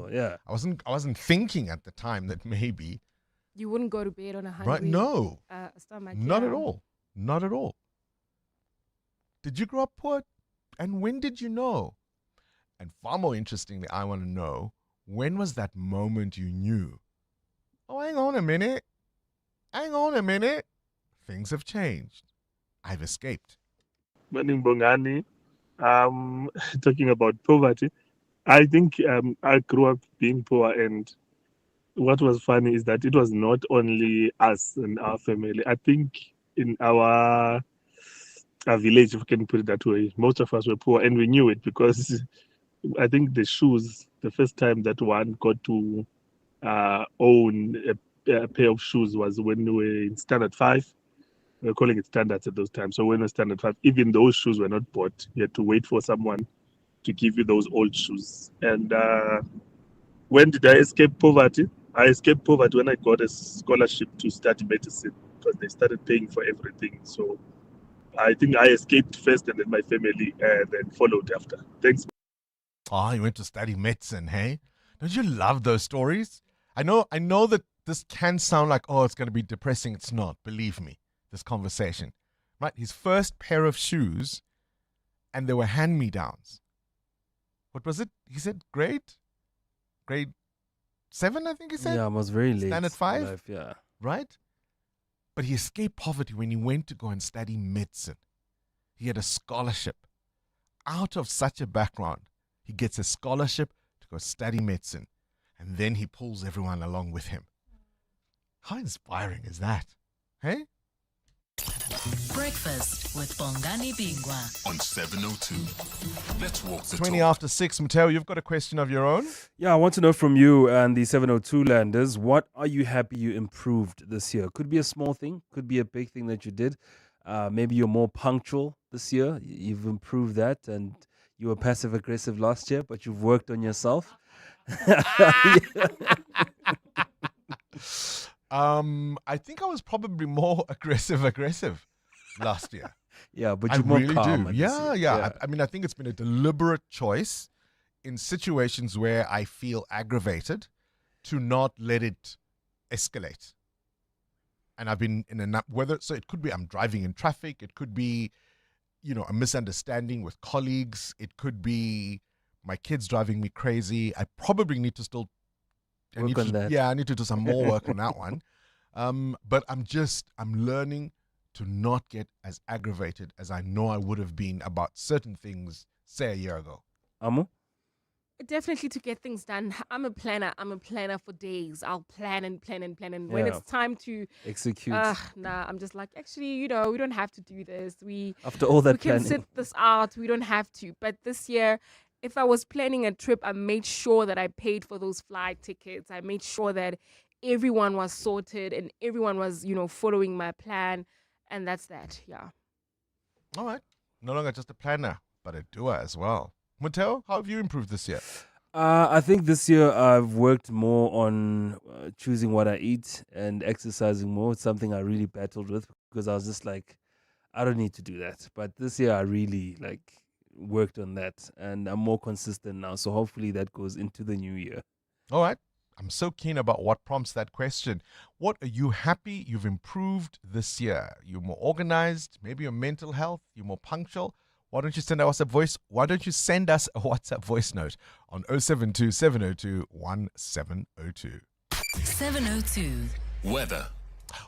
sure. Yeah. I wasn't thinking at the time that maybe. You wouldn't go to bed on a hungry Right? No. stomach. Not at all. Not at all. Did you grow up poor? And when did you know? And far more interestingly, I want to know, when was that moment you knew? Oh, hang on a minute. Hang on a minute. Things have changed. I've escaped. Morning, Bongani. Talking about poverty, I think I grew up being poor, and what was funny is that it was not only us and our family. I think in our village, if we can put it that way, most of us were poor, and we knew it because I think the shoes, the first time that one got to own a pair of shoes was when we were in Standard 5. We were calling it standards at those times. So when we were Standard 5, even those shoes were not bought. You had to wait for someone to give you those old shoes. And when did I escape poverty? I escaped poverty when I got a scholarship to study medicine because they started paying for everything. So I think I escaped first, and then my family then followed after. Thanks. Oh, you went to study medicine, hey? Don't you love those stories? I know that this can sound like, oh, it's going to be depressing. It's not, believe me, this conversation. Right? His first pair of shoes, and they were hand-me-downs. What was it? He said grade 7, I think he said? Yeah, I was very late. Standard 5? Life, yeah. Right? But he escaped poverty when he went to go and study medicine. He had a scholarship. Out of such a background, he gets a scholarship to go study medicine. And then he pulls everyone along with him. How inspiring is that? Hey? Breakfast with Bongani Bingwa on 702. Let's walk the 20 talk. after 6. Mateo, you've got a question of your own? Yeah, I want to know from you and the 702 landers, what are you happy you improved this year? Could be a small thing, could be a big thing that you did. Maybe you're more punctual this year. You've improved that, and you were passive aggressive last year, but you've worked on yourself. I think I was probably more aggressive last year. Yeah, but I you're more really calm. do. Yeah. I mean, I think it's been a deliberate choice in situations where I feel aggravated to not let it escalate. And I've been in so it could be I'm driving in traffic. It could be, a misunderstanding with colleagues. It could be my kids driving me crazy. I probably need to still work on that. Yeah, I need to do some more work on that one. But I'm learning to not get as aggravated as I know I would have been about certain things, say, a year ago. Amu? Definitely to get things done. I'm a planner for days. I'll plan and plan and plan. And when it's time to execute, I'm just like, actually, we don't have to do this. After all that we can sit this out. We don't have to. But this year, if I was planning a trip, I made sure that I paid for those flight tickets. I made sure that everyone was sorted and everyone was, following my plan. And that's that, yeah. All right. No longer just a planner, but a doer as well. Mateo, how have you improved this year? I think this year I've worked more on choosing what I eat and exercising more. It's something I really battled with because I was just like, I don't need to do that. But this year I really worked on that, and I'm more consistent now. So hopefully that goes into the new year. All right. I'm so keen about what prompts that question. What are you happy you've improved this year? You're more organized, maybe your mental health, you're more punctual. Why don't you send us a WhatsApp voice note on 072 702 1702. 702. Weather.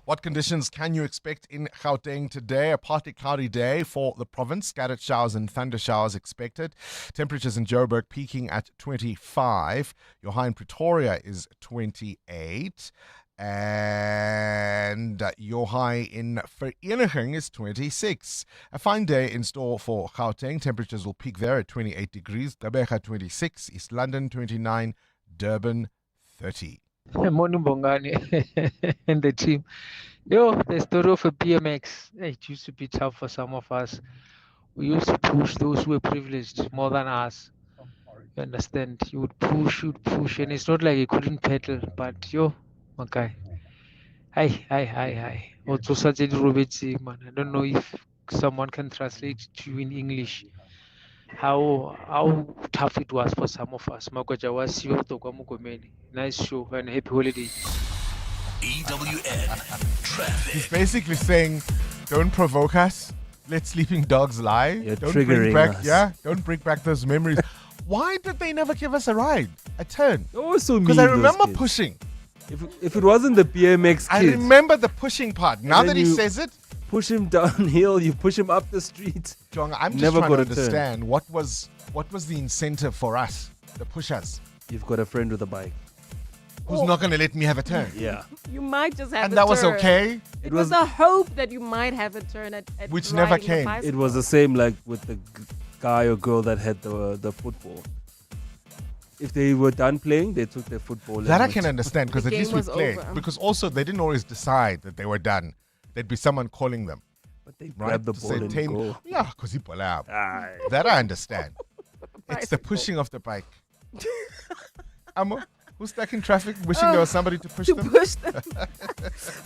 What conditions can you expect in Gauteng today? A partly cloudy day for the province. Scattered showers and thunder showers expected. Temperatures in Joburg peaking at 25. Your high in Pretoria is 28. And your high in Vereniging is 26. A fine day in store for Gauteng. Temperatures will peak there at 28 degrees. Gqeberha 26. East London 29. Durban 30. Morning, Bongani and the team. The story of a BMX, it used to be tough for some of us. We used to push those who were privileged more than us. You understand? You would push, and it's not like you couldn't pedal, but okay. Hi. Also, such a man. I don't know if someone can translate to you in English. how tough it was for some of us. Makoja was siyo kwa Mugomeni. Nice show and happy holiday. EWN Traffic. He's basically saying, don't provoke us. Let sleeping dogs lie. You're Don't bring triggering back, us. don't bring back those memories. Why did they never give us a ride, a turn? They're always so mean. Because I those remember kids. pushing. If it wasn't the BMX I kid, remember the pushing part. Now then that he you- says it, push him downhill, you push him up the street. Jong, I'm just Never trying to got a turn. understand what was the incentive for us, the pushers, You've got a friend with a bike. who's not going to let me have a turn. Yeah. You might just have And a that was turn. okay. It was a hope that you might have a turn at Which never riding a came. bicycle. It was the same like with the guy or girl that had the football. If they were done playing, they took their football. That I and can went. understand because The at least game we was played. over. Because also they didn't always decide that they were done. There'd be someone calling them, But they right? grabbed the to ball say, and "Tame-" go. Yeah, because he pull out. Aye. That I understand. It's the Bicycle. pushing of the bike. Amo, who's stuck in traffic wishing there was somebody to push to them? push them.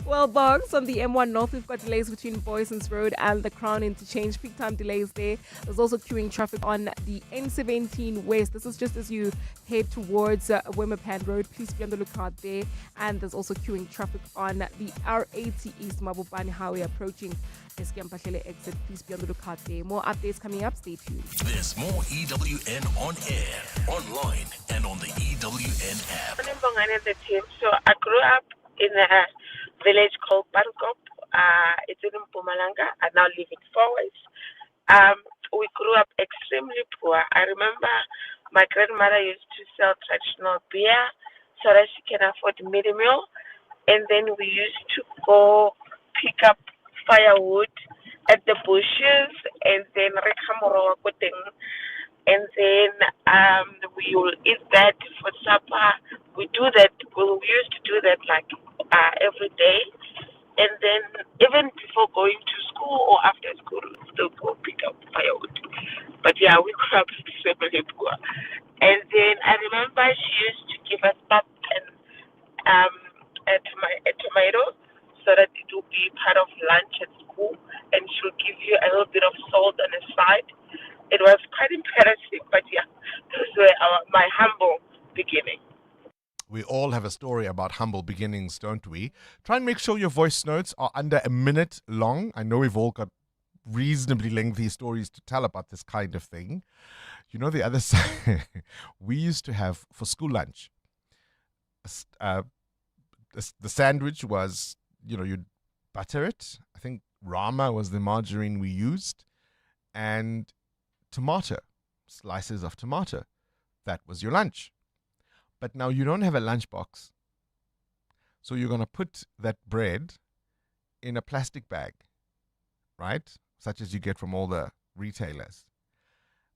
Well, Bogs, on the M1 North, we've got delays between Boyson's Road and the Crown Interchange. Peak time delays there. There's also queuing traffic on the N17 West. This is just as you head towards Wimmerpan Road. Please be on the lookout there. And there's also queuing traffic on the R80 East Mabopane Highway approaching Eskiampahlele exit. Please be on the lookout there. More updates coming up. Stay tuned. There's more EWN on air, online, and on the EWN app. My name is Bongani the team. So I grew up in a village called Bankop. It's in Mpumalanga. I now live in Fourways. We grew up extremely poor. I remember my grandmother used to sell traditional beer so that she can afford midi meal. And then we used to go pick up firewood at the bushes and then and then we will eat that for supper. We do that. We used to do that like every day, and then even before going to school or after school, we still go pick up firewood. But yeah, we grew up extremely poor. And then I remember she used to give us pap and a tomato so that it will be part of lunch at school, and she'll give you a little bit of salt on the side. It was quite impressive, but yeah, those were my humble beginning. We all have a story about humble beginnings, don't we? Try and make sure your voice notes are under a minute long. I know we've all got reasonably lengthy stories to tell about this kind of thing. You know, the other side, we used to have for school lunch, the sandwich was, you'd butter it. I think Rama was the margarine we used. And tomato, slices of tomato. That was your lunch. But now you don't have a lunchbox. So you're going to put that bread in a plastic bag, right? Such as you get from all the retailers.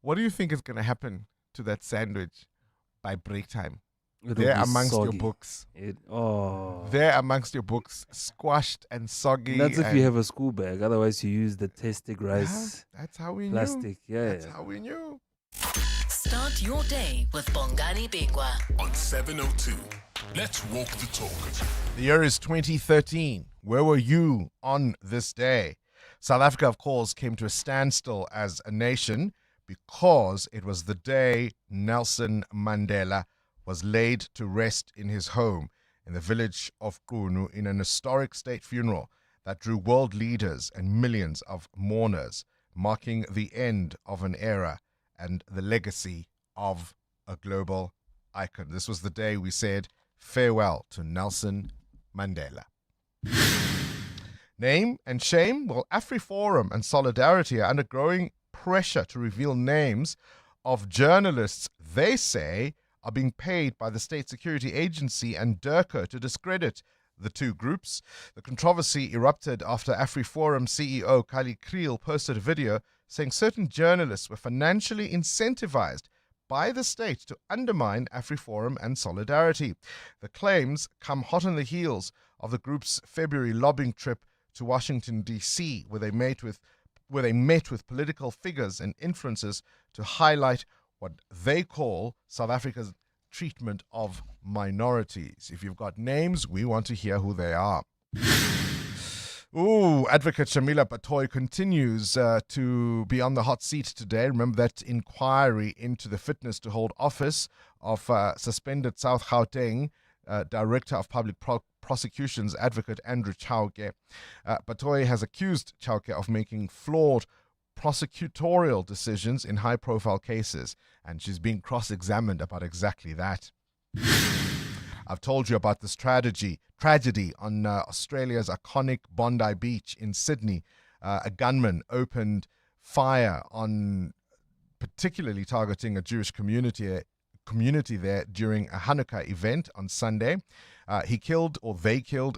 What do you think is going to happen to that sandwich by break time? It'll There be amongst your soggy. books. Oh. There amongst your books, squashed and soggy. That's if and- you have a school bag. Otherwise, you use the testing rice Yeah, that's how we knew. plastic. Yeah. That's how we knew. Start your day with Bongani Bingwa. On 702, let's walk the talk. The year is 2013. Where were you on this day? South Africa, of course, came to a standstill as a nation because it was the day Nelson Mandela was laid to rest in his home in the village of Qunu in an historic state funeral that drew world leaders and millions of mourners, marking the end of an era and the legacy of a global icon. This was the day we said farewell to Nelson Mandela. Name and shame? Well, AfriForum and Solidarity are under growing pressure to reveal names of journalists they say are being paid by the State Security Agency and DIRCO to discredit the two groups. The controversy erupted after AfriForum CEO Kali Kriel posted a video saying certain journalists were financially incentivized by the state to undermine AfriForum and Solidarity. The claims come hot on the heels of the group's February lobbying trip to Washington, D.C., where they met with political figures and influencers to highlight what they call South Africa's treatment of minorities. If you've got names, we want to hear who they are. Ooh, Advocate Shamila Batoy continues to be on the hot seat today. Remember that inquiry into the fitness to hold office of suspended South Gauteng Director of Public Prosecutions, Advocate Andrew Chauke. Batoy has accused Chauke of making flawed prosecutorial decisions in high-profile cases, and she's being cross-examined about exactly that. I've told you about this tragedy on Australia's iconic Bondi Beach in Sydney. A gunman opened fire on, particularly targeting a Jewish community there during a Hanukkah event on Sunday. They killed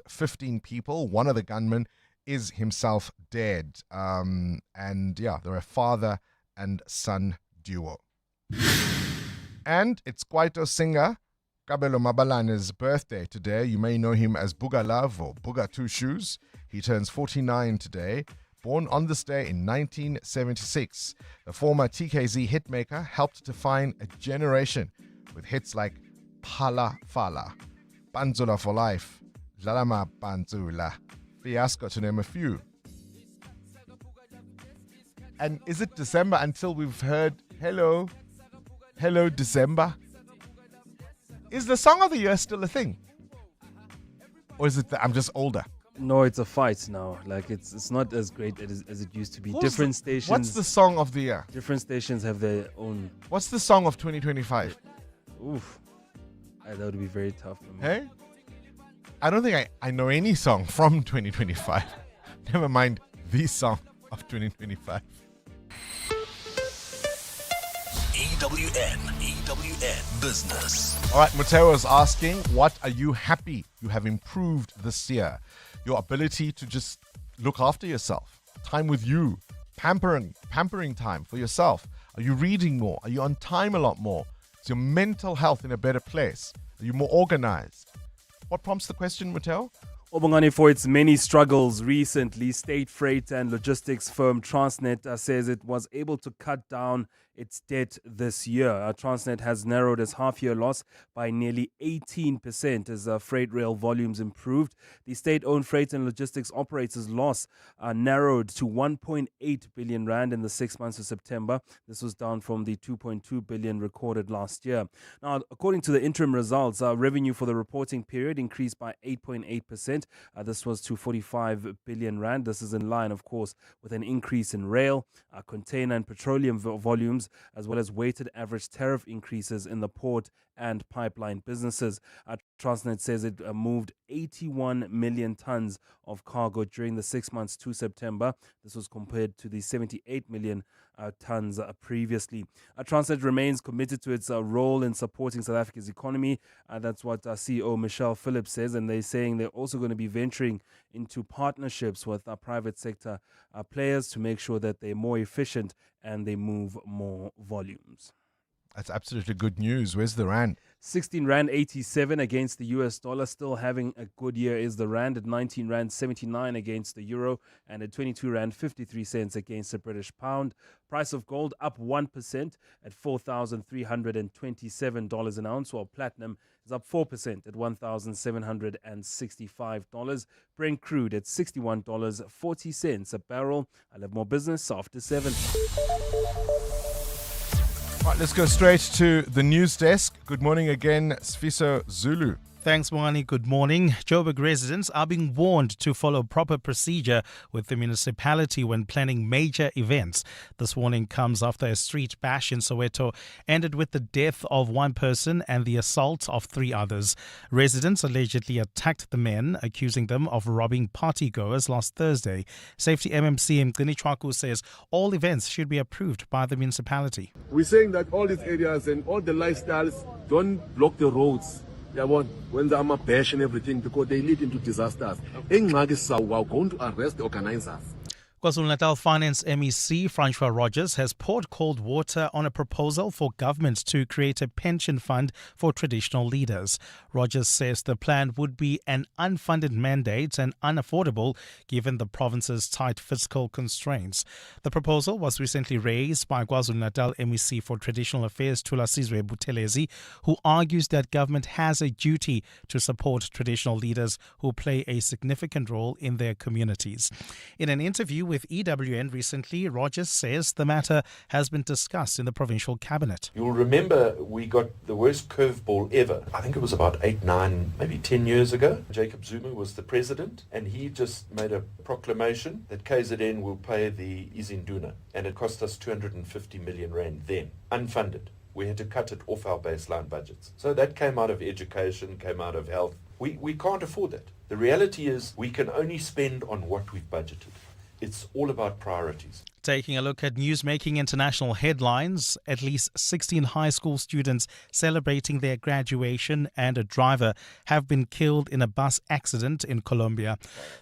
15 people. One of the gunmen is himself dead. They're a father and son duo. And it's Kwaito singer Kabelo Mabalane's birthday today. You may know him as Buga Love or Buga Two Shoes. He turns 49 today. Born on this day in 1976, the former TKZ hitmaker helped define a generation with hits like Phala Fala, Panzula for Life, Lalama Panzula, Fiasco, to name a few. And is it December until we've heard Hello December? Is the song of the year still a thing? Or is it that I'm just older? No, it's a fight now. Like it's not as great as it used to be. Different stations. What's the song of the year? Different stations have their own. What's the song of 2025? Oof, that would be very tough for me. Hey, I don't think I know any song from 2025. Never mind the song of 2025. EWN Business. All right, Mateo is asking, what are you happy you have improved this year? Your ability to just look after yourself, time with you, pampering time for yourself. Are you reading more? Are you on time a lot more? Is your mental health in a better place? Are you more organized? What prompts the question, Mateo? Bongani, for its many struggles recently, state freight and logistics firm Transnet says it was able to cut down its debt this year. Transnet has narrowed its half-year loss by nearly 18% as freight rail volumes improved. The state-owned freight and logistics operators' loss narrowed to 1.8 billion rand in the 6 months of September. This was down from the 2.2 billion recorded last year. Now, according to the interim results, revenue for the reporting period increased by 8.8%. This was to 45 billion rand. This is in line, of course, with an increase in rail, container and petroleum volumes, as well as weighted average tariff increases in the port and pipeline businesses. Transnet says it moved 81 million tons of cargo during the 6 months to September. This was compared to the 78 million tons previously. Transnet remains committed to its role in supporting South Africa's economy. That's what CEO Michelle Phillips says, and they're saying they're also going to be venturing into partnerships with private sector players to make sure that they're more efficient and they move more volumes. That's absolutely good news. Where's the rand? 16 rand 87 against the US dollar. Still having a good year is the rand at 19 rand 79 against the euro and at 22 rand 53 cents against the British pound. Price of gold up 1% at $4,327 an ounce, while platinum is up 4% at $1,765. Brent crude at $61.40 a barrel. I'll have more business after 7. Right, let's go straight to the news desk. Good morning again, Sfiso Zulu. Thanks, Bongani. Good morning. Joburg residents are being warned to follow proper procedure with the municipality when planning major events. This warning comes after a street bash in Soweto ended with the death of one person and the assault of 3 others. Residents allegedly attacked the men, accusing them of robbing partygoers last Thursday. Safety MMC Mgcini Chwaku says all events should be approved by the municipality. We're saying that all these areas and all the lifestyles don't block the roads. When the Amma bash and everything, because they lead into disasters. We're going to arrest the organizers. KwaZulu-Natal Finance MEC Francois Rogers has poured cold water on a proposal for government to create a pension fund for traditional leaders. Rogers says the plan would be an unfunded mandate and unaffordable given the province's tight fiscal constraints. The proposal was recently raised by KwaZulu-Natal MEC for Traditional Affairs Thulasizwe Buthelezi, who argues that government has a duty to support traditional leaders who play a significant role in their communities. In an interview with EWN recently, Rogers says the matter has been discussed in the provincial cabinet. You'll remember we got the worst curveball ever. I think it was about 8, 9, maybe 10 years ago. Jacob Zuma was the president and he just made a proclamation that KZN will pay the Izinduna, and it cost us 250 million rand then, unfunded. We had to cut it off our baseline budgets. So that came out of education, came out of health. We can't afford that. The reality is we can only spend on what we've budgeted. It's all about priorities. Taking a look at Newsmaking International headlines, at least 16 high school students celebrating their graduation and a driver have been killed in a bus accident in Colombia.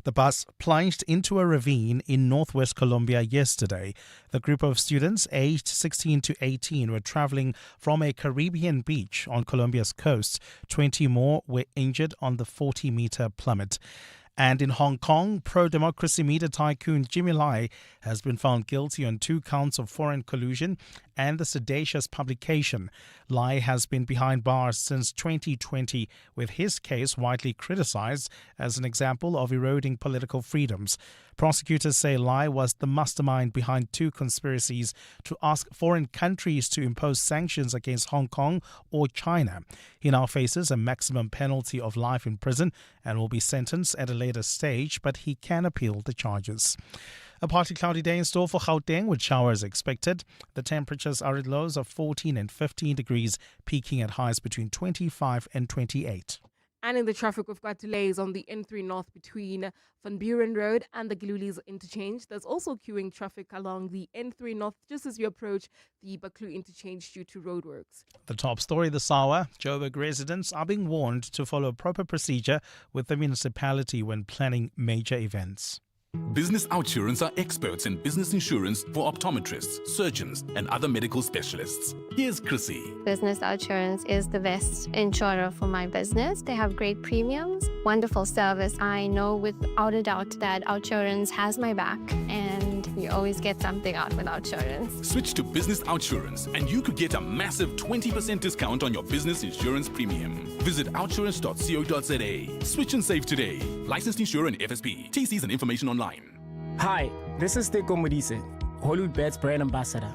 The bus plunged into a ravine in northwest Colombia yesterday. The group of students aged 16 to 18 were traveling from a Caribbean beach on Colombia's coast. 20 more were injured on the 40-meter plummet. And in Hong Kong, pro-democracy media tycoon Jimmy Lai has been found guilty on 2 counts of foreign collusion and the seditious publication. Lai has been behind bars since 2020, with his case widely criticized as an example of eroding political freedoms. Prosecutors say Lai was the mastermind behind 2 conspiracies to ask foreign countries to impose sanctions against Hong Kong or China. He now faces a maximum penalty of life in prison and will be sentenced at a later stage, but he can appeal the charges. A partly cloudy day in store for Gauteng with showers expected. The temperatures are at lows of 14 and 15 degrees, peaking at highs between 25 and 28. And in the traffic, we've got delays on the N3 North between Van Buren Road and the Giluli's interchange. There's also queuing traffic along the N3 North just as you approach the Baklu interchange due to roadworks. The top story this hour, Joburg residents are being warned to follow proper procedure with the municipality when planning major events. Business Outsurance are experts in business insurance for optometrists, surgeons, and other medical specialists. Here's Chrissy. Business Outsurance is the best insurer for my business. They have great premiums, wonderful service. I know without a doubt that Outsurance has my back, and we always get something out with Outsurance. Switch to Business Outsurance, and you could get a massive 20% discount on your business insurance premium. Visit outsurance.co.za. Switch and save today. Licensed insurer and FSP. TCs and information online. Hi, this is Teko Modise, Hollywood Bet's brand ambassador.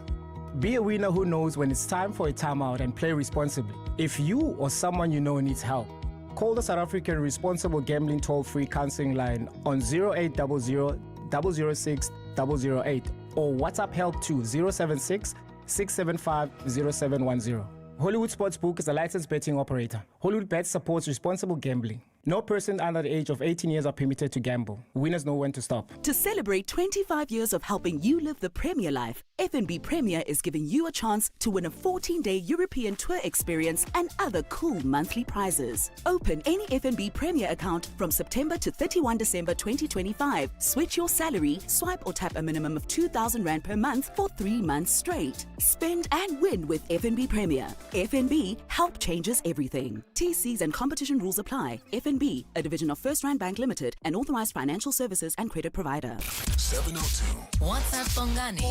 Be a winner who knows when it's time for a timeout and play responsibly. If you or someone you know needs help, call the South African Responsible Gambling Toll-Free Counseling Line on 0800 006 008 or WhatsApp help to 076 675 0710. Hollywood Sportsbook is a licensed betting operator. Hollywood Bet supports responsible gambling. No person under the age of 18 years are permitted to gamble. Winners know when to stop. To celebrate 25 years of helping you live the Premier life, FNB Premier is giving you a chance to win a 14-day European tour experience and other cool monthly prizes. Open any FNB Premier account from September to 31 December 2025. Switch your salary, swipe or tap a minimum of 2,000 Rand per month for 3 months straight. Spend and win with FNB Premier. FNB, help changes everything. TCs and competition rules apply. FNB, a division of First Rand Bank Limited, an authorized financial services and credit provider. 702. WhatsApp Bongani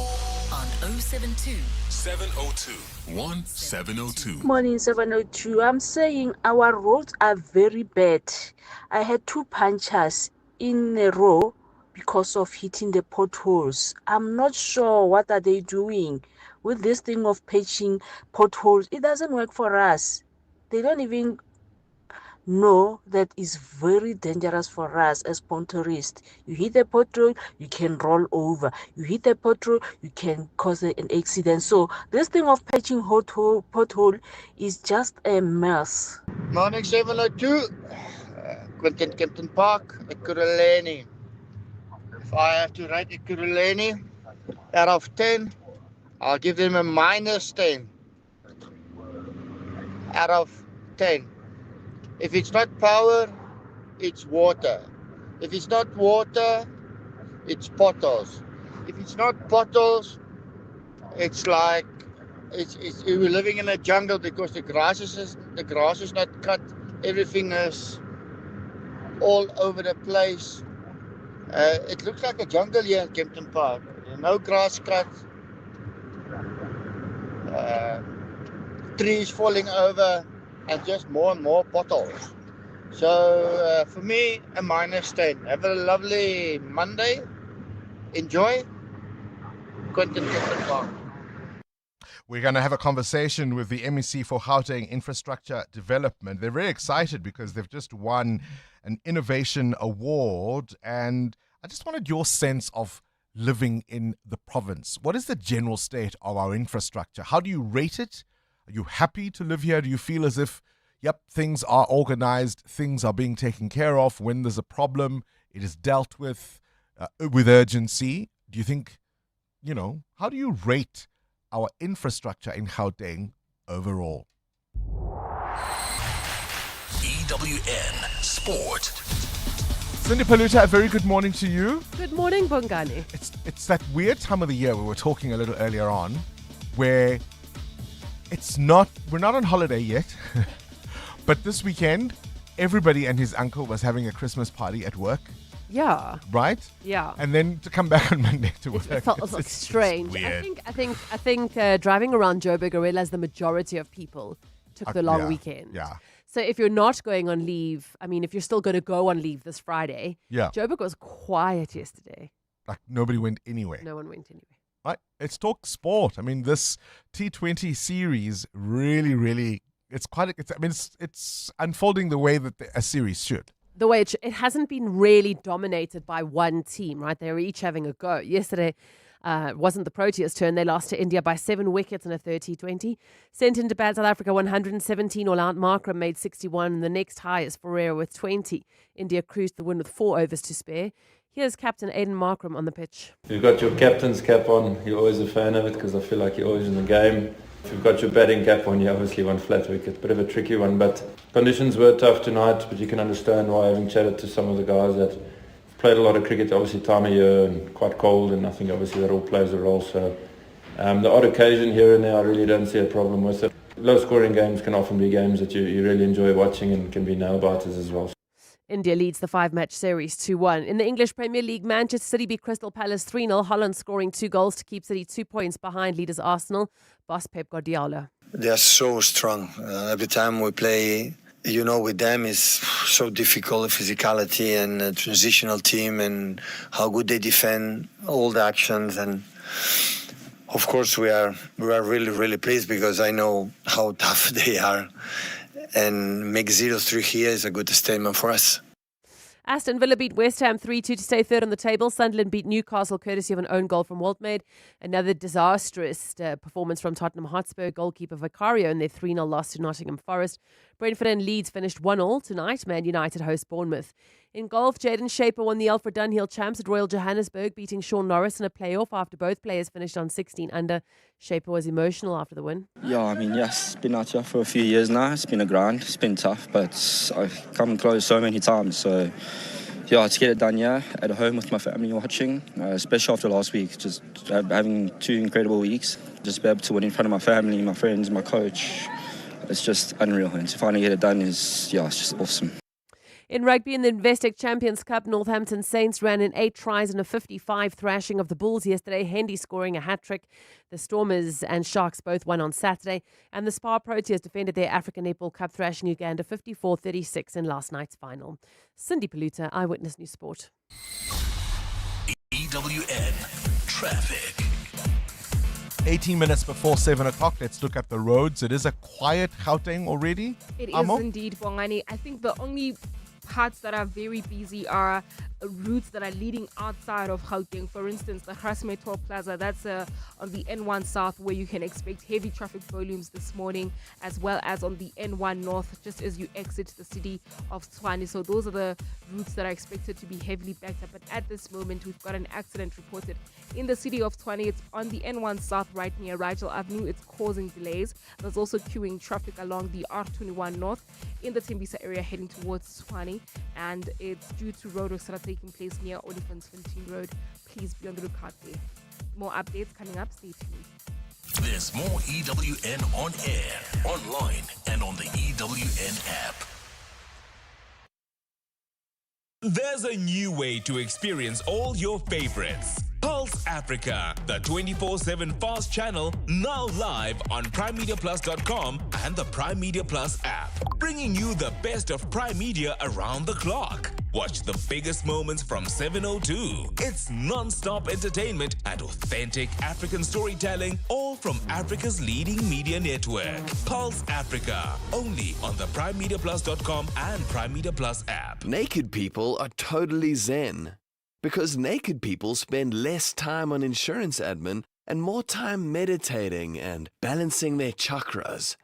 on 072 702 1702. Morning 702. I'm saying our roads are very bad. I had 2 punctures in a row because of hitting the potholes. I'm not sure what are they doing with this thing of patching potholes. It doesn't work for us. They don't even know that is very dangerous for us as motorists. You hit a pothole, you can roll over. You hit a pothole, you can cause an accident. So this thing of patching pothole is just a mess. Morning 702, Quentin Kempton Park, Ekurhuleni. If I have to rate Ekurhuleni out of 10, I'll give them a -10 out of 10. If it's not power, it's water. If it's not water, it's potholes. If it's not potholes, it's like we're living in a jungle because the grass is not cut. Everything is all over the place. It looks like a jungle here in Kempton Park. No grass cut. Trees falling over, and just more and more potholes. So for me, a -10. Have a lovely Monday. Enjoy. Quentin Kempton Park. We're going to have a conversation with the MEC for Gauteng Infrastructure Development. They're very excited because they've just won an innovation award, and I just wanted your sense of living in the province. What is the general state of our infrastructure? How do you rate it? Are you happy to live here? Do you feel as if, yep, things are organized, things are being taken care of? When there's a problem, it is dealt with urgency? Do you think, how do you rate our infrastructure in Gauteng overall? EWN Sport. Cindy Paluta, a very good morning to you. Good morning, Bongani. It's that weird time of the year we were talking a little earlier on, where we're not on holiday yet, but this weekend, everybody and his uncle was having a Christmas party at work. Yeah. Right? Yeah. And then to come back on Monday to work. It felt strange. Weird. I think driving around Joburg, I realized the majority of people took the long weekend. Yeah. So if you're not going on leave, if you're still going to go on leave this Friday, Joburg was quiet yesterday. Like nobody went anywhere. No one went anywhere. Right? Let's talk sport. This T20 series really, it's unfolding the way that a series should. The way it hasn't been really dominated by one team, right? They were each having a go. Yesterday wasn't the Proteas' turn. They lost to India by 7 wickets in a 30-20. Sent into bat South Africa 117 all out. Markram made 61, and the next highest Ferreira with 20. India cruised the win with 4 overs to spare. Here's captain Aiden Markram on the pitch. If you've got your captain's cap on, you're always a fan of it because I feel like you're always in the game. If you've got your batting cap on, you obviously want flat wicket. Bit of a tricky one, but conditions were tough tonight, but you can understand why, having chatted to some of the guys that played a lot of cricket, obviously time of year and quite cold, and I think obviously that all plays a role. So the odd occasion here and there, I really don't see a problem with it. Low scoring games can often be games that you really enjoy watching and can be nail-biters as well. India leads the 5-match series 2-1. In the English Premier League, Manchester City beat Crystal Palace 3-0. Holland scoring 2 goals to keep City 2 points behind leaders Arsenal. Boss Pep Guardiola. They are so strong. Every time we play, with them is so difficult, physicality and a transitional team and how good they defend all the actions. And of course we are really, really pleased because I know how tough they are. And make 0-3 here is a good statement for us. Aston Villa beat West Ham 3-2 to stay third on the table. Sunderland beat Newcastle courtesy of an own goal from Waltmaid. Another disastrous performance from Tottenham Hotspur goalkeeper Vicario in their 3-0 loss to Nottingham Forest. Brentford and Leeds finished 1-1 tonight. Man United host Bournemouth. In golf, Jaden Shaper won the Alfred Dunhill Champs at Royal Johannesburg, beating Sean Norris in a playoff after both players finished on 16 under. Shaper was emotional after the win. Yeah, yes, been out here for a few years now. It's been a grind. It's been tough, but I've come close so many times. So, to get it done here at home with my family watching, especially after last week, just having 2 incredible weeks. Just be able to win in front of my family, my friends, my coach. It's just unreal. And to finally get it done is, it's just awesome. In rugby, in the Investec Champions Cup, Northampton Saints ran in 8 tries and a 55 thrashing of the Bulls yesterday. Hendy scoring a hat-trick. The Stormers and Sharks both won on Saturday. And the Spar Proteas defended their African Netball Cup, thrashing Uganda 54-36 in last night's final. Cindy Paluta, Eyewitness News Sport. EWN Traffic. 18 minutes before 7 o'clock, let's look at the roads. It is a quiet Gauteng already. It Amo? is indeed, Bongani. I think the only parts that are very busy are routes that are leading outside of Gauteng. For instance, the Grasmere Toll Plaza, that's on the N1 South, where you can expect heavy traffic volumes this morning, as well as on the N1 North, just as you exit the city of Tshwane. So those are the routes that are expected to be heavily backed up. But at this moment, we've got an accident reported in the city of Tshwane. It's on the N1 South right near Rigel Avenue. It's causing delays. There's also queuing traffic along the R21 North in the Tembisa area heading towards Tshwane, and it's due to roadworks that are taking place near Olifantsfontein Road. Please be on the lookout there. More updates coming up. Stay tuned. There's more EWN on air, online, and on the EWN app. There's a new way to experience all your favorites. Pulse Africa, the 24/7 fast channel, now live on PrimeMediaPlus.com and the Prime Media Plus app, bringing you the best of Prime Media around the clock. Watch the biggest moments from 7:02. It's non-stop entertainment and authentic African storytelling, all from Africa's leading media network. Pulse Africa, only on the PrimeMediaPlus.com and Prime Media Plus app. Naked people are totally zen. Because naked people spend less time on insurance admin and more time meditating and balancing their chakras.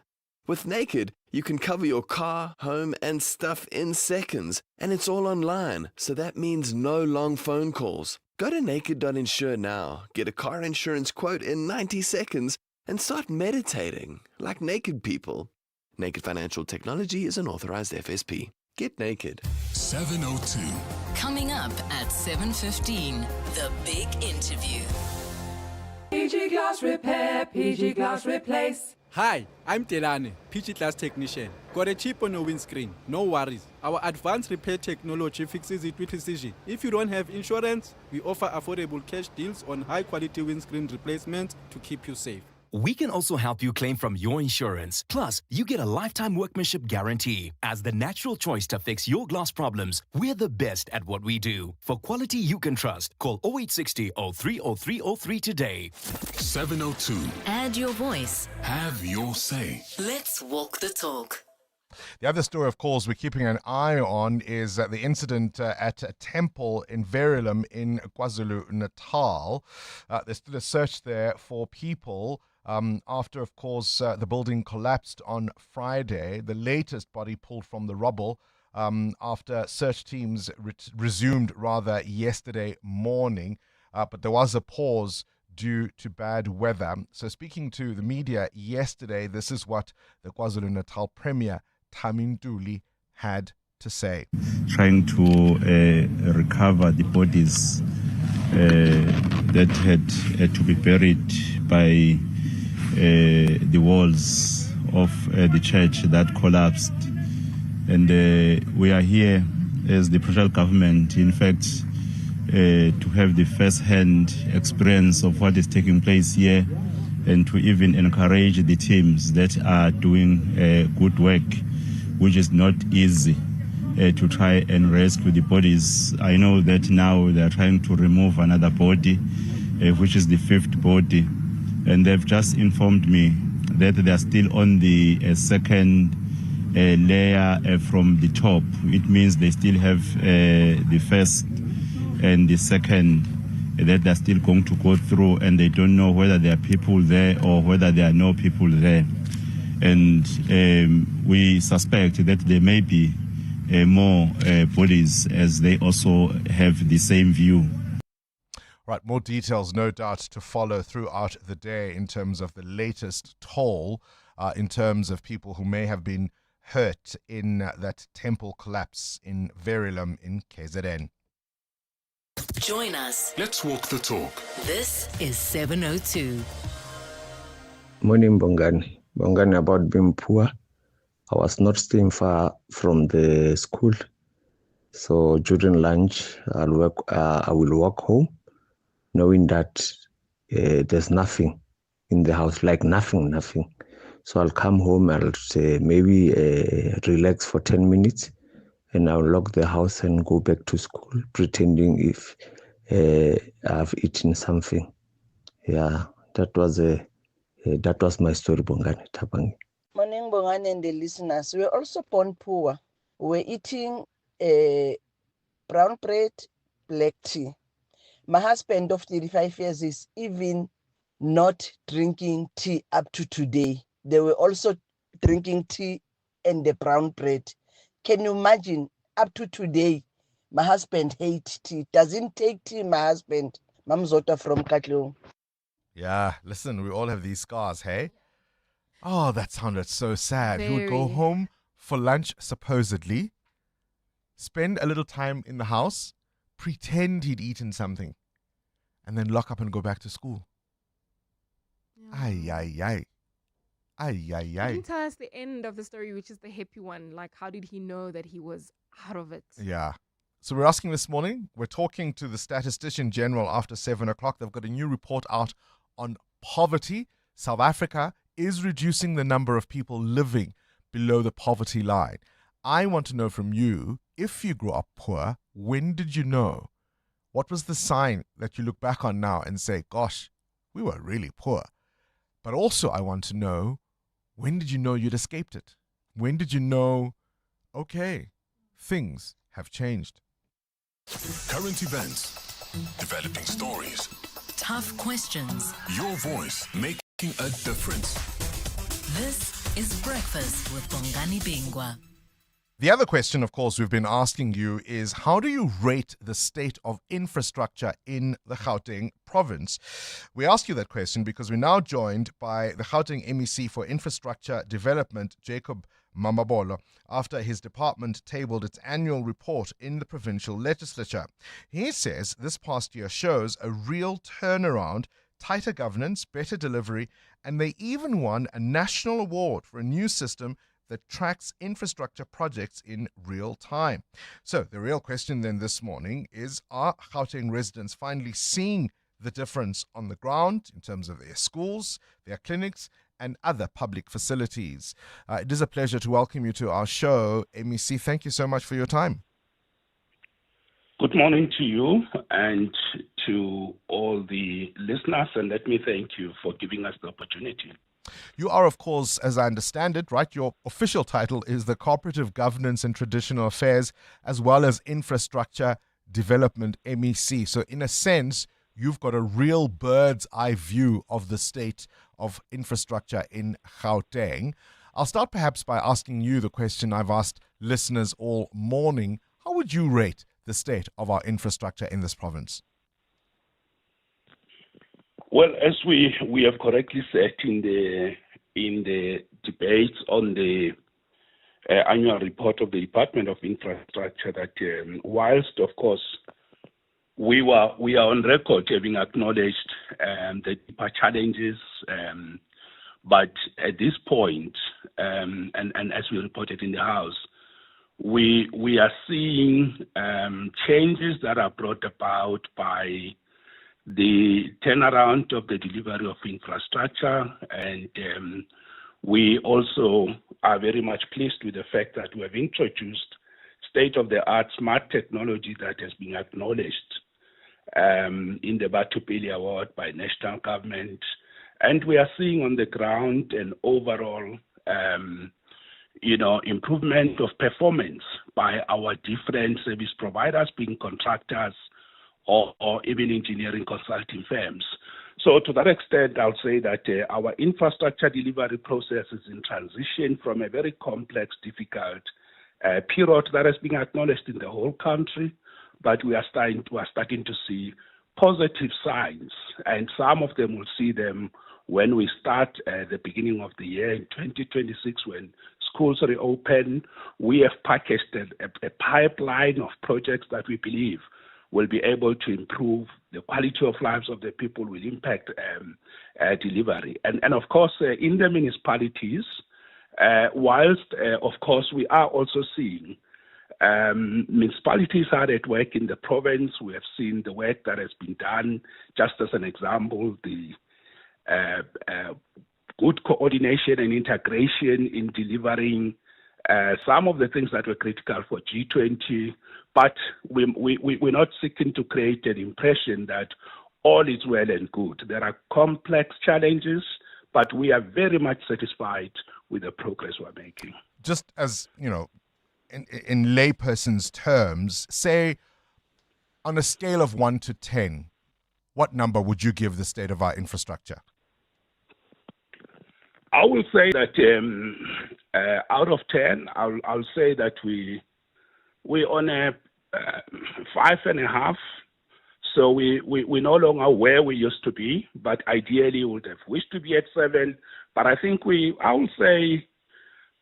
With Naked, you can cover your car, home, and stuff in seconds, and it's all online, so that means no long phone calls. Go to naked.insure now, get a car insurance quote in 90 seconds, and start meditating like naked people. Naked Financial Technology is an authorized FSP. Get naked. 702. Coming up at 7:15, the big interview. PG Glass Repair, PG Glass Replace. Hi, I'm Telane, PG Glass Technician. Got a chip on your windscreen? No worries. Our advanced repair technology fixes it with precision. If you don't have insurance, we offer affordable cash deals on high-quality windscreen replacements to keep you safe. We can also help you claim from your insurance. Plus, you get a lifetime workmanship guarantee. As the natural choice to fix your glass problems, we're the best at what we do. For quality you can trust, call 0860 030303 today. 702. Add your voice. Have your say. Let's walk the talk. The other story, of course, we're keeping an eye on is the incident at a temple in Verulam in KwaZulu-Natal. There's still a search there for people after, of course, the building collapsed on Friday. The latest body pulled from the rubble after search teams resumed yesterday morning. But there was a pause due to bad weather. So speaking to the media yesterday, this is what the KwaZulu-Natal Premier Tamintuli had to say. Trying to recover the bodies that had to be buried by the walls of the church that collapsed. And we are here as the provincial government, in fact, to have the first-hand experience of what is taking place here and to even encourage the teams that are doing good work, which is not easy, to try and rescue the bodies. I know that now they are trying to remove another body, which is the fifth body, and they've just informed me that they are still on the second layer from the top. It means they still have the first and the second that they're still going to go through, and they don't know whether there are people there or whether there are no people there. And we suspect that there may be more bodies, as they also have the same view. Right, more details, no doubt, to follow throughout the day in terms of the latest toll, in terms of people who may have been hurt in that temple collapse in Verulam in KZN. Join us. Let's walk the talk. This is 702. Morning, Bongani. Bongani, about being poor. I was not staying far from the school. So during lunch, I will walk home, knowing that there's nothing in the house, like nothing. So I'll come home, I'll say maybe relax for 10 minutes, and I'll lock the house and go back to school, pretending if I've eaten something. Yeah, that was my story, Bongani Tabangi. Morning, Bongani and the listeners. We're also born poor. We're eating brown bread, black tea. My husband of 35 years is even not drinking tea up to today. They were also drinking tea and the brown bread. Can you imagine, up to today, my husband hates tea. Doesn't take tea, my husband. Mamzota from Katlung. Yeah, listen, we all have these scars, hey? Oh, that sounded so sad. He would go home for lunch, supposedly, spend a little time in the house, pretend he'd eaten something, and then lock up and go back to school. Ay, ay, ay. Ay, ay, You ay. didn't tell us the end of the story, which is the happy one. Like, how did he know that he was out of it? Yeah. So we're asking this morning, we're talking to the Statistician General after 7 o'clock. They've got a new report out on poverty. South Africa is reducing the number of people living below the poverty line. I want to know from you, if you grew up poor, when did you know? What was the sign that you look back on now and say, gosh, we were really poor? But also I want to know, when did you know you'd escaped it? When did you know, okay, things have changed? Current events, developing stories, Tough questions. your voice making a difference. This is Breakfast with Bongani Bingwa. The other question, of course, we've been asking you is, how do you rate the state of infrastructure in the Gauteng province? We ask you that question because we're now joined by the Gauteng MEC for Infrastructure Development, Jacob Mamabolo, after his department tabled its annual report in the provincial legislature. He says this past year shows a real turnaround, tighter governance, better delivery, and they even won a national award for a new system that tracks infrastructure projects in real time. So the real question then this morning is, are Gauteng residents finally seeing the difference on the ground in terms of their schools, their clinics, and other public facilities? It is a pleasure to welcome you to our show. MEC, thank you so much for your time. Good morning to you and to all the listeners, and let me thank you for giving us the opportunity. You are, of course, as I understand it, right, your official title is the Cooperative Governance and Traditional Affairs as well as Infrastructure Development MEC. So in a sense, you've got a real bird's eye view of the state of infrastructure in Gauteng. I'll start perhaps by asking you the question I've asked listeners all morning. How would you rate the state of our infrastructure in this province? Well, as we have correctly said in the debates on the annual report of the Department of Infrastructure, that whilst of course we are on record having acknowledged the deeper challenges, but at this point, and as we reported in the House, we are seeing changes that are brought about by the turnaround of the delivery of infrastructure, and we also are very much pleased with the fact that we have introduced state-of-the-art smart technology that has been acknowledged in the Batupili Award by national government, and we are seeing on the ground an overall improvement of performance by our different service providers, being contractors or even engineering consulting firms. So to that extent, I'll say that our infrastructure delivery process is in transition from a very complex, difficult period that has been acknowledged in the whole country, but we are starting to see positive signs, and some of them will see them when we start at the beginning of the year in 2026 when schools reopen. We have packaged a pipeline of projects that we believe will be able to improve the quality of lives of the people, will impact delivery. And of course, in the municipalities, whilst, of course, we are also seeing municipalities are at work in the province. We have seen the work that has been done. Just as an example, the good coordination and integration in delivering some of the things that were critical for G20, but we're not seeking to create an impression that all is well and good. There are complex challenges, but we are very much satisfied with the progress we're making. Just as, you know, in layperson's terms, say on a scale of 1 to 10, what number would you give the state of our infrastructure? I will say that out of 10, I'll say that we're on a 5.5. So we're no longer where we used to be, but ideally we would have wished to be at 7. But I think I would say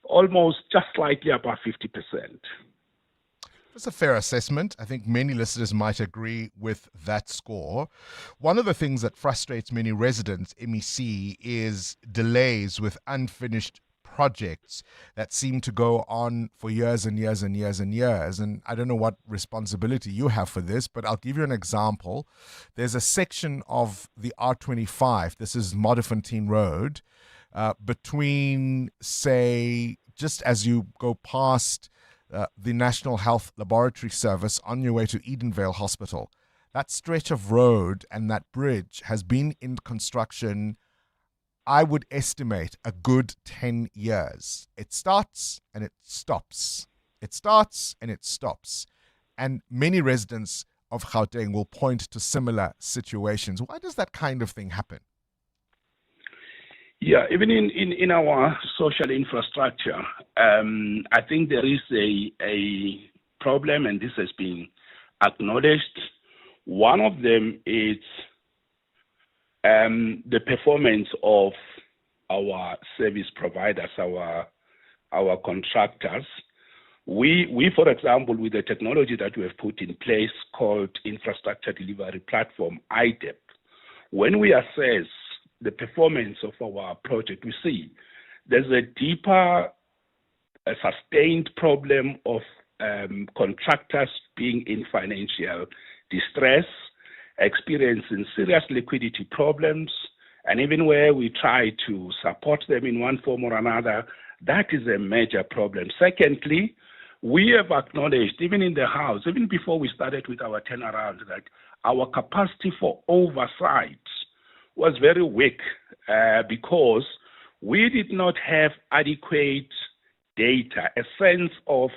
almost just slightly above 50%. It's a fair assessment. I think many listeners might agree with that score. One of the things that frustrates many residents, MEC, is delays with unfinished projects that seem to go on for years and years and years and years. And I don't know what responsibility you have for this, but I'll give you an example. There's a section of the R25, this is Modderfontein Road, between, say, just as you go past the National Health Laboratory Service on your way to Edenvale Hospital. That stretch of road and that bridge has been in construction, I would estimate, a good 10 years. It starts and it stops. It starts and it stops. And many residents of Gauteng will point to similar situations. Why does that kind of thing happen? Yeah, even in our social infrastructure, I think there is a problem, and this has been acknowledged. One of them is the performance of our service providers, our contractors. We, for example, with the technology that we have put in place called Infrastructure Delivery Platform, IDEP, when we assess the performance of our project, we see there's a deeper, sustained problem of contractors being in financial distress, experiencing serious liquidity problems, and even where we try to support them in one form or another, that is a major problem. Secondly, we have acknowledged, even in the House, even before we started with our turnaround, that our capacity for oversight was very weak because we did not have adequate data, a sense of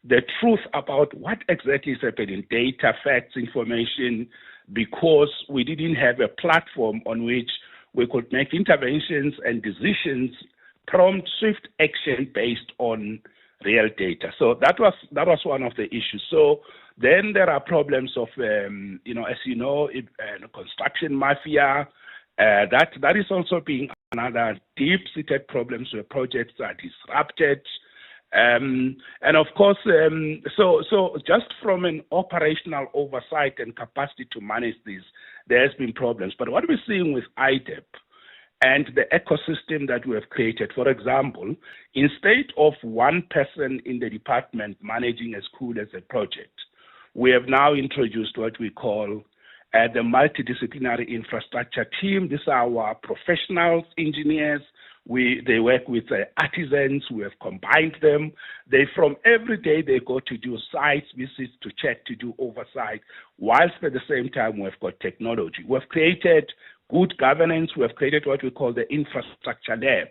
the truth about what exactly is happening, data, facts, information, because we didn't have a platform on which we could make interventions and decisions, prompt, swift action based on real data. So that was one of the issues. So then there are problems of, as you know, construction mafia. That is also being another deep-seated problems where projects are disrupted. And of course, so just from an operational oversight and capacity to manage this, there has been problems. But what we're seeing with IDEP and the ecosystem that we have created, for example, instead of one person in the department managing a school as a project, we have now introduced what we call the multidisciplinary infrastructure team. These are our professionals, engineers. They work with artisans. We have combined them. From every day they go to do site visits to check, to do oversight, whilst at the same time we've got technology. We've created good governance. We have created what we call the infrastructure lab,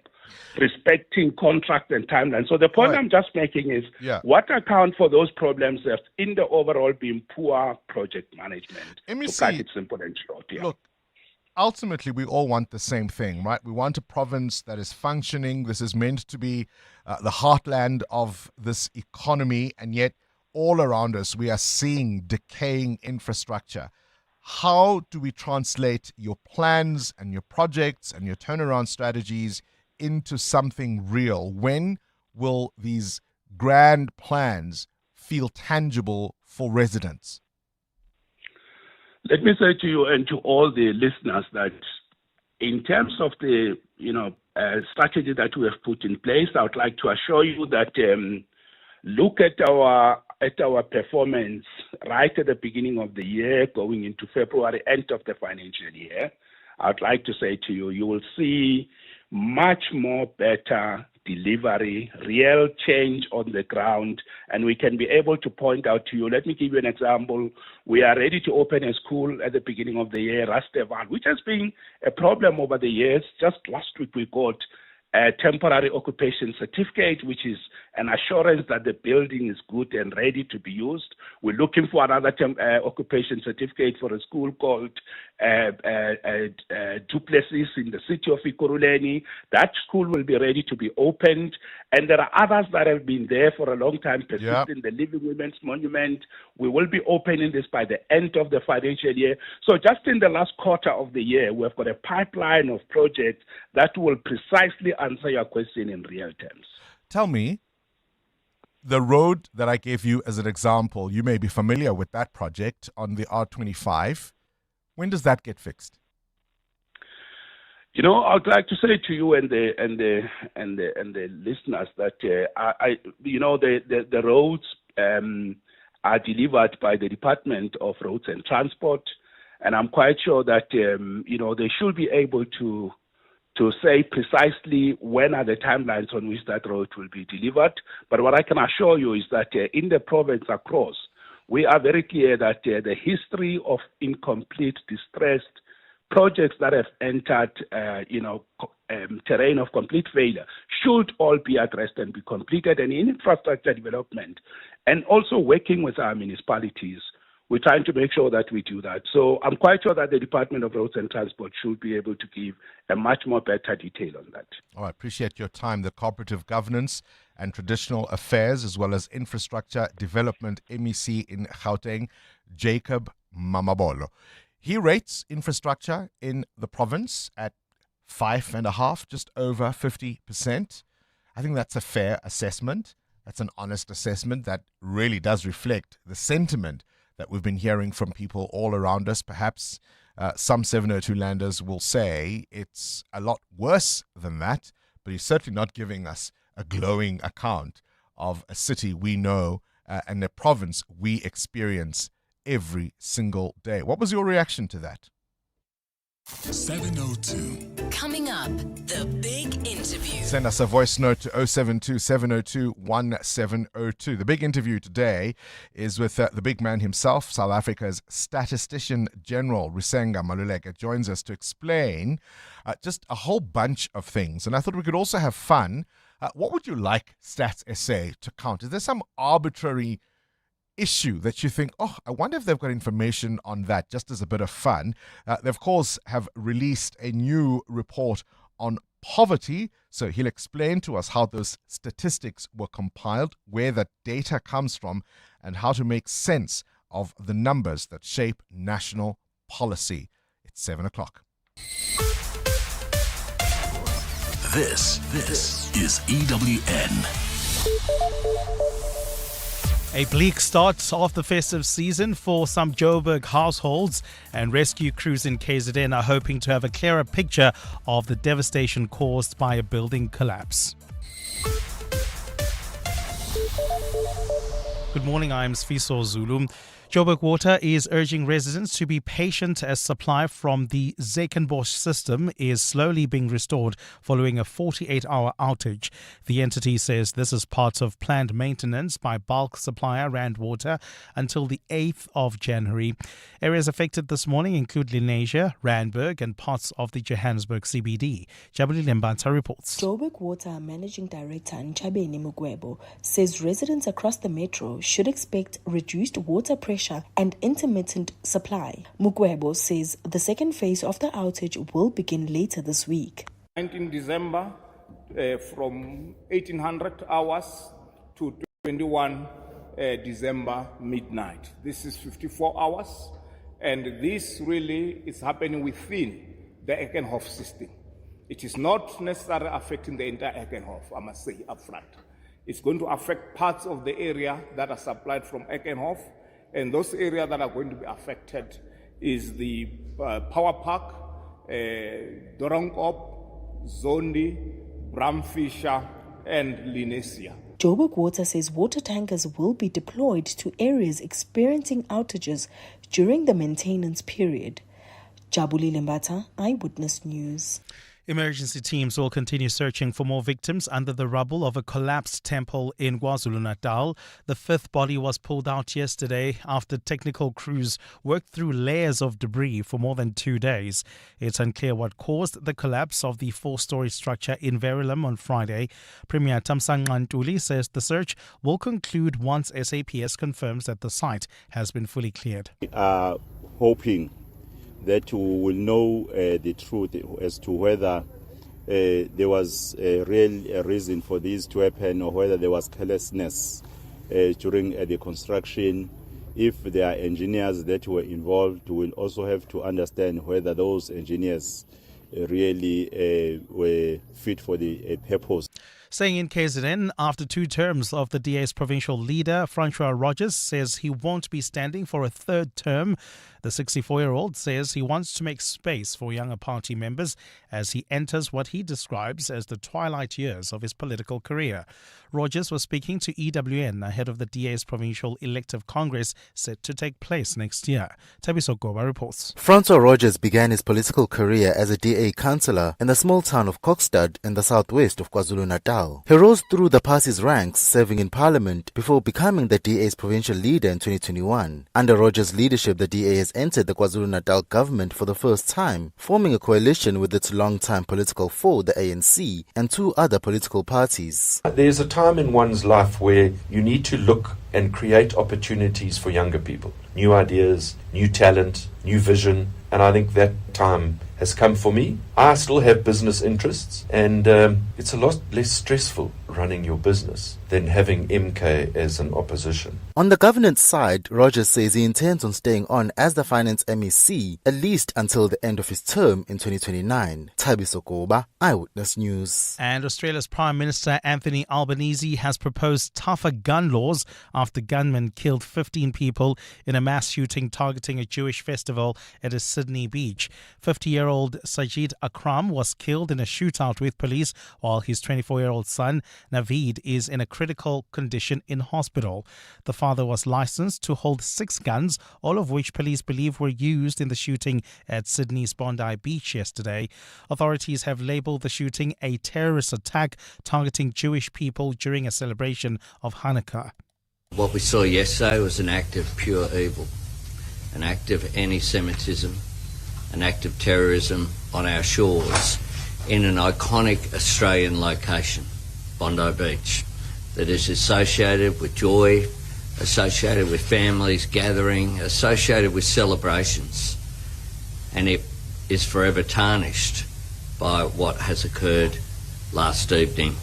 respecting contract and timeline. So the point I'm just making is what account for those problems have in the overall been poor project management. MEC, to cut it simple and short. Yeah. Look, ultimately we all want the same thing, right? We want a province that is functioning. This is meant to be the heartland of this economy, and yet all around us we are seeing decaying infrastructure. How do we translate your plans and your projects and your turnaround strategies into something real? When will these grand plans feel tangible for residents? Let me say to you and to all the listeners that in terms of the strategy that we have put in place, I would like to assure you that look at our performance right at the beginning of the year, going into February, end of the financial year. I'd like to say to you, you will see much more better delivery, real change on the ground, and we can be able to point out to you. Let me give you an example. We are ready to open a school at the beginning of the year, Rasteval, which has been a problem over the years. Just last week we got a temporary occupation certificate, which is an assurance that the building is good and ready to be used. We're looking for another occupation certificate for a school called Duplessis in the city of Ekurhuleni. That school will be ready to be opened. And there are others that have been there for a long time, persisting. The Living Women's Monument. We will be opening this by the end of the financial year. So just in the last quarter of the year, we've got a pipeline of projects that will precisely answer your question in real terms. Tell me, the road that I gave you as an example, you may be familiar with that project on the R25. When does that get fixed? You know, I'd like to say to you and the listeners that the roads are delivered by the Department of Roads and Transport, and I'm quite sure that they should be able to say precisely when are the timelines on which that road will be delivered. But what I can assure you is that in the province across, we are very clear that the history of incomplete, distressed projects that have entered, terrain of complete failure should all be addressed and be completed. And in infrastructure development, and also working with our municipalities, we're trying to make sure that we do that. So I'm quite sure that the Department of Roads and Transport should be able to give a much more better detail on that. Oh, I appreciate your time. The Cooperative Governance and Traditional Affairs, as well as Infrastructure Development MEC in Gauteng, Jacob Mamabolo. He rates infrastructure in the province at 5.5, just over 50%. I think that's a fair assessment. That's an honest assessment that really does reflect the sentiment that we've been hearing from people all around us. Perhaps some 702 landers will say it's a lot worse than that, but he's certainly not giving us a glowing account of a city we know and a province we experience every single day. What was your reaction to that? 702. Coming up, the big interview. Send us a voice note to 072-702-1702. The big interview today is with the big man himself, South Africa's Statistician General, Risenga Maluleke, joins us to explain just a whole bunch of things. And I thought we could also have fun. What would you like Stats SA to count? Is there some arbitrary issue that you think, oh, I wonder if they've got information on that, just as a bit of fun? They, of course, have released a new report on poverty. So he'll explain to us how those statistics were compiled, where that data comes from, and how to make sense of the numbers that shape national policy. It's 7 o'clock. This is EWN. A bleak start of the festive season for some Joburg households, and rescue crews in KZN are hoping to have a clearer picture of the devastation caused by a building collapse. Good morning, I'm Sfiso Zulu. Joburg Water is urging residents to be patient as supply from the Zekenbosch system is slowly being restored following a 48-hour outage. The entity says this is part of planned maintenance by bulk supplier Rand Water until the 8th of January. Areas affected this morning include Lenasia, Randburg and parts of the Johannesburg CBD. Jabuli Lembanta reports. Joburg Water Managing Director Nchabeni Mukwebo says residents across the metro should expect reduced water pressure and intermittent supply. Mukwebo says the second phase of the outage will begin later this week. 19 December from 1800 hours to 21 December midnight. This is 54 hours, and this really is happening within the Ekenhof system. It is not necessarily affecting the entire Ekenhof, I must say up front. It's going to affect parts of the area that are supplied from Ekenhof. And those areas that are going to be affected is the Power Park, Dorankop, Zondi, Bramfisher, and Lenasia. Joburg Water says water tankers will be deployed to areas experiencing outages during the maintenance period. Jabuli Lembata, Eyewitness News. Emergency teams will continue searching for more victims under the rubble of a collapsed temple in KwaZulu-Natal. The fifth body was pulled out yesterday after technical crews worked through layers of debris for more than 2 days. It's unclear what caused the collapse of the four-story structure in Verulam on Friday. Premier Thamsanqa Ntuli says the search will conclude once SAPS confirms that the site has been fully cleared. We are hoping that we will know the truth as to whether there was a real reason for this to happen, or whether there was carelessness during the construction. If there are engineers that were involved, we will also have to understand whether those engineers really were fit for the purpose. Staying in KZN, after 2 terms of the DA's provincial leader, Francois Rogers says he won't be standing for a 3rd term. The 64-year-old says he wants to make space for younger party members as he enters what he describes as the twilight years of his political career. Rogers was speaking to EWN ahead of the DA's provincial elective congress set to take place next year. Tabiso Goba reports. Francois Rogers began his political career as a DA councillor in the small town of Kokstad in the southwest of KwaZulu-Natal. He rose through the party's ranks, serving in parliament before becoming the DA's provincial leader in 2021. Under Rogers' leadership, the DA has entered the KwaZulu-Natal government for the first time, forming a coalition with its long-time political foe, the ANC, and 2 other political parties. There's a time in one's life where you need to look and create opportunities for younger people. New ideas, new talent, new vision, and I think that time has come for me. I still have business interests, and it's a lot less stressful running your business than having MK as an opposition. On the governance side, Rogers says he intends on staying on as the Finance MEC at least until the end of his term in 2029. Tabiso Goba, Eyewitness News. And Australia's Prime Minister Anthony Albanese has proposed tougher gun laws after gunmen killed 15 people in a mass shooting targeting a Jewish festival at a Sydney beach. 50-year-old Sajid Akram was killed in a shootout with police, while his 24-year-old son Naveed is in a critical condition in hospital. The father was licensed to hold 6 guns, all of which police believe were used in the shooting at Sydney's Bondi Beach yesterday. Authorities have labelled the shooting a terrorist attack targeting Jewish people during a celebration of Hanukkah. What we saw yesterday was an act of pure evil, an act of anti-Semitism, an act of terrorism on our shores in an iconic Australian location, Bondi Beach, that is associated with joy, associated with families gathering, associated with celebrations, and it is forever tarnished by what has occurred last evening.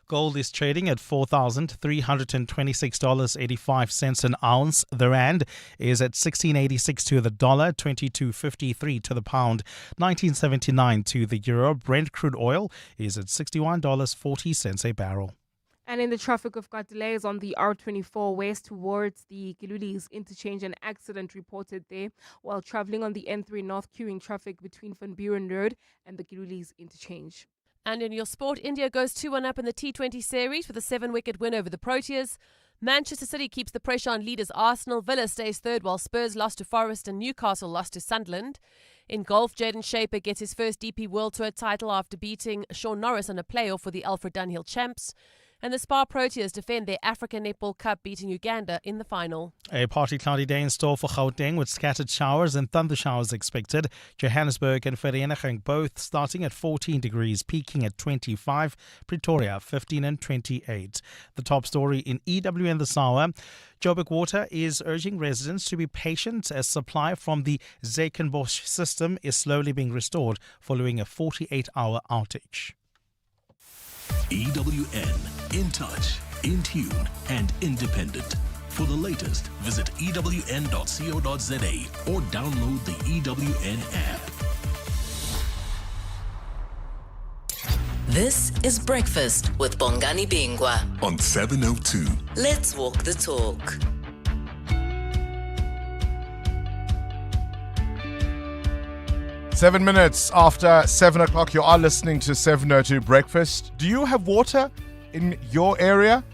Gold is trading at $4,326.85 an ounce. The rand is at 16.86 to the dollar, 22.53 to the pound, 19.79 to the euro. Brent crude oil is at $61.40 a barrel. And in the traffic, we've got delays on the R24 west towards the Kilulis interchange. An accident reported there while traveling on the N3 north, queuing traffic between Van Buren Road and the Kilulis interchange. And in your sport, India goes 2-1 up in the T20 series with a 7-wicket win over the Proteas. Manchester City keeps the pressure on leaders Arsenal. Villa stays third while Spurs lost to Forest and Newcastle lost to Sunderland. In golf, Jaden Shaper gets his first DP World Tour title after beating Sean Norris in a playoff for the Alfred Dunhill champs. And the Spa Proteas defend their African Netball Cup, beating Uganda in the final. A partly cloudy day in store for Gauteng with scattered showers and thunder showers expected. Johannesburg and Vereeniging both starting at 14 degrees, peaking at 25. Pretoria 15 and 28. The top story in EWN this hour. Joburg Water is urging residents to be patient as supply from the Zekenbosch system is slowly being restored following a 48-hour outage. EWN, in touch, in tune, and independent. For the latest, visit ewn.co.za or download the EWN app. This is Breakfast with Bongani Bingwa on 702. Let's walk the talk. Seven minutes after 7 o'clock, you are listening to 702 Breakfast. Do you have water in your area?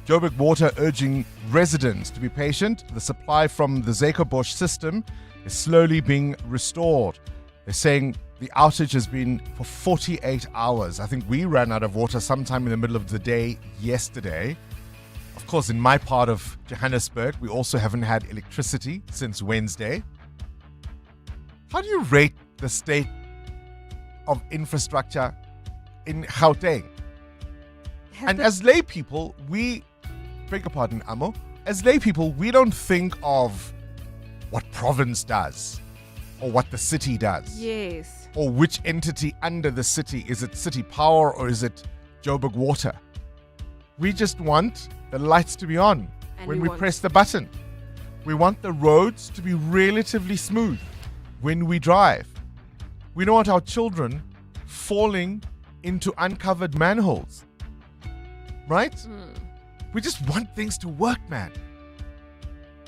Joburg Water urging residents to be patient. The supply from the Zekenbosch system is slowly being restored. They're saying the outage has been for 48 hours. I think we ran out of water sometime in the middle of the day yesterday. Of course, in my part of Johannesburg, we also haven't had electricity since Wednesday. How do you rate the state of infrastructure in Gauteng? And as lay people, beg your pardon, Amo, as lay people, we don't think of what province does or what the city does. Yes. Or which entity under the city. Is it City Power or is it Joburg Water? We just want the lights to be on when we press the button. We want the roads to be relatively smooth when we drive. We don't want our children falling into uncovered manholes. right? We just want things to work, man.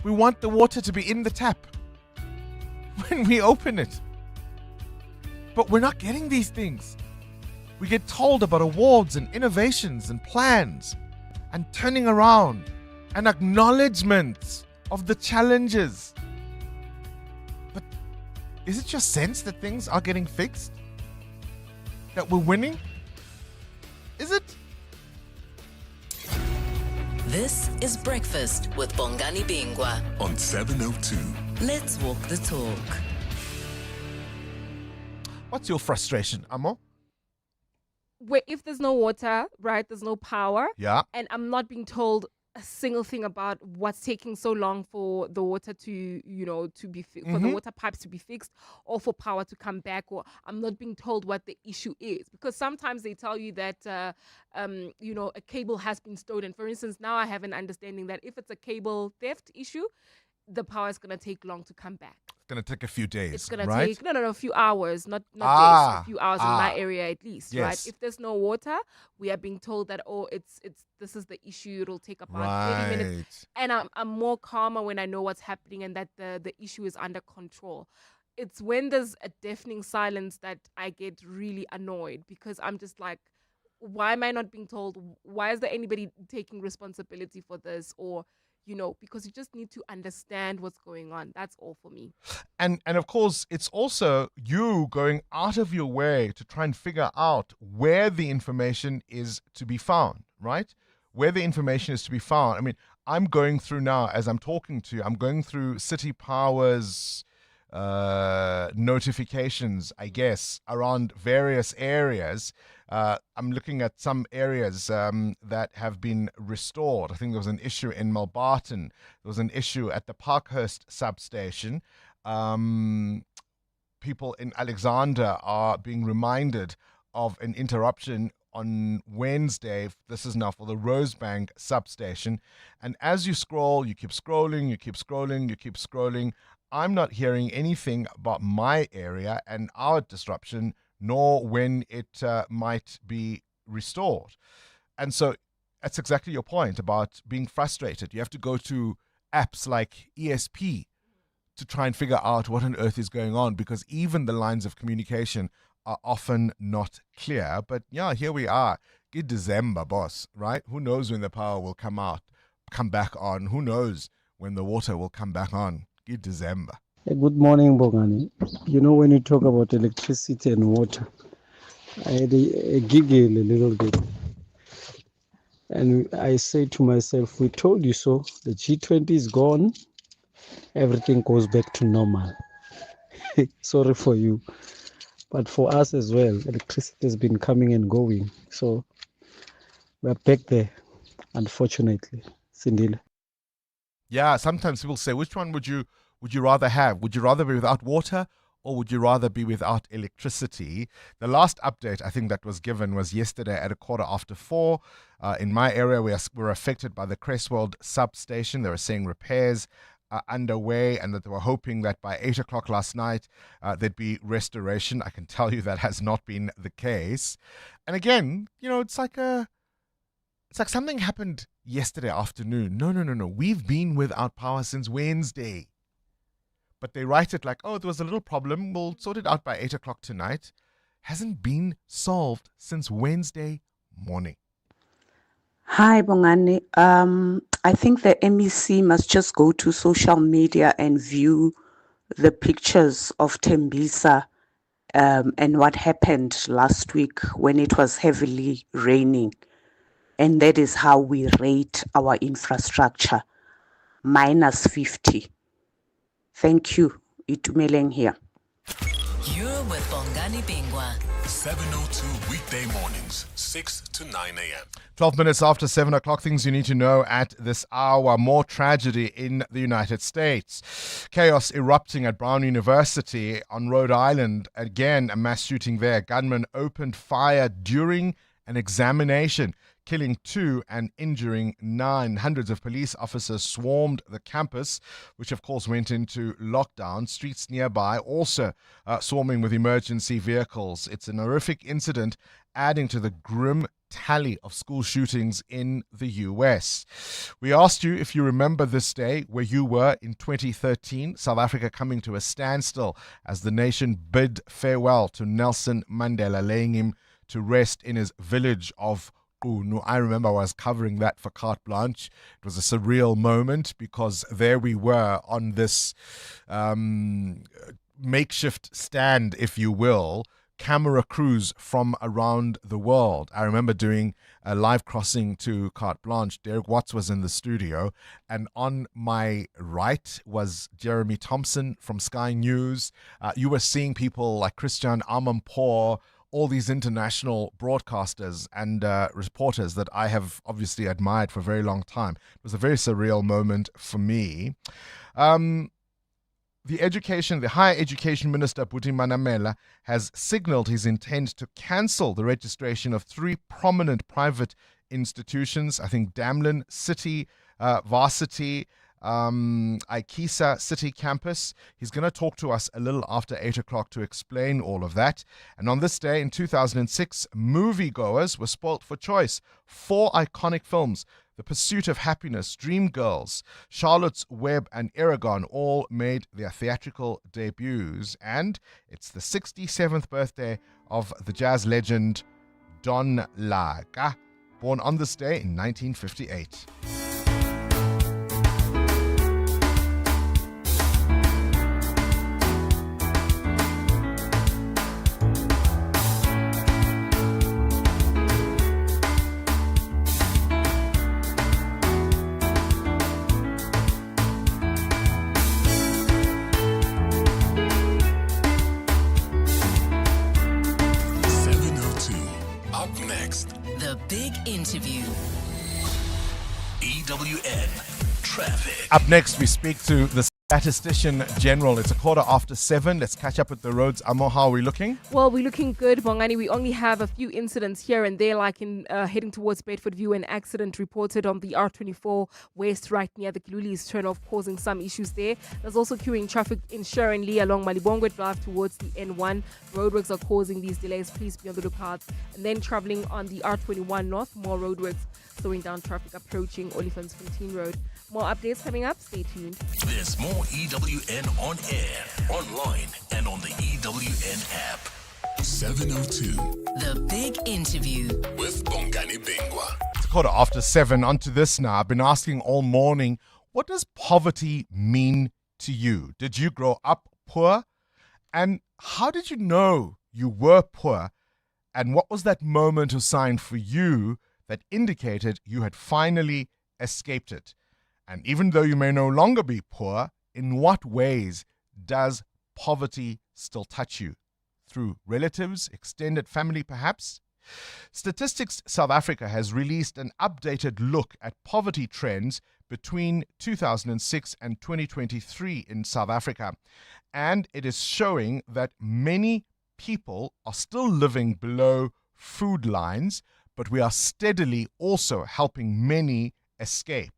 We want the water to be in the tap when we open it. But we're not getting these things. We get told about awards and innovations and plans and turning around and acknowledgements of the challenges. But is it your sense that things are getting fixed? That we're winning? Is it? This is Breakfast with Bongani Bingwa on 702. Let's walk the talk. What's your frustration, Amo? Where if there's no water, right, there's no power. Yeah. And I'm not being told a single thing about what's taking so long for the water to, to be for the water pipes to be fixed or for power to come back, or I'm not being told what the issue is, because sometimes they tell you that a cable has been stolen. For instance, now I have an understanding that if it's a cable theft issue, the power is going to take long to come back. It's going to take a few days. It's going to right? take a few hours, not days, a few hours in my area at least, yes. right? If there's no water, we are being told that this is the issue. It'll take about 30 minutes, and I'm more calmer when I know what's happening and that the issue is under control. It's when there's a deafening silence that I get really annoyed, because I'm just like, why am I not being told? Why is there anybody taking responsibility for this? Or because you just need to understand what's going on. That's all for me. And of course, it's also you going out of your way to try and figure out where the information is to be found, right? Where the information is to be found. I mean, I'm going through now, as I'm talking to you, I'm going through City Power's notifications, I guess, around various areas. I'm looking at some areas that have been restored. I think there was an issue in Malbarton. There was an issue at the Parkhurst substation. People in Alexander are being reminded of an interruption on Wednesday. This is now for the Rosebank substation. And as you scroll, you keep scrolling, you keep scrolling, you keep scrolling. I'm not hearing anything about my area and our disruption, nor when it might be restored. And so that's exactly your point about being frustrated. You have to go to apps like ESP to try and figure out what on earth is going on, because even the lines of communication are often not clear. But yeah, here we are. Good December, boss, right? Who knows when the power will come back on? Who knows when the water will come back on? Good December. Good morning, Bongani. When you talk about electricity and water, I had a giggle a little bit. And I say to myself, we told you so. The G20 is gone. Everything goes back to normal. Sorry for you. But for us as well, electricity has been coming and going. So we're back there, unfortunately. Sindile. Yeah, sometimes people say, which one would you rather have? Would you rather be without water, or would you rather be without electricity? The last update I think that was given was yesterday at 4:15. In my area, we're affected by the Cresswell substation. They were saying repairs are underway, and that they were hoping that by 8 o'clock last night there'd be restoration. I can tell you that has not been the case. And again, it's like something happened yesterday afternoon. No. We've been without power since Wednesday. But they write it like, oh, there was a little problem. We'll sort it out by 8 o'clock tonight. Hasn't been solved since Wednesday morning. Hi, Bongani. I think the MEC must just go to social media and view the pictures of Tembisa and what happened last week when it was heavily raining. And that is how we rate our infrastructure, -50. Thank you. Itumeleng here. You're with Bongani Bingwa. 702 weekday mornings, 6 to 9 a.m. 12 minutes after 7 o'clock, things you need to know at this hour. More tragedy in the United States. Chaos erupting at Brown University on Rhode Island. Again, a mass shooting there. Gunmen opened fire during an examination, killing 2 and injuring 9. Hundreds of police officers swarmed the campus, which of course went into lockdown. Streets nearby also swarming with emergency vehicles. It's an horrific incident, adding to the grim tally of school shootings in the US. We asked you if you remember this day where you were in 2013, South Africa coming to a standstill as the nation bid farewell to Nelson Mandela, laying him to rest in his village of Qunu. I remember I was covering that for Carte Blanche. It was a surreal moment because there we were on this makeshift stand, if you will, camera crews from around the world. I remember doing a live crossing to Carte Blanche. Derek Watts was in the studio, and on my right was Jeremy Thompson from Sky News. You were seeing people like Christian Amanpour, all these international broadcasters and reporters that I have obviously admired for a very long time. It was a very surreal moment for me. The Higher Education Minister, Minister Manamela, has signaled his intent to cancel the registration of 3 prominent private institutions, I think Damlin City, Varsity, Ikisa City Campus. He's going to talk to us a little after 8 o'clock to explain all of that. And on this day in 2006, moviegoers were spoilt for choice. 4 iconic films, The Pursuit of Happiness, Dreamgirls, Charlotte's Web, and Aragon all made their theatrical debuts. And it's the 67th birthday of the jazz legend Don Laga, born on this day in 1958. EWN Traffic. Up next, we speak to the Statistician General. It's 7:15. Let's catch up with the roads. Amo, how are we looking? Well, we're looking good, Bongani. We only have a few incidents here and there, like in heading towards Bedford View. An accident reported on the R24 West, right near the Kiluli's turnoff, causing some issues there. There's also queuing traffic in Sharon Lee along Malibongwe Drive towards the N1. Roadworks are causing these delays. Please be on the lookout. And then traveling on the R21 North, more roadworks slowing down traffic approaching Oliphantfontein Road. More updates coming up. Stay tuned. There's more EWN on air, online, and on the EWN app. 7:02. The Big Interview with Bongani Bingwa. It's 7:15. On to this now. I've been asking all morning, what does poverty mean to you? Did you grow up poor? And how did you know you were poor? And what was that moment or sign for you that indicated you had finally escaped it? And even though you may no longer be poor, in what ways does poverty still touch you? Through relatives, extended family perhaps? Statistics South Africa has released an updated look at poverty trends between 2006 and 2023 in South Africa. And it is showing that many people are still living below food lines, but we are steadily also helping many escape.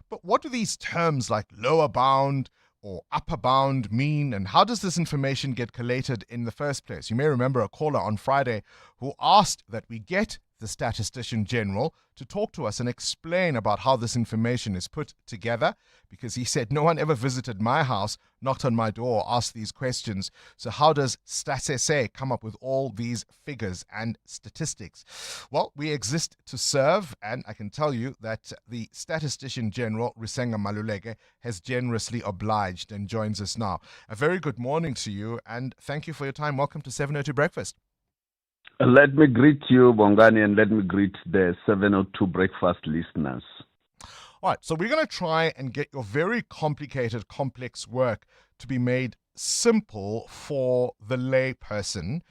But what do these terms like lower bound or upper bound mean, and how does this information get collated in the first place? You may remember a caller on Friday who asked that we get the Statistician General to talk to us and explain about how this information is put together, because he said no one ever visited my house, knocked on my door, asked these questions. So how does StatSA come up with all these figures and statistics? Well, we exist to serve, and I can tell you that the Statistician General, Risenga Maluleke, has generously obliged and joins us now. A very good morning to you, and thank you for your time. Welcome to 702 Breakfast. Let me greet you, Bongani, and let me greet the 702 Breakfast listeners. All right, so we're going to try and get your very complicated, complex work to be made simple for the lay person.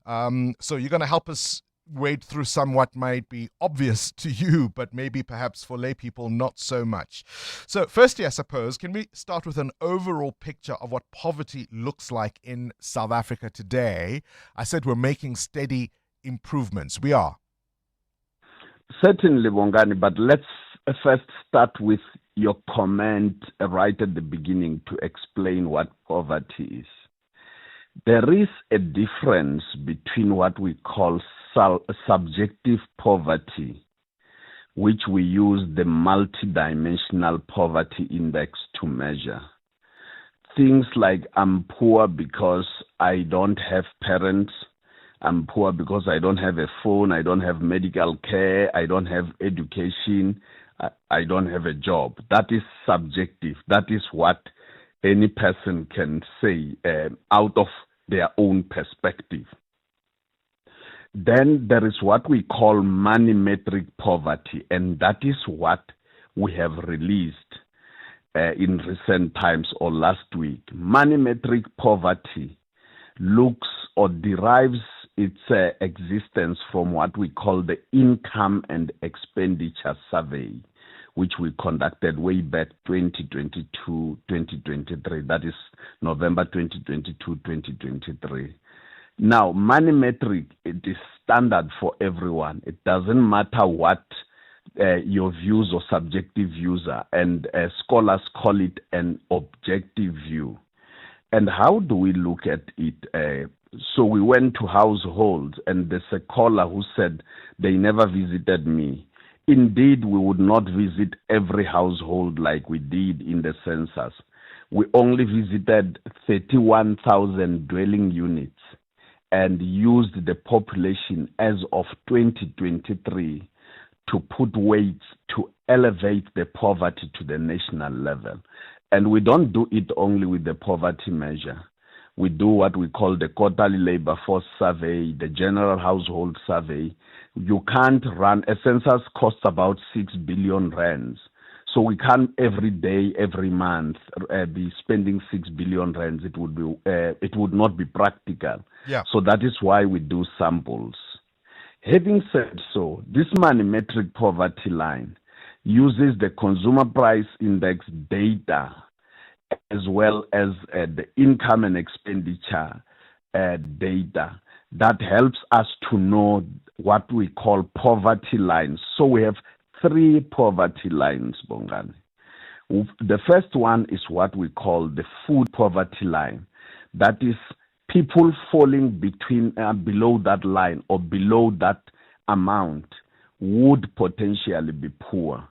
So you're going to help us wade through some what might be obvious to you, but maybe perhaps for lay people not so much. So firstly, I suppose, can we start with an overall picture of what poverty looks like in South Africa today? I said we're making steady improvements. We are. Certainly, Bongani, but let's first start with your comment right at the beginning to explain what poverty is. There is a difference between what we call subjective poverty, which we use the multidimensional poverty index to measure. Things like I'm poor because I don't have parents, I'm poor because I don't have a phone, I don't have medical care, I don't have education, I don't have a job. That is subjective. That is what any person can say out of their own perspective. Then there is what we call money metric poverty, and that is what we have released in recent times or last week. Money metric poverty looks or derives its existence from what we call the income and expenditure survey, which we conducted way back 2022-2023. That is November 2022-2023. Now, money metric, it is standard for everyone. It doesn't matter what your views or subjective views are, and scholars call it an objective view. And how do we look at it? So we went to households, and there's a caller who said they never visited me. Indeed, we would not visit every household like we did in the census. We only visited 31,000 dwelling units and used the population as of 2023 to put weights to elevate the poverty to the national level. And we don't do it only with the poverty measure. We do what we call the quarterly labor force survey, the general household survey. You can't run, a census costs about 6 billion rands. So we can't every day, every month be spending 6 billion rands. It would not be practical. Yeah. So that is why we do samples. Having said so, this money metric poverty line uses the consumer price index data as well as the income and expenditure data that helps us to know what we call poverty lines. So we have 3 poverty lines, Bongani. The first one is what we call the food poverty line. That is people falling between below that line or below that amount would potentially be poor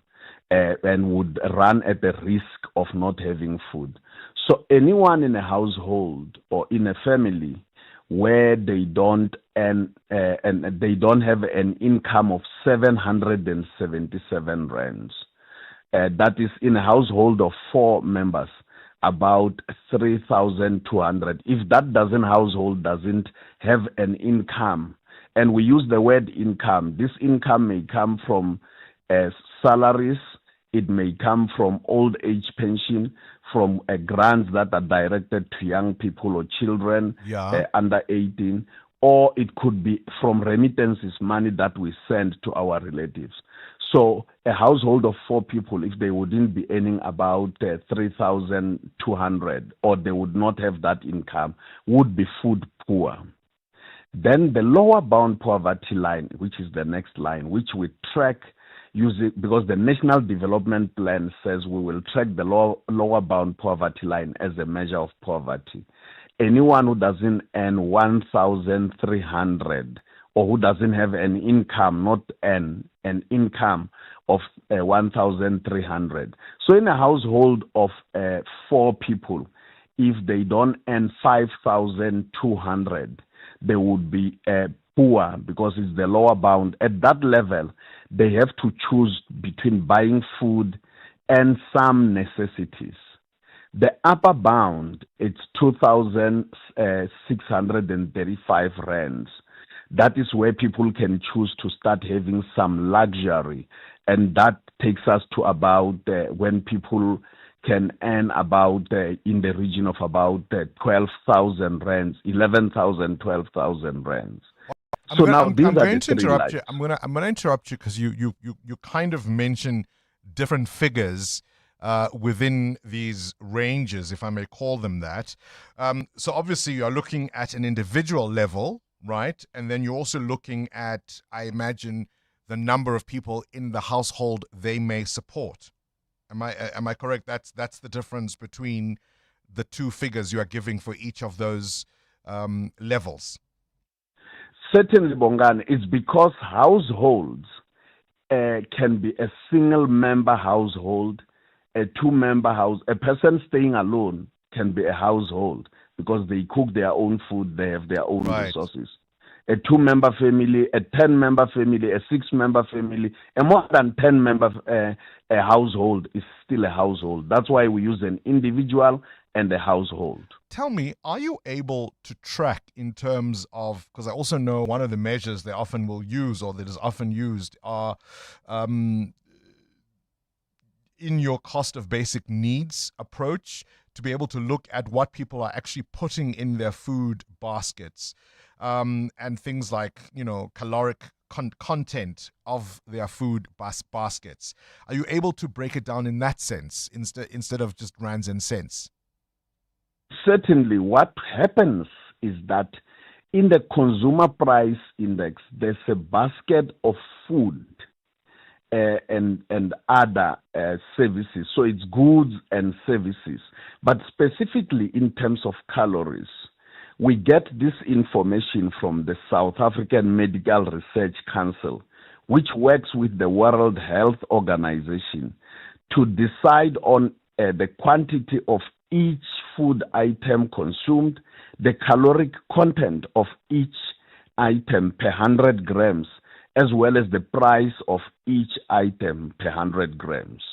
and would run at the risk of not having food. So anyone in a household or in a family where they don't earn and they don't have an income of 777 rands, that is in a household of 4 members, about 3,200. If that household doesn't have an income, and we use the word income, this income may come from salaries, it may come from old age pension, from grants that are directed to young people or children under 18, or it could be from remittances, money that we send to our relatives. So a household of 4 people, if they wouldn't be earning about 3,200, or they would not have that income, would be food poor. Then the lower bound poverty line, which is the next line, which we track using, because the National Development Plan says we will track the lower bound poverty line as a measure of poverty. Anyone who doesn't earn 1,300 or who doesn't have an income, not an income of 1,300. So in a household of 4 people, if they don't earn 5,200, they would be poor because it's the lower bound. At that level, they have to choose between buying food and some necessities. The upper bound, it's 2,635 rands. That is where people can choose to start having some luxury. And that takes us to about when people can earn about in the region of about 12,000 rands, 11,000, 12,000 rands. I'm going to interrupt you. I'm going to interrupt you because you kind of mentioned different figures within these ranges, if I may call them that. So obviously you are looking at an individual level, right? And then you're also looking at, I imagine, the number of people in the household they may support. Am I correct? That's the difference between the 2 figures you are giving for each of those levels? Certainly, Bongani, it's because households can be a single-member household, a two-member house. A person staying alone can be a household because they cook their own food, they have their own resources. A two-member family, a 10-member family, a 6-member family, a more than 10-member a household is still a household. That's why we use an individual and a household. Tell me, are you able to track in terms of, because I also know one of the measures they often will use or that is often used are in your cost of basic needs approach to be able to look at what people are actually putting in their food baskets and things like, caloric content of their food baskets. Are you able to break it down in that sense instead of just rands and cents? Certainly, what happens is that in the consumer price index, there's a basket of food and other services. So it's goods and services. But specifically in terms of calories, we get this information from the South African Medical Research Council, which works with the World Health Organization to decide on the quantity of each food item consumed, the caloric content of each item per 100 grams, as well as the price of each item per 100 grams.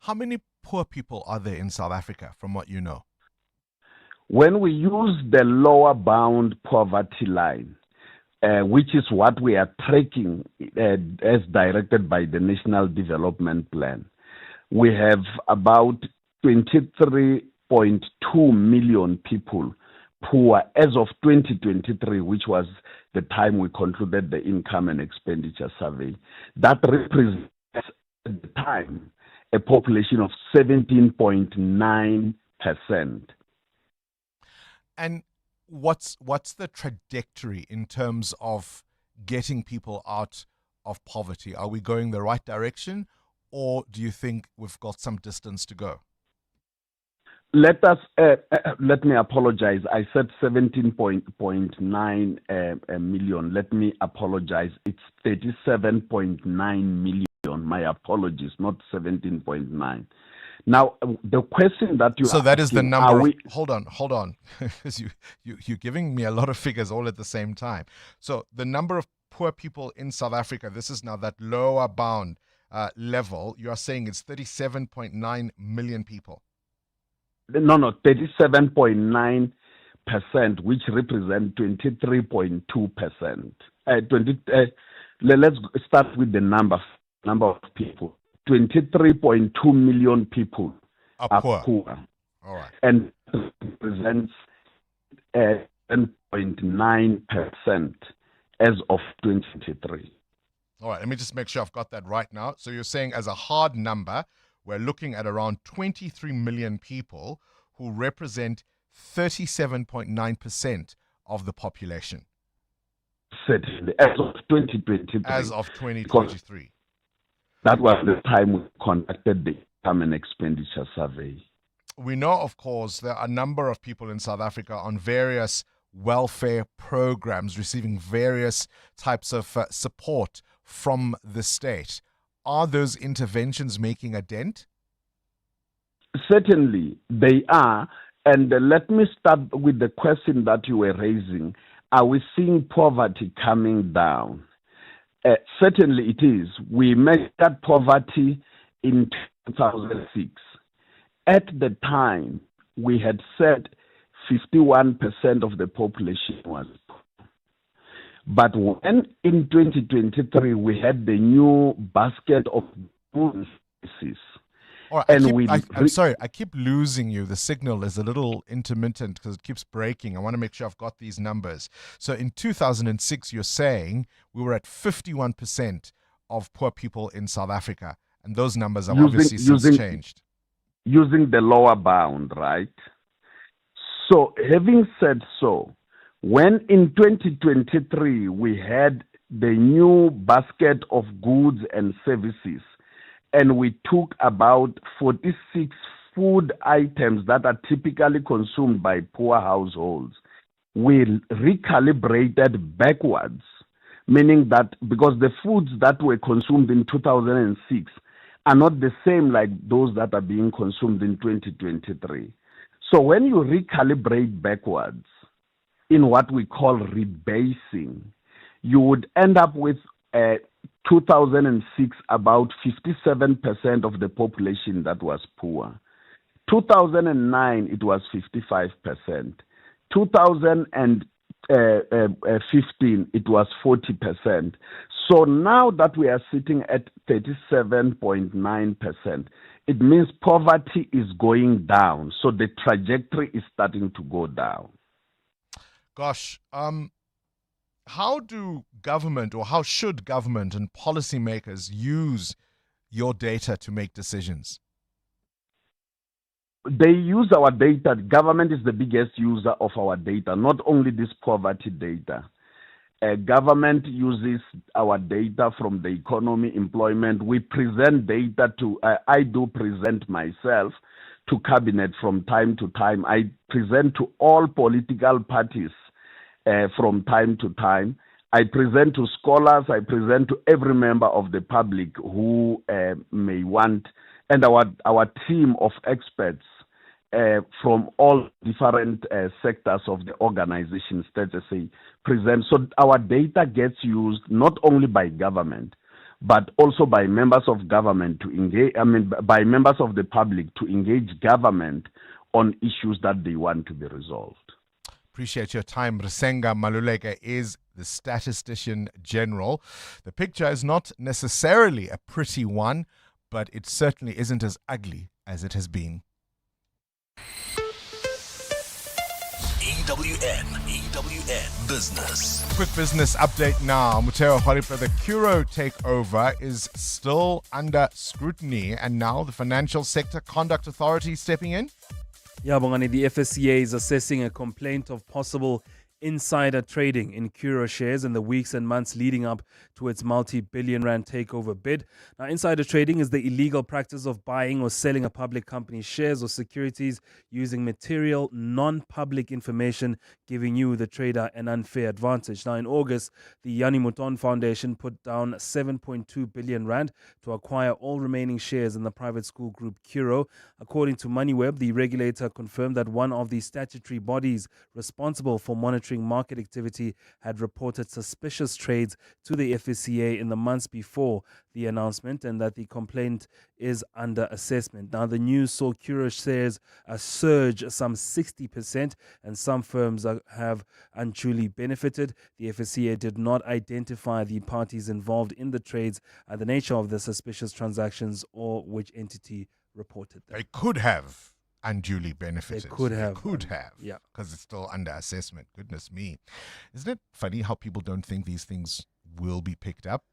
How many poor people are there in South Africa, from what you know? When we use the lower bound poverty line, which is what we are tracking as directed by the National Development Plan, we have about 23.2 million people poor as of 2023, which was the time we concluded the income and expenditure survey. That represents at the time a population of 17.9%. And what's the trajectory in terms of getting people out of poverty? Are we going the right direction, or do you think we've got some distance to go? Let me apologize. I said 17.9 million. Let me apologize. It's 37.9 million. My apologies, not 17.9. Now, the question that you so that is the asking, number. Hold on, because you're giving me a lot of figures all at the same time. So the number of poor people in South Africa. This is now that lower bound level. You are saying it's 37.9 million people. No, 37.9%, which represent 23.2%. Let's start with the number of people. 23.2 million people are poor. All right. And represents 10.9% as of 2023. All right, let me just make sure I've got that right now. So you're saying as a hard number, we're looking at around 23 million people who represent 37.9% of the population. Certainly, as of 2023. As of 2023. That was the time we conducted the income and expenditure survey. We know, of course, there are a number of people in South Africa on various welfare programs receiving various types of support from the state. Are those interventions making a dent? Certainly, they are. And let me start with the question that you were raising. Are we seeing poverty coming down? Certainly it is. We measured poverty in 2006. At the time, we had said 51% of the population was poor. But when in 2023 we had the new basket of goods, I'm sorry, I keep losing you. The signal is a little intermittent because it keeps breaking. I want to make sure I've got these numbers. So in 2006, you're saying we were at 51% of poor people in South Africa, and those numbers have obviously since changed. Using the lower bound, right? So having said so, when in 2023 we had the new basket of goods and services, and we took about 46 food items that are typically consumed by poor households, we recalibrated backwards, meaning that because the foods that were consumed in 2006 are not the same like those that are being consumed in 2023. So when you recalibrate backwards in what we call rebasing, you would end up with 2006 about 57% of the population that was poor. 2009 it was 55%. 2015 it was 40%. So now that we are sitting at 37.9%, it means poverty is going down. So the trajectory is starting to go down. Gosh, how do government, or how should government and policymakers use your data to make decisions? They use our data. Government is the biggest user of our data, not only this poverty data. Government uses our data from the economy, employment. We present data to, I do present myself to cabinet from time to time. I present to all political parties from time to time. I present to scholars. I present to every member of the public who may want, and our team of experts from all different sectors of the organization, say, present. So our data gets used not only by government, but also by members of government to engage, by members of the public to engage government on issues that they want to be resolved. Appreciate your time. Risenga Maluleke is the Statistician General. The picture is not necessarily a pretty one, but it certainly isn't as ugly as it has been. EWN Business. Quick business update now. Muteo Horipa, the Curo takeover is still under scrutiny, and now the Financial Sector Conduct Authority stepping in? Yeah, Bongani, the FSCA is assessing a complaint of possible insider trading in Curo shares in the weeks and months leading up to its multi-billion rand takeover bid. Now, insider trading is the illegal practice of buying or selling a public company's shares or securities using material, non-public information, giving you, the trader, an unfair advantage. Now, in August, the Yanni Mouton Foundation put down 7.2 billion rand to acquire all remaining shares in the private school group Curo. According to MoneyWeb, the regulator confirmed that one of the statutory bodies responsible for monitoring market activity had reported suspicious trades to the FSCA in the months before the announcement, and that the complaint is under assessment. Now, the news saw Curo shares surge some 60%, and some firms have unduly benefited. The FSCA did not identify the parties involved in the trades, the nature of the suspicious transactions, or which entity reported them. They could have unduly benefited. They could have. Yeah. Because it's still under assessment. Goodness me. Isn't it funny how people don't think these things will be picked up?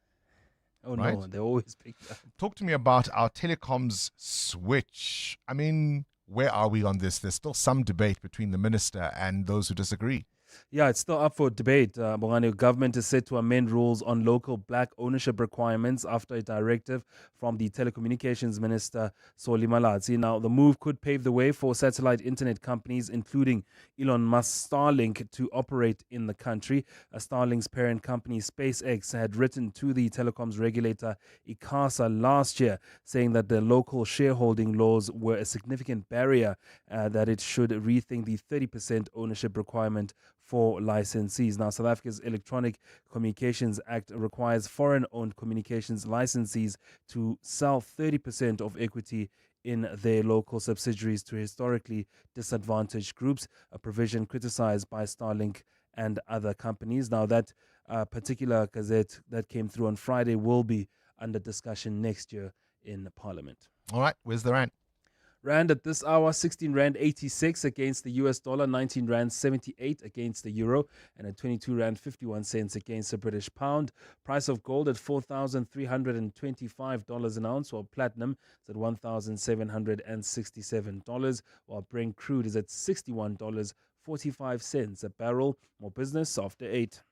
Oh, right? No, they're always picked up. Talk to me about our telecoms switch. I mean, where are we on this? There's still some debate between the minister and those who disagree. Yeah, it's still up for debate. Bongani, government is set to amend rules on local black ownership requirements after a directive from the telecommunications minister, Soli Malatsi. Now, the move could pave the way for satellite internet companies, including Elon Musk's Starlink, to operate in the country. Starlink's parent company, SpaceX, had written to the telecoms regulator, ICASA, last year, saying that the local shareholding laws were a significant barrier, that it should rethink the 30% ownership requirement for licensees. Now, South Africa's Electronic Communications Act requires foreign-owned communications licensees to sell 30% of equity in their local subsidiaries to historically disadvantaged groups, a provision criticized by Starlink and other companies. Now, that particular gazette that came through on Friday will be under discussion next year in Parliament. All right, where's the rand? Rand at this hour, 16 Rand 86 against the US dollar, 19 Rand 78 against the euro, and at 22 Rand 51 cents against the British pound. Price of gold at $4,325 an ounce, while platinum is at $1,767, while Brent crude is at $61.45 a barrel. More business after 8.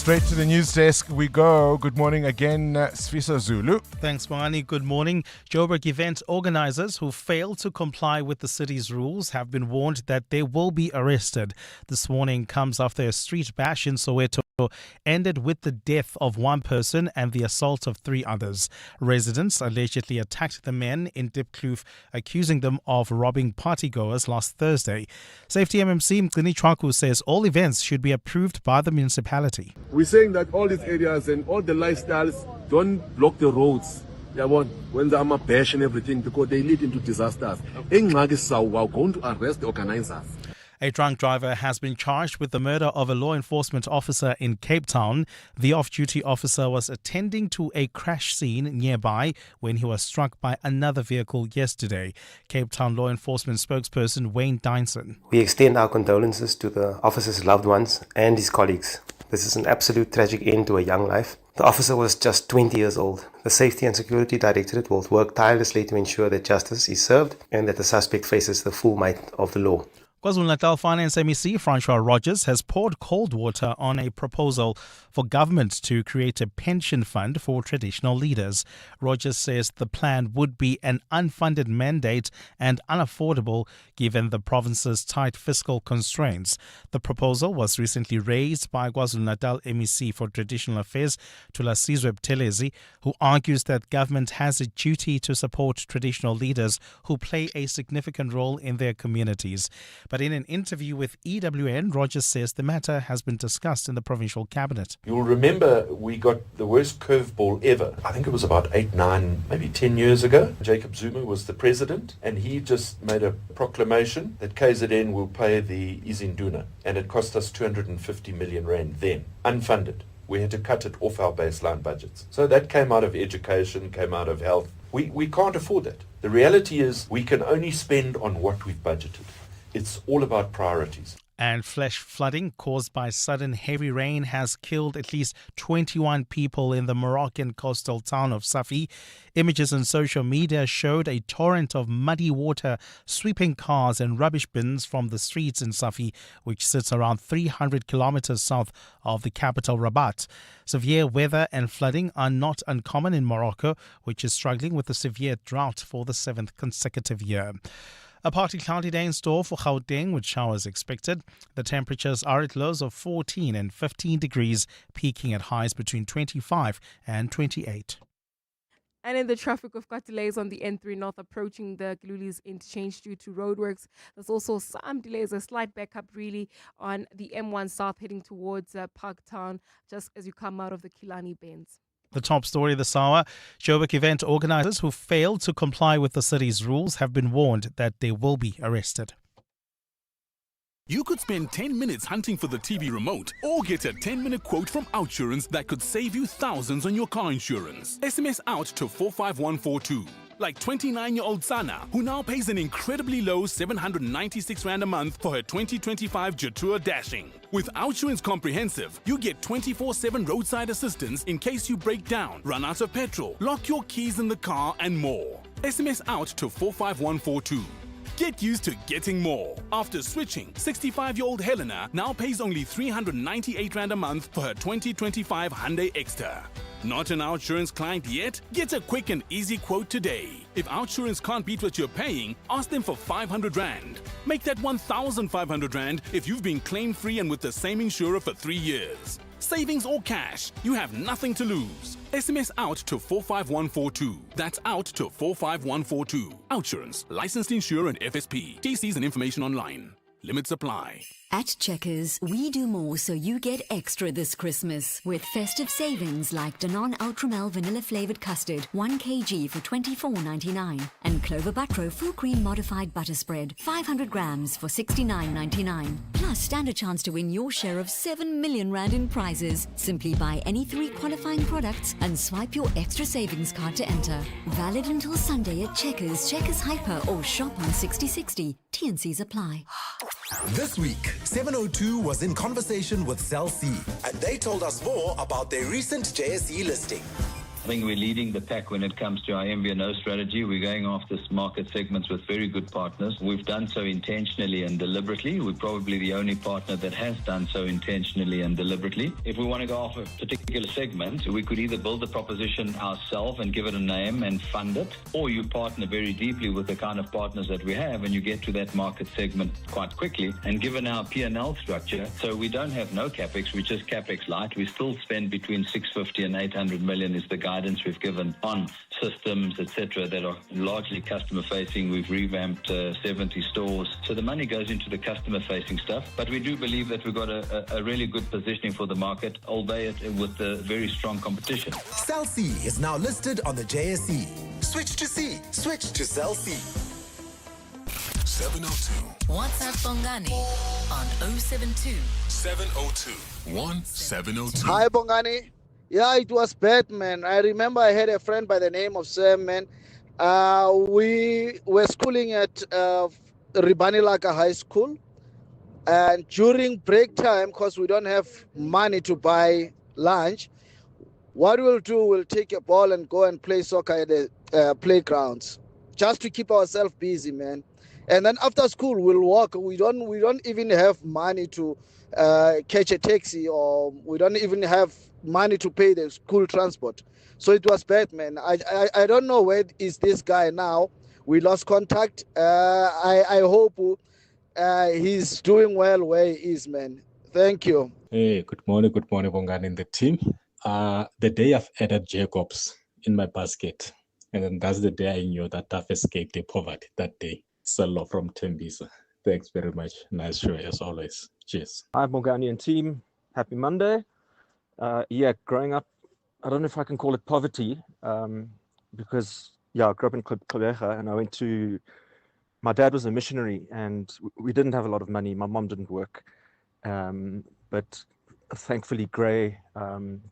Straight to the news desk we go. Good morning again, Sfiso Zulu. Thanks, Bongani. Good morning. Joburg event organizers who fail to comply with the city's rules have been warned that they will be arrested. This warning comes after a street bash in Soweto ended with the death of one person and the assault of 3 others. Residents allegedly attacked the men in Dipkloof, accusing them of robbing partygoers last Thursday. Safety MMC Mgcini Chwaku says all events should be approved by the municipality. We're saying that all these areas and all the lifestyles don't block the roads. When the Amma bash and everything, because they lead into disasters. We're going to arrest the organizers. A drunk driver has been charged with the murder of a law enforcement officer in Cape Town. The off-duty officer was attending to a crash scene nearby when he was struck by another vehicle yesterday. Cape Town law enforcement spokesperson Wayne Dynson. We extend our condolences to the officer's loved ones and his colleagues. This is an absolute tragic end to a young life. The officer was just 20 years old. The Safety and Security Directorate will work tirelessly to ensure that justice is served and that the suspect faces the full might of the law. KwaZulu-Natal Finance MEC Francois Rogers has poured cold water on a proposal for government to create a pension fund for traditional leaders. Rogers says the plan would be an unfunded mandate and unaffordable given the province's tight fiscal constraints. The proposal was recently raised by KwaZulu-Natal MEC for Traditional Affairs, Thulasizwe Buthelezi, who argues that government has a duty to support traditional leaders who play a significant role in their communities. But in an interview with EWN, Rogers says the matter has been discussed in the provincial cabinet. You'll remember we got the worst curveball ever. I think it was about 8, 9, maybe 10 years ago. Jacob Zuma was the president and he just made a proclamation that KZN will pay the Izinduna, and it cost us 250 million rand then, unfunded. We had to cut it off our baseline budgets. So that came out of education, came out of health. We can't afford that. The reality is we can only spend on what we've budgeted. It's all about priorities. And flash flooding caused by sudden heavy rain has killed at least 21 people in the Moroccan coastal town of Safi. Images on social media showed a torrent of muddy water sweeping cars and rubbish bins from the streets in Safi, which sits around 300 kilometers south of the capital Rabat. Severe weather and flooding are not uncommon in Morocco, which is struggling with a severe drought for the 7th consecutive year. A partly cloudy day in store for Gauteng with showers expected. The temperatures are at lows of 14 and 15 degrees, peaking at highs between 25 and 28. And in the traffic, we've got delays on the N3 North approaching the Glulis interchange due to roadworks. There's also some delays, a slight backup really on the M1 South heading towards Parktown just as you come out of the Kilani Bends. The top story this hour, Joburg event organizers who failed to comply with the city's rules have been warned that they will be arrested. You could spend 10 minutes hunting for the TV remote or get a 10-minute quote from Outsurance that could save you thousands on your car insurance. SMS out to 45142. Like 29-year-old Sana, who now pays an incredibly low 796 Rand a month for her 2025 Jetour Dashing. With Outsurance Comprehensive, you get 24/7 roadside assistance in case you break down, run out of petrol, lock your keys in the car, and more. SMS out to 45142. Get used to getting more. After switching, 65-year-old Helena now pays only 398 Rand a month for her 2025 Hyundai Exter. Not an Outsurance client yet? Get a quick and easy quote today. If Outsurance can't beat what you're paying, ask them for 500 Rand. Make that 1,500 Rand if you've been claim-free and with the same insurer for 3 years. Savings or cash, you have nothing to lose. SMS out to 45142. That's out to 45142. Outsurance, licensed insurer and FSP. TCs and information online. Limits apply. At Checkers, we do more so you get extra this Christmas with festive savings like Danone Ultramel Vanilla Flavored Custard, 1 kg for $24.99, and Clover Butro Full Cream Modified Butter Spread, 500 grams for $69.99. Plus, stand a chance to win your share of 7 million Rand in prizes. Simply buy any 3 qualifying products and swipe your extra savings card to enter. Valid until Sunday at Checkers, Checkers Hyper, or shop on 6060. T&Cs apply. This week, 702 was in conversation with Cell C, and they told us more about their recent JSE listing. I think we're leading the pack when it comes to our MVNO strategy. We're going after market segments with very good partners. We've done so intentionally and deliberately. We're probably the only partner that has done so intentionally and deliberately. If we want to go after a particular segment, we could either build the proposition ourselves and give it a name and fund it, or you partner very deeply with the kind of partners that we have and you get to that market segment quite quickly. And given our P&L structure, so we don't have no capex, we just capex light. We still spend between 650 and 800 million is the guidance we've given on systems, etc., that are largely customer facing. We've revamped 70 stores. So the money goes into the customer facing stuff. But we do believe that we've got a really good positioning for the market, albeit with a very strong competition. Cell C is now listed on the JSE. Switch to C. Switch to Cell C. 702 WhatsApp Bongani on 072 702 1702. Hi, Bongani. Yeah, it was bad, man. I remember I had a friend by the name of Sam, man. We were schooling at Ribanilaka High School. And during break time, because we don't have money to buy lunch, what we'll do, we'll take a ball and go and play soccer at the playgrounds, just to keep ourselves busy, man. And then after school, we'll walk. We don't even have money to catch a taxi, or we don't even have money to pay the school transport. So it was bad, man. I don't know where is this guy now. We lost contact. I hope he's doing well where he is, man. Thank you. Hey, good morning, Bongani and the team. The day I've added Jacobs in my basket, and then that's the day I knew that I've escaped the poverty that day. Salo from Tembisa. Thanks very much. Nice show as always. Cheers. Hi, Bongani and team. Happy Monday. Growing up, I don't know if I can call it poverty, because, I grew up in Kobega, and I went to, my dad was a missionary, and we didn't have a lot of money. My mom didn't work. But thankfully, Gray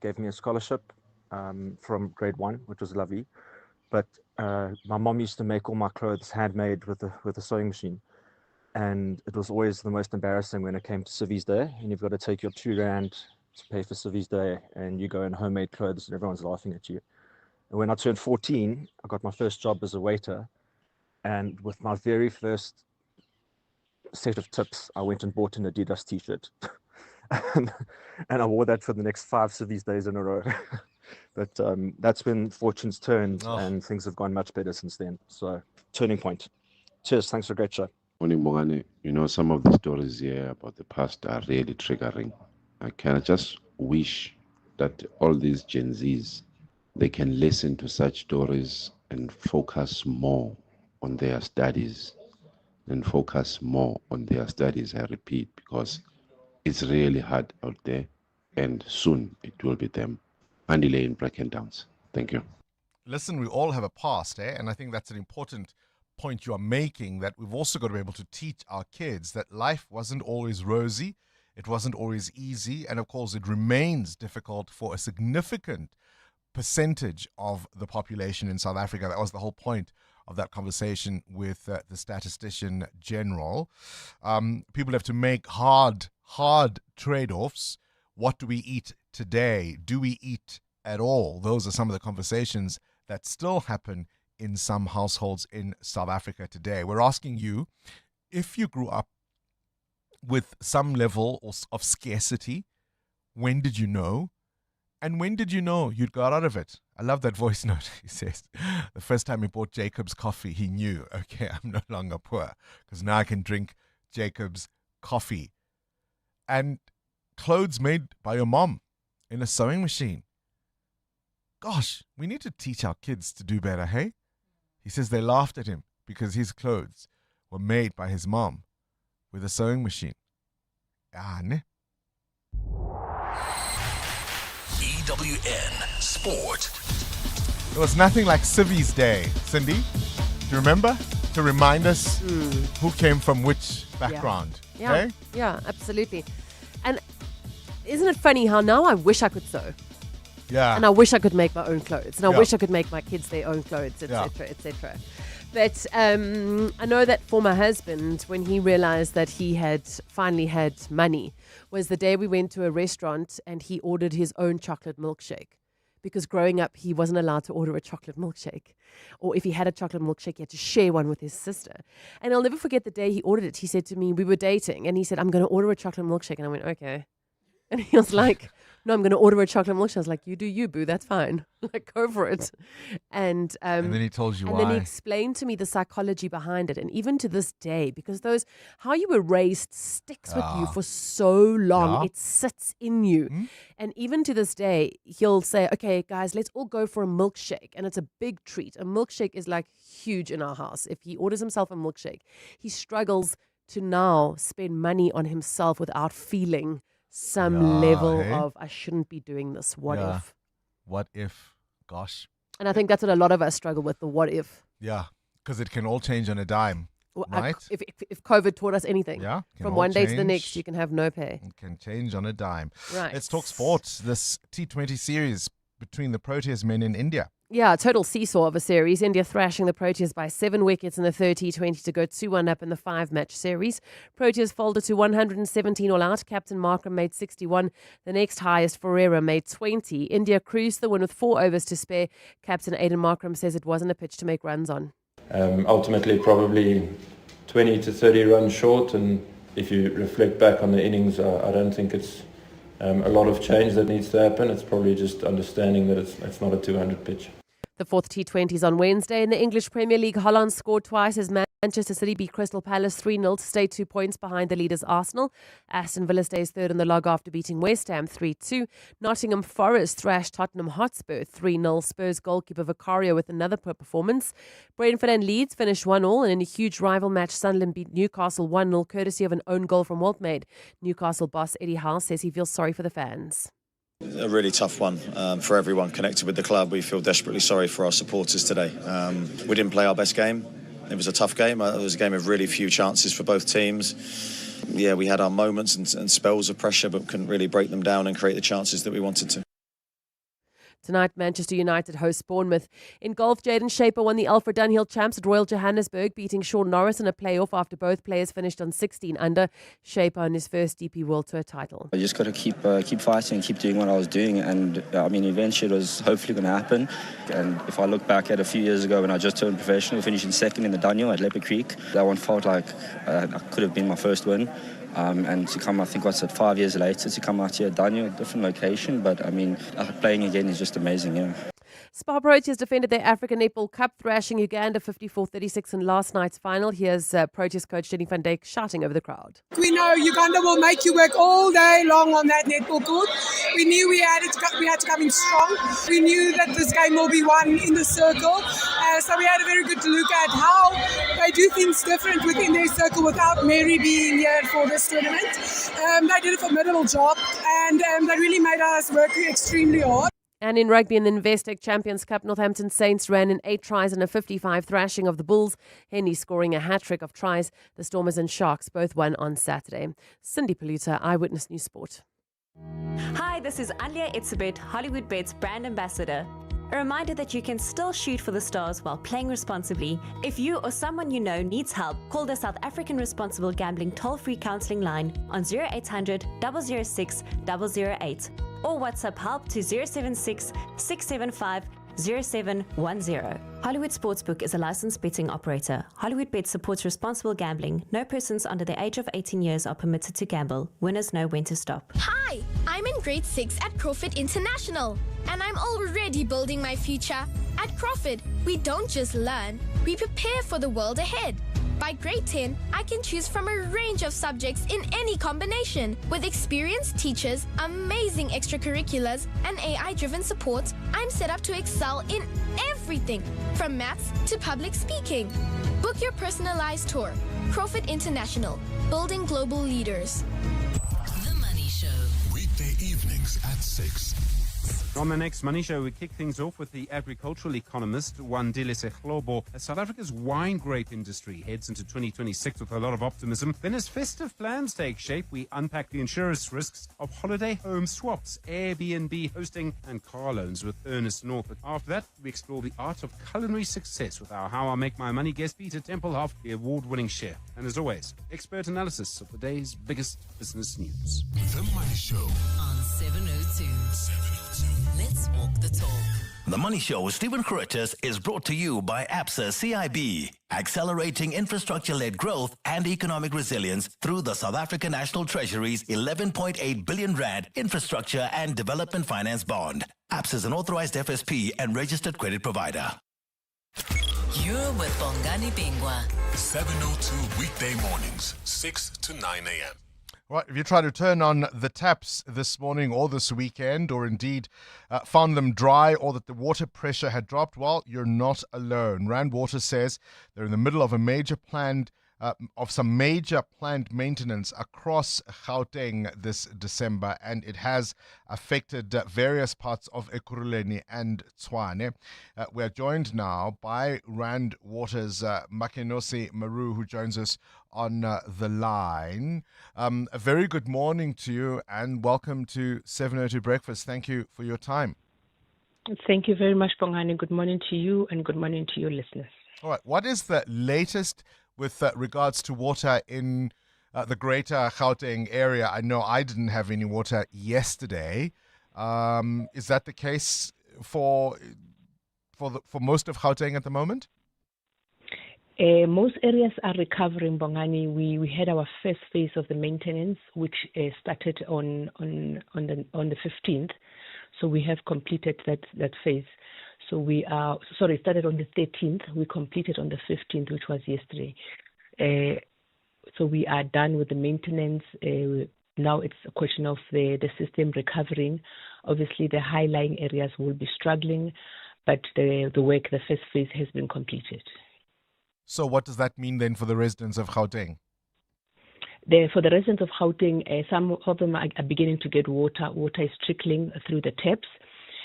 gave me a scholarship from grade 1, which was lovely. But my mom used to make all my clothes handmade with a sewing machine. And it was always the most embarrassing when it came to Civvies Day, and you've got to take your R2 to pay for Civvies Day, and you go in homemade clothes and everyone's laughing at you. And when I turned 14, I got my first job as a waiter, and with my very first set of tips, I went and bought an Adidas t-shirt. and I wore that for the next 5 Civvies Days in a row. But that's when fortunes turned, and things have gone much better since then. So, turning point. Cheers. Thanks for a great show. Morning, Bongani. You know, some of the stories here about the past are really triggering. I can just wish that all these Gen Zs, they can listen to such stories and focus more on their studies. I repeat, because it's really hard out there, and soon it will be them. Andile in Bracken Downs. Thank you. Listen, we all have a past, and I think that's an important point you are making, that we've also got to be able to teach our kids that life wasn't always rosy, it wasn't always easy, and of course it remains difficult for a significant percentage of the population in South Africa. That was the whole point of that conversation with the statistician general. People have to make hard trade-offs. What do we eat today? Do we eat at all? Those are some of the conversations that still happen in some households in South Africa today. We're asking you, if you grew up with some level of scarcity, when did you know? And when did you know you'd got out of it? I love that voice note. He says, the first time he bought Jacob's coffee, he knew, okay, I'm no longer poor, because now I can drink Jacob's coffee. And clothes made by your mom in a sewing machine. Gosh, we need to teach our kids to do better, hey? He says they laughed at him because his clothes were made by his mom with a sewing machine. Ne? EWN Sport. There was nothing like Civvies Day, Cindy. Do you remember? To remind us who came from which background. Yeah, absolutely. And isn't it funny how now I wish I could sew? Yeah. And I wish I could make my own clothes. And I wish I could make my kids their own clothes, etc., etc. But I know that for my husband, when he realized that he had finally had money, was the day we went to a restaurant and he ordered his own chocolate milkshake. because growing up, he wasn't allowed to order a chocolate milkshake. Or if he had a chocolate milkshake, he had to share one with his sister. And I'll never forget the day he ordered it. He said to me, we were dating, and he said, I'm going to order a chocolate milkshake. And I went, okay. And he was like, no, I'm going to order a chocolate milkshake. I was like, you do you, boo. That's fine. Like, go for it. And then he told you and why. then he explained to me the psychology behind it. And even to this day, because how you were raised sticks with you for so long. Yeah. It sits in you. And even to this day, he'll say, okay, guys, let's all go for a milkshake. And it's a big treat. A milkshake is like huge in our house. If he orders himself a milkshake, he struggles to now spend money on himself without feeling some level of, I shouldn't be doing this. What if? What if? Gosh. And I think that's what a lot of us struggle with, the what if. Yeah, because it can all change on a dime, right? If COVID taught us anything, can from all one day to the change. next, you can have no pay. It can change on a dime. Right. Let's talk sports. This T20 series between the Proteas men in India. Yeah, total seesaw of a series. India thrashing the Proteas by 7 wickets in the third T20 to go 2-1 up in the 5-match series. Proteas folded to 117 all out. Captain Markram made 61. The next highest, Ferreira, made 20. India cruised the win with 4 overs to spare. Captain Aiden Markram says it wasn't a pitch to make runs on. Ultimately, probably 20 to 30 runs short. And if you reflect back on the innings, I don't think it's a lot of change that needs to happen. It's probably just understanding that it's not a 200 pitch. The fourth T20 is on Wednesday. In the English Premier League, Holland scored twice as Manchester City beat Crystal Palace 3-0 to stay 2 points behind the leaders Arsenal. Aston Villa stays third in the log after beating West Ham 3-2. Nottingham Forest thrashed Tottenham Hotspur 3-0. Spurs goalkeeper Vicario with another poor performance. Brentford and Leeds finished 1-1, and in a huge rival match, Sunderland beat Newcastle 1-0 courtesy of an own goal from Waltmade. Newcastle boss Eddie Howe says he feels sorry for the fans. A really tough one for everyone connected with the club. We feel desperately sorry for our supporters today. We didn't play our best game. It was a tough game. It was a game of really few chances for both teams. Yeah, we had our moments and spells of pressure, but couldn't really break them down and create the chances that we wanted to. Tonight, Manchester United host Bournemouth. In golf, Jaden Shaper won the Alfred Dunhill Champs at Royal Johannesburg, beating Sean Norris in a playoff after both players finished on 16 under. Shaper on his first DP World Tour title. I just got to keep fighting and keep doing what I was doing, and I mean, eventually it was hopefully going to happen. And if I look back at a few years ago when I just turned professional, finishing second in the Dunhill at Leopard Creek, that one felt like I could have been my first win. And to come, I think, 5 years later, to come out here at Dunhill, a different location, but I mean, playing again is just amazing, yeah. Spa Proteas defended their African Netball Cup, thrashing Uganda 54-36 in last night's final. Here's Proteas coach Jenny van Dijk shouting over the crowd. We know Uganda will make you work all day long on that netball court. We knew we had to come in strong. We knew that this game will be won in the circle. So we had a very good look at how they do things different within their circle without Mary being here for this tournament. They did a formidable job, and they really made us work extremely hard. And in rugby in the Investec Champions Cup, Northampton Saints ran in 8 tries and a 55 thrashing of the Bulls. Henry scoring a hat-trick of tries. The Stormers and Sharks both won on Saturday. Cindy Paluta, Eyewitness News Sport. Hi, this is Alia Itzebet, Hollywood Bet's brand ambassador. A reminder that you can still shoot for the stars while playing responsibly. If you or someone you know needs help, call the South African Responsible Gambling toll-free counselling line on 0800 006 008 or WhatsApp help to 076 675 0710. Hollywood Sportsbook is a licensed betting operator. Hollywood Bet supports responsible gambling. No persons under the age of 18 years are permitted to gamble. Winners know when to stop. Hi, I'm in grade 6 at Crawford International, and I'm already building my future. At Crawford, we don't just learn, we prepare for the world ahead. By grade 10, I can choose from a range of subjects in any combination. With experienced teachers, amazing extracurriculars, and AI-driven support, I'm set up to excel in everything, from maths to public speaking. Book your personalized tour. Crawford International, building global leaders. The Money Show. Weekday evenings at 6. On the next Money Show, we kick things off with the agricultural economist, Wandile Sehlobo. As South Africa's wine grape industry heads into 2026 with a lot of optimism, then as festive plans take shape, we unpack the insurance risks of holiday home swaps, Airbnb hosting, and car loans with Ernest North. But after that, we explore the art of culinary success with our How I Make My Money guest, Peter Templehoff, the award-winning chef. And as always, expert analysis of the day's biggest business news. The Money Show on 702. Let's walk the talk. The Money Show with Stephen Curtis is brought to you by ABSA CIB, accelerating infrastructure-led growth and economic resilience through the South African National Treasury's 11.8 billion rand infrastructure and development finance bond. ABSA is an authorized FSP and registered credit provider. You're with Bongani Bingwa. 702 weekday mornings, 6 to 9 a.m. Right, if you try to turn on the taps this morning or this weekend, or indeed found them dry or that the water pressure had dropped, well, you're not alone. Rand Water says they're in the middle of some major planned maintenance across Gauteng this December, and it has affected various parts of Ekurhuleni and Tshwane. We're joined now by Rand Water's Makenosi Maru, who joins us on the line. A very good morning to you and welcome to 702 Breakfast. Thank you for your time. Thank you very much, Bongani. Good morning to you and good morning to your listeners. All right, what is the latest with regards to water in the greater Gauteng area? I know I didn't have any water yesterday. Is that the case for most of Gauteng at the moment? Most areas are recovering, Bongani. We had our first phase of the maintenance, which started on the 15th. So we have completed that phase. So it started on the 13th. We completed on the 15th, which was yesterday. So we are done with the maintenance. Now it's a question of the system recovering. Obviously, the high-lying areas will be struggling, but the first phase has been completed. So what does that mean then for the residents of Gauteng? For the residents of Gauteng, some of them are beginning to get water. Water is trickling through the taps.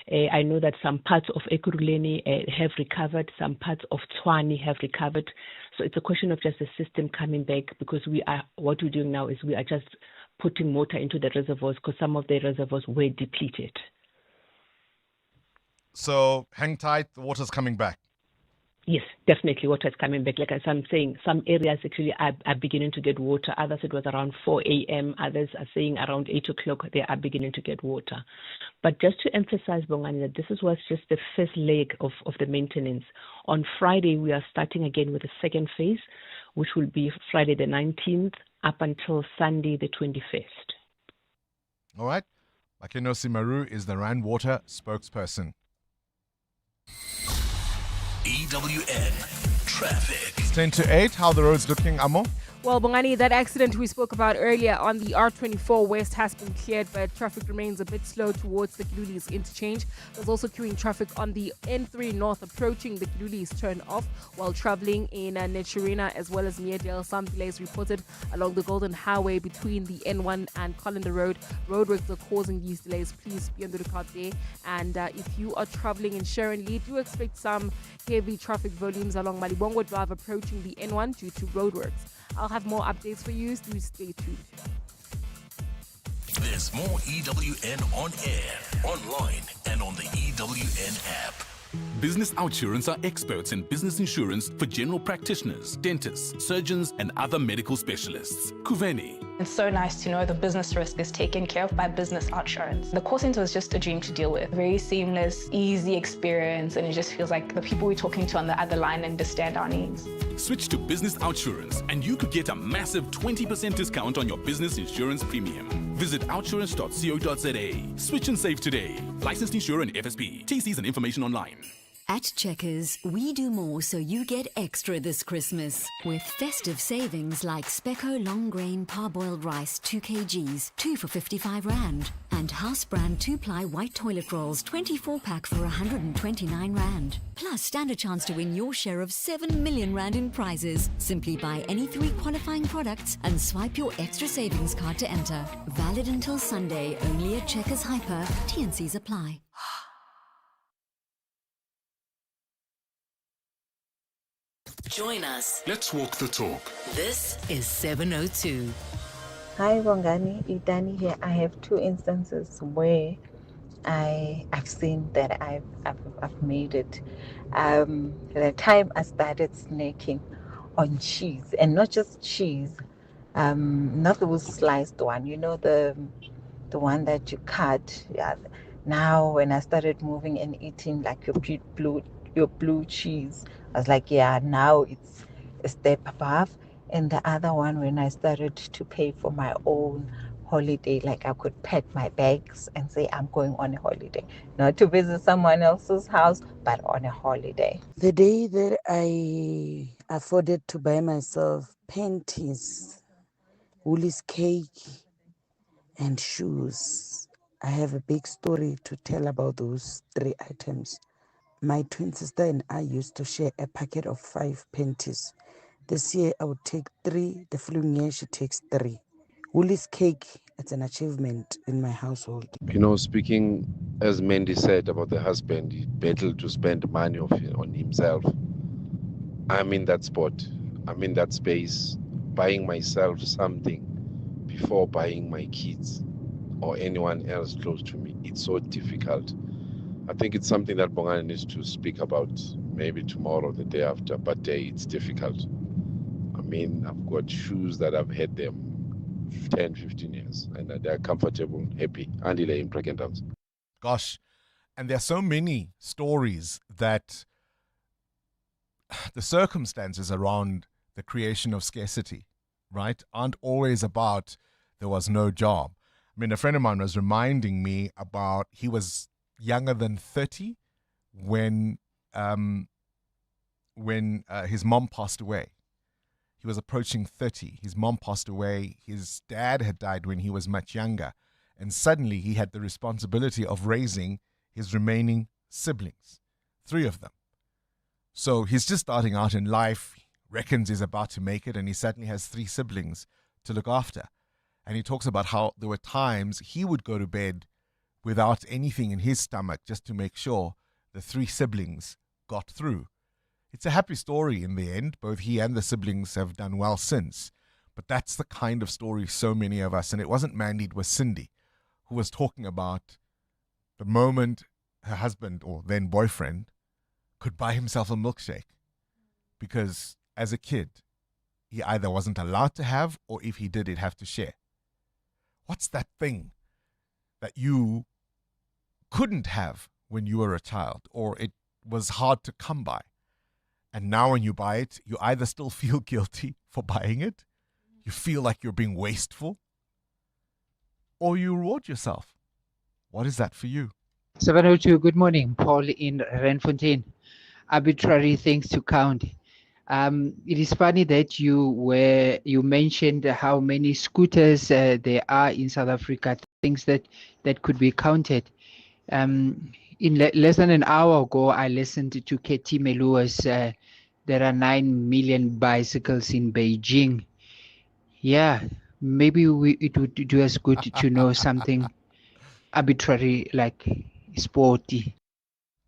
I know that some parts of Ekurhuleni have recovered, some parts of Tshwane have recovered. So it's a question of just the system coming back, because what we're doing now is we are just putting water into the reservoirs, because some of the reservoirs were depleted. So hang tight, the water's coming back. Yes, definitely water is coming back. Like I'm saying, some areas actually are beginning to get water. Others, it was around 4 a.m. Others are saying around 8 o'clock they are beginning to get water. But just to emphasize, Bongani, that this was just the first leg of the maintenance. On Friday, we are starting again with the second phase, which will be Friday the 19th up until Sunday the 21st. All right. Makenosi Maru is the Rand Water spokesperson. EWN Traffic. It's 10 to 8. How are the roads looking, Amo? Well, Bongani, that accident we spoke about earlier on the R24 West has been cleared, but traffic remains a bit slow towards the Kilulis interchange. There's also queuing traffic on the N3 North approaching the Kilulis turn off while traveling in Netchurina as well as Meadale. Some delays reported along the Golden Highway between the N1 and Colander Road. Roadworks are causing these delays. Please be on the lookout there. And if you are traveling in Sharon Lee, do expect some heavy traffic volumes along Malibongwe Drive approaching the N1 due to roadworks. I'll have more updates for you, so stay tuned. There's more EWN on air, online, and on the EWN app. Business Outsurance are experts in business insurance for general practitioners, dentists, surgeons, and other medical specialists. Kuveni. It's so nice to know the business risk is taken care of by Business Outsurance. The call center was just a dream to deal with. Very seamless, easy experience, and it just feels like the people we're talking to on the other line understand our needs. Switch to Business Outsurance and you could get a massive 20% discount on your business insurance premium. Visit outsurance.co.za. Switch and save today. Licensed insurer and FSP. TCs and information online. At Checkers, we do more so you get extra this Christmas. With festive savings like Speco long grain parboiled rice 2 kgs, 2 for 55 Rand. And House brand 2-ply white toilet rolls 24-pack for 129 Rand. Plus, stand a chance to win your share of 7 million Rand in prizes. Simply buy any 3 qualifying products and swipe your extra savings card to enter. Valid until Sunday, only at Checkers Hyper. T&Cs apply. Join us. Let's walk the talk. This is 702. Hi, Bongani. Idani here. I have 2 instances where I've seen that I've made it. The time I started snacking on cheese, and not just cheese, not the sliced one. You know, the the one that you cut. Yeah. Now, when I started moving and eating like your blue cheese, I was like, yeah, now it's a step above. And the other one, when I started to pay for my own holiday, like I could pack my bags and say, I'm going on a holiday, not to visit someone else's house, but on a holiday. The day that I afforded to buy myself panties, Woolies cake, and shoes, I have a big story to tell about those 3 items. My twin sister and I used to share a packet of 5 panties. This year I would take 3, the following year she takes 3. Woolies cake, it's an achievement in my household. You know, speaking as Mandy said about the husband, he battled to spend money on himself. I'm in that spot. I'm in that space, buying myself something before buying my kids or anyone else close to me. It's so difficult. I think it's something that Bongani needs to speak about maybe tomorrow or the day after, but it's difficult. I mean, I've got shoes that I've had them 10, 15 years, and they're comfortable, happy, and they're in pregnant house. Gosh, and there are so many stories that the circumstances around the creation of scarcity, right, aren't always about there was no job. I mean, a friend of mine was reminding me about he was younger than 30 when his mom passed away. He was approaching 30. His mom passed away. His dad had died when he was much younger. And suddenly he had the responsibility of raising his remaining siblings, 3 of them. So he's just starting out in life, reckons he's about to make it, and he suddenly has 3 siblings to look after. And he talks about how there were times he would go to bed without anything in his stomach just to make sure the 3 siblings got through. It's a happy story in the end. Both he and the siblings have done well since. But that's the kind of story so many of us, and it wasn't Mandy, it was Cindy, who was talking about the moment her husband, or then boyfriend, could buy himself a milkshake. Because as a kid, he either wasn't allowed to have, or if he did, he'd have to share. What's that thing that you couldn't have when you were a child, or it was hard to come by? And now when you buy it, you either still feel guilty for buying it, you feel like you're being wasteful, or you reward yourself. What is that for you? 702, good morning. Paul in Renfontaine. Arbitrary things to count. It is funny that you mentioned how many scooters there are in South Africa, things that could be counted. In less than an hour ago, I listened to Katie Melua's there are 9 million bicycles in Beijing. Yeah, maybe it would do us good to know something arbitrary like sporty.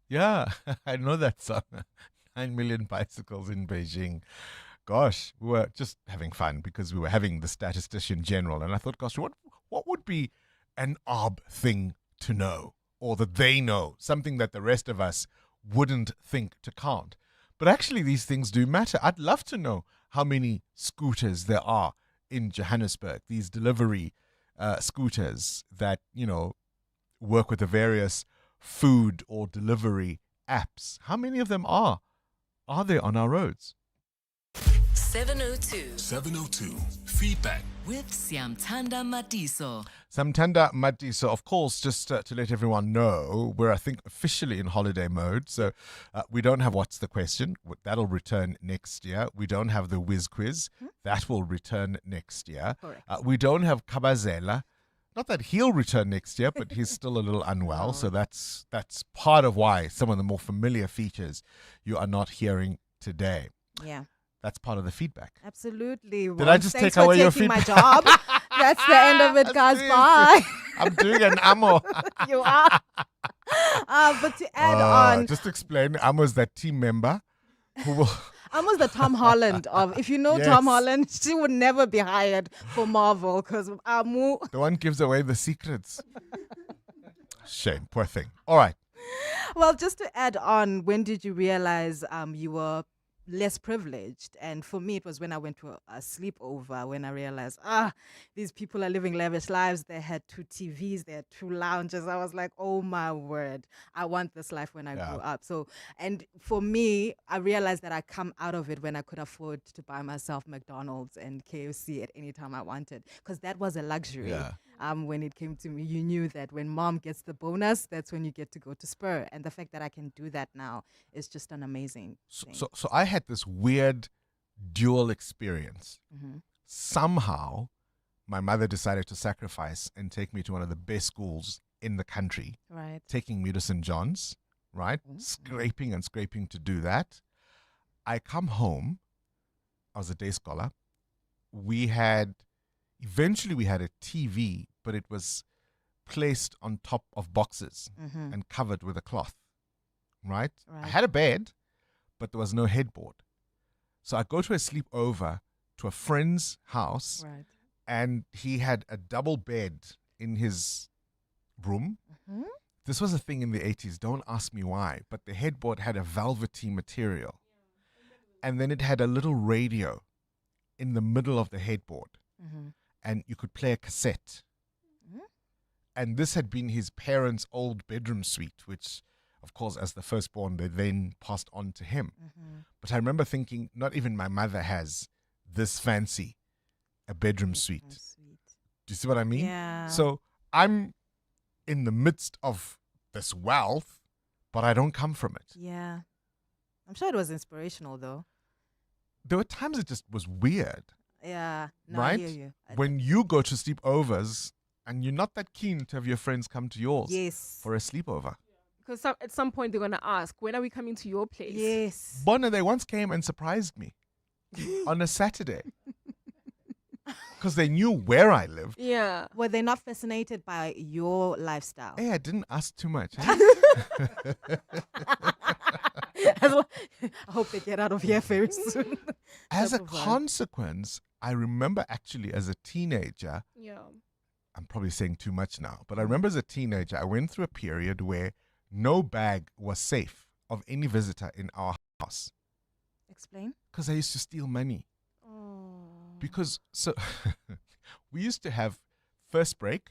Yeah, I know that song. 9 million bicycles in Beijing. Gosh, we were just having fun because we were having the statistician general, and I thought, gosh, what would be an odd thing to know, or that they know, something that the rest of us wouldn't think to count? But actually, these things do matter. I'd love to know how many scooters there are in Johannesburg, these delivery scooters that, work with the various food or delivery apps. How many of them are there on our roads? 702 feedback with Siamtanda Matiso. Samtanda Matiso, of course, just to let everyone know, we're, I think, officially in holiday mode. So we don't have What's the Question. That'll return next year. We don't have the Whiz Quiz. That will return next year. We don't have Kabazela. Not that he'll return next year, but he's still a little unwell. So that's part of why some of the more familiar features you are not hearing today. Yeah. That's part of the feedback. Absolutely. Did I just take away your feedback? My job. That's the end of it, guys. Bye. I'm doing an Amo. You are. But to add on. Just explain, Amo's that team member who will... Amo's the Tom Holland of, if you know Tom Holland, she would never be hired for Marvel because Amu. The one gives away the secrets. Shame, poor thing. All right. Well, just to add on, when did you realize you were less privileged. And for me, it was when I went to a sleepover when I realized, these people are living lavish lives. They had 2 TVs, they had 2 lounges. I was like, oh my word, I want this life when I grow up. So, and for me, I realized that I come out of it when I could afford to buy myself McDonald's and KFC at any time I wanted, because that was a luxury. Yeah. When it came to me, you knew that when mom gets the bonus, that's when you get to go to Spur. And the fact that I can do that now is just an amazing thing. So I had this weird dual experience. Mhm. Somehow, my mother decided to sacrifice and take me to one of the best schools in the country. Right. Taking me to St. John's, right? Scraping and scraping to do that. I come home. I was a day scholar. Eventually we had a TV, but it was placed on top of boxes Mhm. and covered with a cloth, right? I Right. had a bed, but there was no headboard. So I go to a sleepover to a friend's house, Right. and he had a double bed in his room. Mhm. This was a thing in the 80s. Don't ask me why, but the headboard had a velvety material. And then it had a little radio in the middle of the headboard. Mhm. And you could play a cassette. And this had been his parents' old bedroom suite, which, of course, as the firstborn, they then passed on to him. But I remember thinking, not even my mother has this fancy a bedroom suite. Do you see what I mean? Yeah. So I'm in the midst of this wealth, but I don't come from it. Yeah. I'm sure it was inspirational, though. There were times it just was weird. Yeah. No, right? I hear you. When you go to sleepovers and you're not that keen to have your friends come to yours Yes. for a sleepover. Because at some point they're going to ask, when are we coming to your place? Yes. Bona, they once came and surprised me on a Saturday because they knew where I lived. Yeah. Were they not fascinated by your lifestyle? Hey, I didn't ask too much. I hope they get out of here very soon. As a Type of vibe. consequence, I remember actually as a teenager, Yeah. I'm probably saying too much now, but I remember as a teenager, I went through a period where no bag was safe of any visitor in our house Explain. because I used to steal money. Because we used to have first break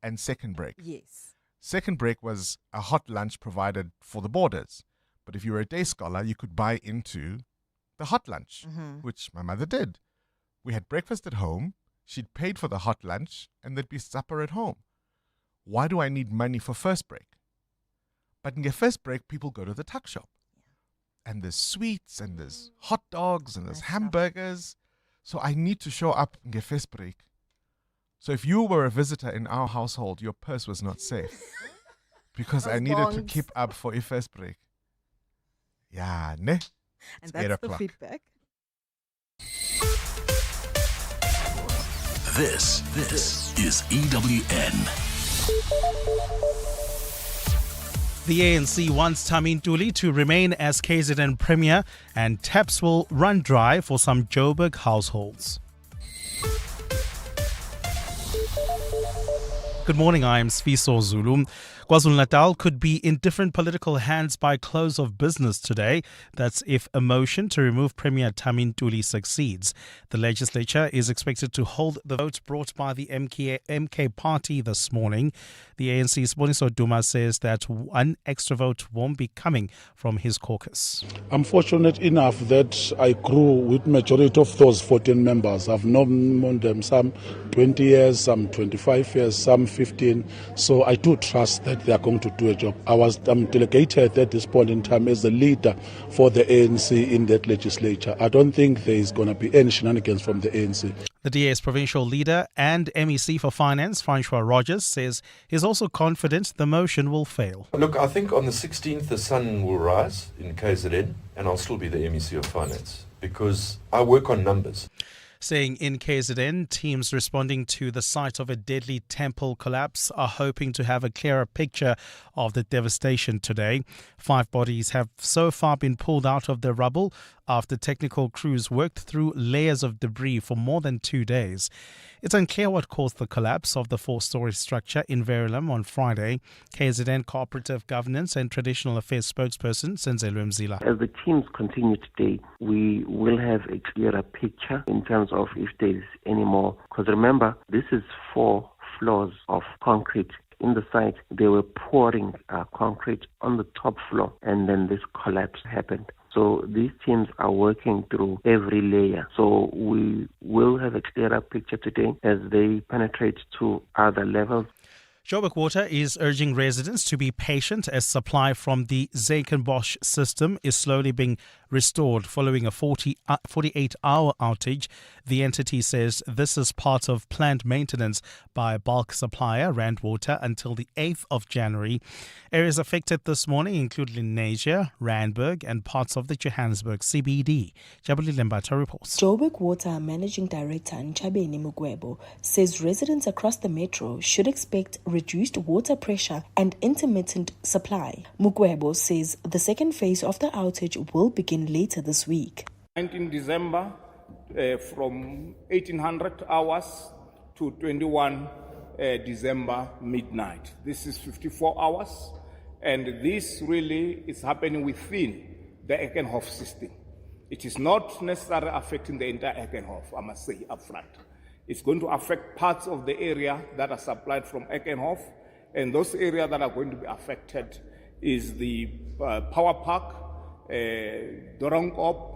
and second break. Yes. Second break was a hot lunch provided for the boarders. But if you were a day scholar, you could buy into the hot lunch, which my mother did. We had breakfast at home. She'd paid for the hot lunch, and there'd be supper at home. Why do I need money for first break? But in the first break, people go to the tuck shop. And there's sweets, and there's hot dogs, and there's hamburgers. So I need to show up in the first break. So if you were a visitor in our household, your purse was not safe. Because I Those needed to bonds. keep up for a first break. Yeah, ne? And It's that's 8 the o'clock. feedback. This is EWN. The ANC wants Tamin Ntuli to remain as KZN Premier, and taps will run dry for some Joburg households. Good morning, I am Sfiso Zulu. KwaZulu-Natal could be in different political hands by close of business today. That's if a motion to remove Premier Tamin Ntuli succeeds. The legislature is expected to hold the vote brought by the MK party this morning. The ANC's Boniso Duma says that one extra vote won't be coming from his caucus. I'm fortunate enough that I grew with majority of those 14 members. I've known them some 20 years, some 25 years, some 15. So I do trust that they are going to do a job. I'm delegated at this point in time as the leader for the ANC in that legislature. I don't think there is going to be any shenanigans from the ANC. The DA's provincial leader and MEC for Finance, Francois Rogers, says he's also confident the motion will fail. Look, I think on the 16th the sun will rise in KZN and I'll still be the MEC of Finance because I work on numbers. saying in KZN, teams responding to the site of a deadly temple collapse are hoping to have a clearer picture of the devastation today. 5 bodies have so far been pulled out of the rubble after technical crews worked through layers of debris for more than 2 days. It's unclear what caused the collapse of the 4-story structure in Verulam on Friday. KZN Cooperative Governance and Traditional Affairs spokesperson Senzelwe Mzila. As the teams continue today, we will have a clearer picture in terms of if there is any more. Because remember, this is 4 floors of concrete. In the site, they were pouring concrete on the top floor, and then this collapse happened. So these teams are working through every layer. So we will have a clearer picture today as they penetrate to other levels. Joburg Water is urging residents to be patient as supply from the Zakenbosch system is slowly being restored following a 48-hour outage. The entity says this is part of planned maintenance by bulk supplier Rand Water until the 8th of January. Areas affected this morning include Lenasia, Randburg and parts of the Johannesburg CBD. Jabuli Lembata reports. Joburg Water Managing Director Nchabeni Mugwebo says residents across the metro should expect reduced water pressure and intermittent supply. Mugwebo says the second phase of the outage will begin later this week. 19 December from 1800 hours to 21 December midnight. This is 54 hours, and this really is happening within the Ekenhof system. It is not necessarily affecting the entire Ekenhof, I must say up front. It's going to affect parts of the area that are supplied from Ekenhof, and those areas that are going to be affected is the Power Park, Dorankop,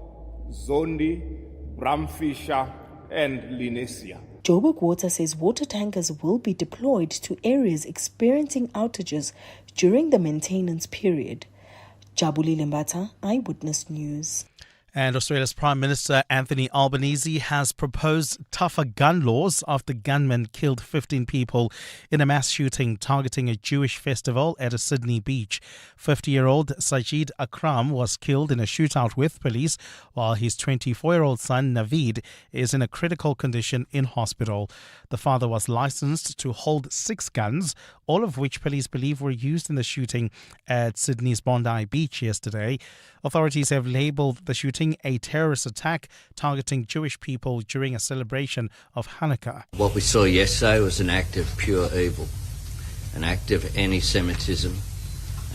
Zondi, Bramfisher, and Lenasia. Joburg Water says water tankers will be deployed to areas experiencing outages during the maintenance period. Jabuli Lembata, Eyewitness News. And Australia's Prime Minister Anthony Albanese has proposed tougher gun laws after gunmen killed 15 people in a mass shooting targeting a Jewish festival at a Sydney beach. 50-year-old Sajid Akram was killed in a shootout with police, while his 24-year-old son Naveed is in a critical condition in hospital. The father was licensed to hold 6 guns, all of which police believe were used in the shooting at Sydney's Bondi Beach yesterday. Authorities have labelled the shooting a terrorist attack targeting Jewish people during a celebration of Hanukkah. What we saw yesterday was an act of pure evil, an act of anti-Semitism,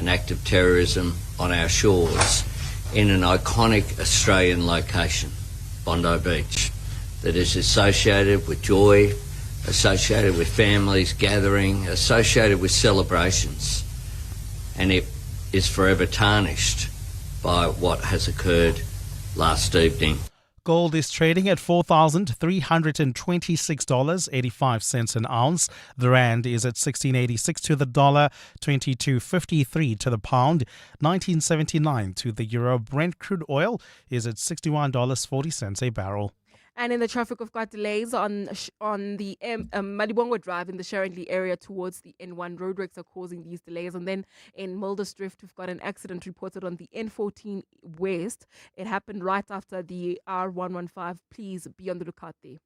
an act of terrorism on our shores in an iconic Australian location, Bondi Beach, that is associated with joy, associated with families gathering, associated with celebrations, and it is forever tarnished by what has occurred last evening. Gold is trading at $4,326.85 an ounce. The rand is at 16.86 to the dollar, 22.53 to the pound, 19.79 to the euro. Brent crude oil is at $61.40 a barrel. And in the traffic, we've got delays on the Madibongo Drive in the Sharonley area towards the N1. Roadworks are causing these delays. And then in Mulder's Drift, we've got an accident reported on the N14 West. It happened right after the R115. Please be on the lookout there.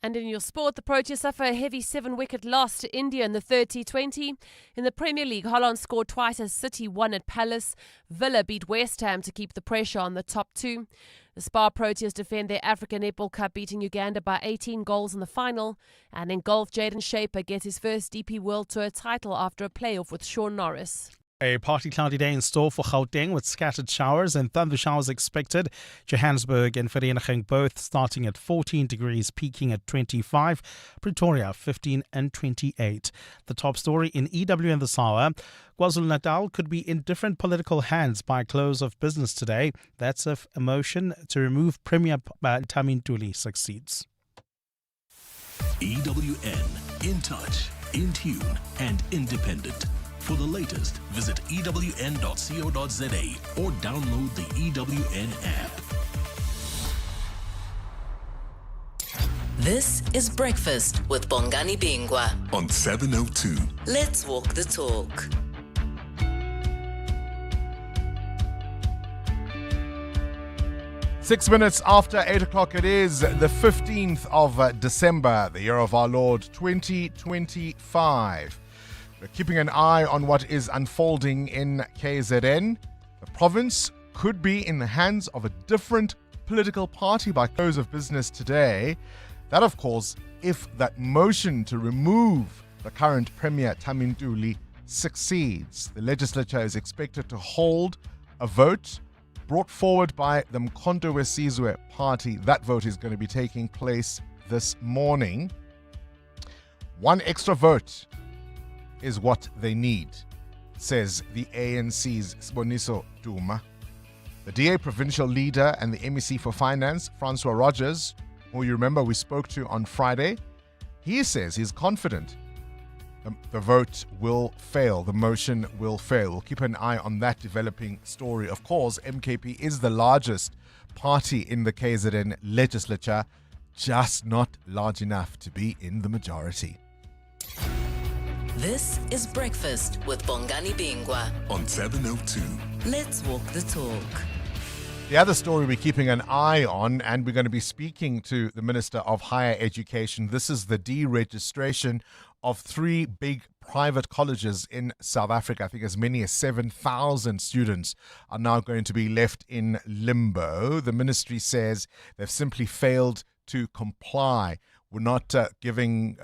And in your sport, the Proteas suffer a heavy 7-wicket loss to India in the third T20. In the Premier League, Holland scored twice as City won at Palace. Villa beat West Ham to keep the pressure on the top 2. The Spar Proteas defend their African Netball Cup, beating Uganda by 18 goals in the final. And in golf, Jaden Shaper gets his first DP World Tour title after a playoff with Sean Norris. A partly cloudy day in store for Gauteng with scattered showers and thunder showers expected. Johannesburg and Vereeniging both starting at 14 degrees, peaking at 25. Pretoria 15 and 28. The top story in EWN this hour. KwaZulu-Natal could be in different political hands by close of business today. That's if a motion to remove Premier Tammy Ntuli succeeds. EWN, in touch, in tune and independent. For the latest, visit ewn.co.za or download the EWN app. This is Breakfast with Bongani Bingwa on 702. Let's walk the talk. 6 minutes after 8 o'clock, it is the 15th of December, the year of our Lord 2025. We're keeping an eye on what is unfolding in KZN. The province could be in the hands of a different political party by close of business today. That, of course, if that motion to remove the current Premier Tami Ntuli succeeds. The legislature is expected to hold a vote brought forward by the Mkhonto Wesizwe party. That vote is going to be taking place this morning. One extra vote is what they need, says the ANC's Siboniso Duma. The DA provincial leader and the MEC for Finance, Francois Rogers, who you remember we spoke to on Friday, he says he's confident the vote will fail, the motion will fail. We'll keep an eye on that developing story. Of course, MKP is the largest party in the KZN legislature, just not large enough to be in the majority. This is Breakfast with Bongani Bingwa on 702. Let's walk the talk. The other story we're keeping an eye on, and we're going to be speaking to the Minister of Higher Education. This is the deregistration of 3 big private colleges in South Africa. I think as many as 7,000 students are now going to be left in limbo. The ministry says they've simply failed to comply. We're not giving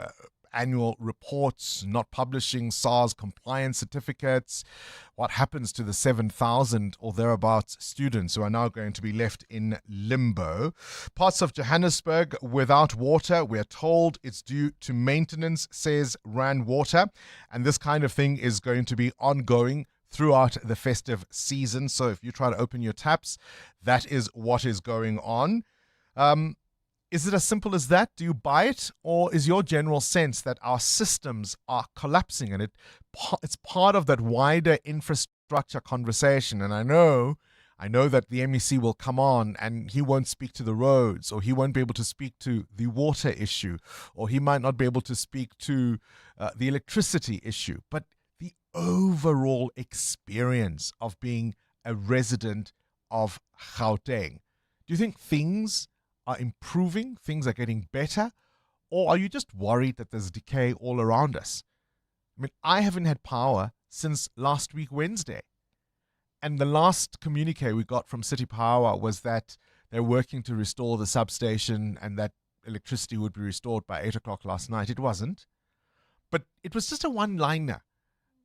annual reports, not publishing SARS compliance certificates. What happens to the 7,000 or thereabouts students who are now going to be left in limbo? Parts of Johannesburg without water. We're told it's due to maintenance, says Rand Water. And this kind of thing is going to be ongoing throughout the festive season. So if you try to open your taps, that is what is going on. Is it as simple as that? Do you buy it? Or is your general sense that our systems are collapsing and it's part of that wider infrastructure conversation? And I know that the MEC will come on and he won't speak to the roads, or he won't be able to speak to the water issue, or he might not be able to speak to the electricity issue. But the overall experience of being a resident of Gauteng, do you think things are improving, things are getting better, or are you just worried that there's decay all around us? I mean, I haven't had power since last week Wednesday, and the last communique we got from City Power was that they're working to restore the substation and that electricity would be restored by 8 o'clock last night. It wasn't, but it was just a one-liner,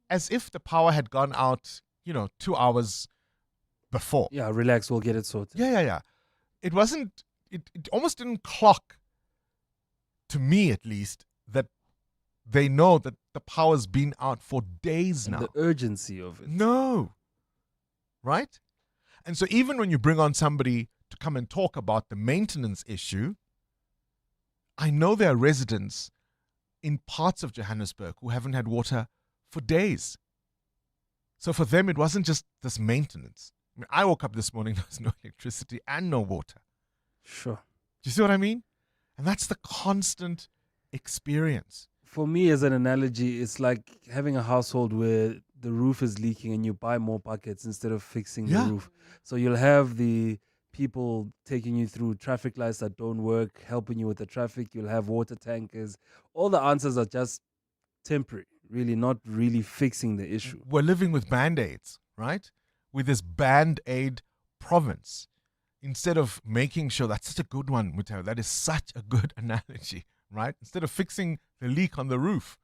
as if the power had gone out, 2 hours before. Yeah, relax, we'll get it sorted. Yeah. It wasn't. It almost didn't clock, to me at least, that they know that the power's been out for days now. The urgency of it. No. Right? And so even when you bring on somebody to come and talk about the maintenance issue, I know there are residents in parts of Johannesburg who haven't had water for days. So for them, it wasn't just this maintenance. I mean, I woke up this morning, there was no electricity and no water. Sure. Do you see what I mean? And that's the constant experience. For me, as an analogy, it's like having a household where the roof is leaking and you buy more buckets instead of fixing the roof. So you'll have the people taking you through traffic lights that don't work, helping you with the traffic. You'll have water tankers. All the answers are just temporary, really not really fixing the issue. We're living with Band-Aids, right? With this Band-Aid province. Instead of making sure, that's such a good one, Mutao, that is such a good analogy, right? Instead of fixing the leak on the roof,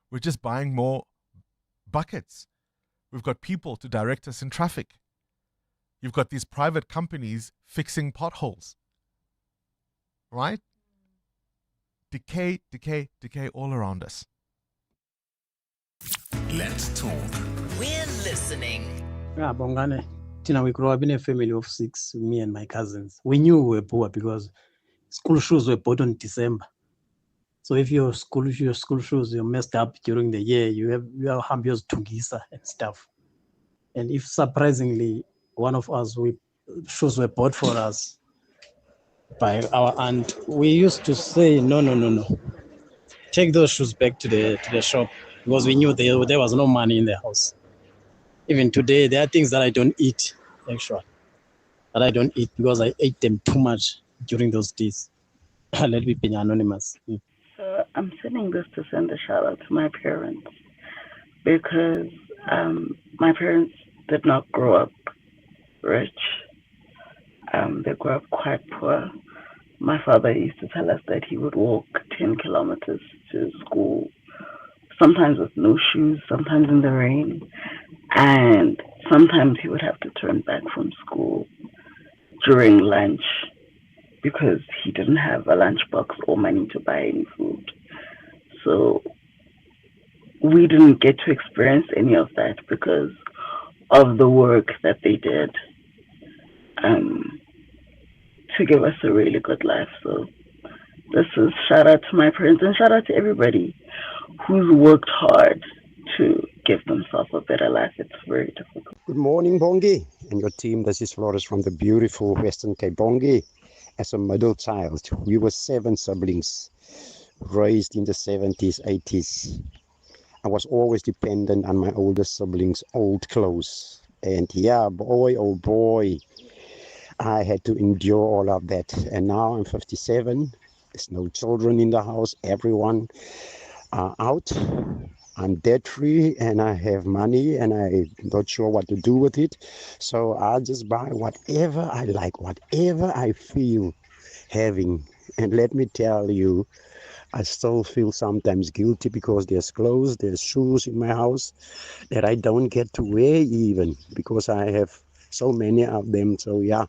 we're just buying more buckets. We've got people to direct us in traffic. You've got these private companies fixing potholes, right? Decay all around us. Let's talk. We're listening. Yeah, Bongani. We grew up in a family of 6, me and my cousins. We knew we were poor because school shoes were bought in December. So if your school shoes are messed up during the year, you have hambios tungisa and stuff. And if surprisingly one of us, shoes were bought for us by our aunt, we used to say no. Take those shoes back to the shop, because we knew there was no money in the house. Even today, there are things that I don't eat, actually. that I don't eat because I ate them too much during those days. Let me be anonymous. I'm sending this to send a shout out to my parents because my parents did not grow up rich. They grew up quite poor. My father used to tell us that he would walk 10 kilometers to school, sometimes with no shoes, sometimes in the rain, and sometimes he would have to turn back from school during lunch because he didn't have a lunchbox or money to buy any food. So we didn't get to experience any of that because of the work that they did to give us a really good life. So this is shout out to my parents and shout out to everybody who's worked hard to give themselves a better life. It's very difficult. Good morning, Bongi, and your team. This is Flores from the beautiful Western Cape. Bongi, as a middle child, we were 7 siblings, raised in the 70s, 80s. I was always dependent on my older siblings' old clothes. And yeah, boy, oh boy, I had to endure all of that. And now I'm 57. There's no children in the house. Everyone are out. I'm debt-free and I have money and I'm not sure what to do with it. So I'll just buy whatever I like, whatever I feel having. And let me tell you, I still feel sometimes guilty because there's clothes, there's shoes in my house that I don't get to wear even because I have so many of them. So yeah,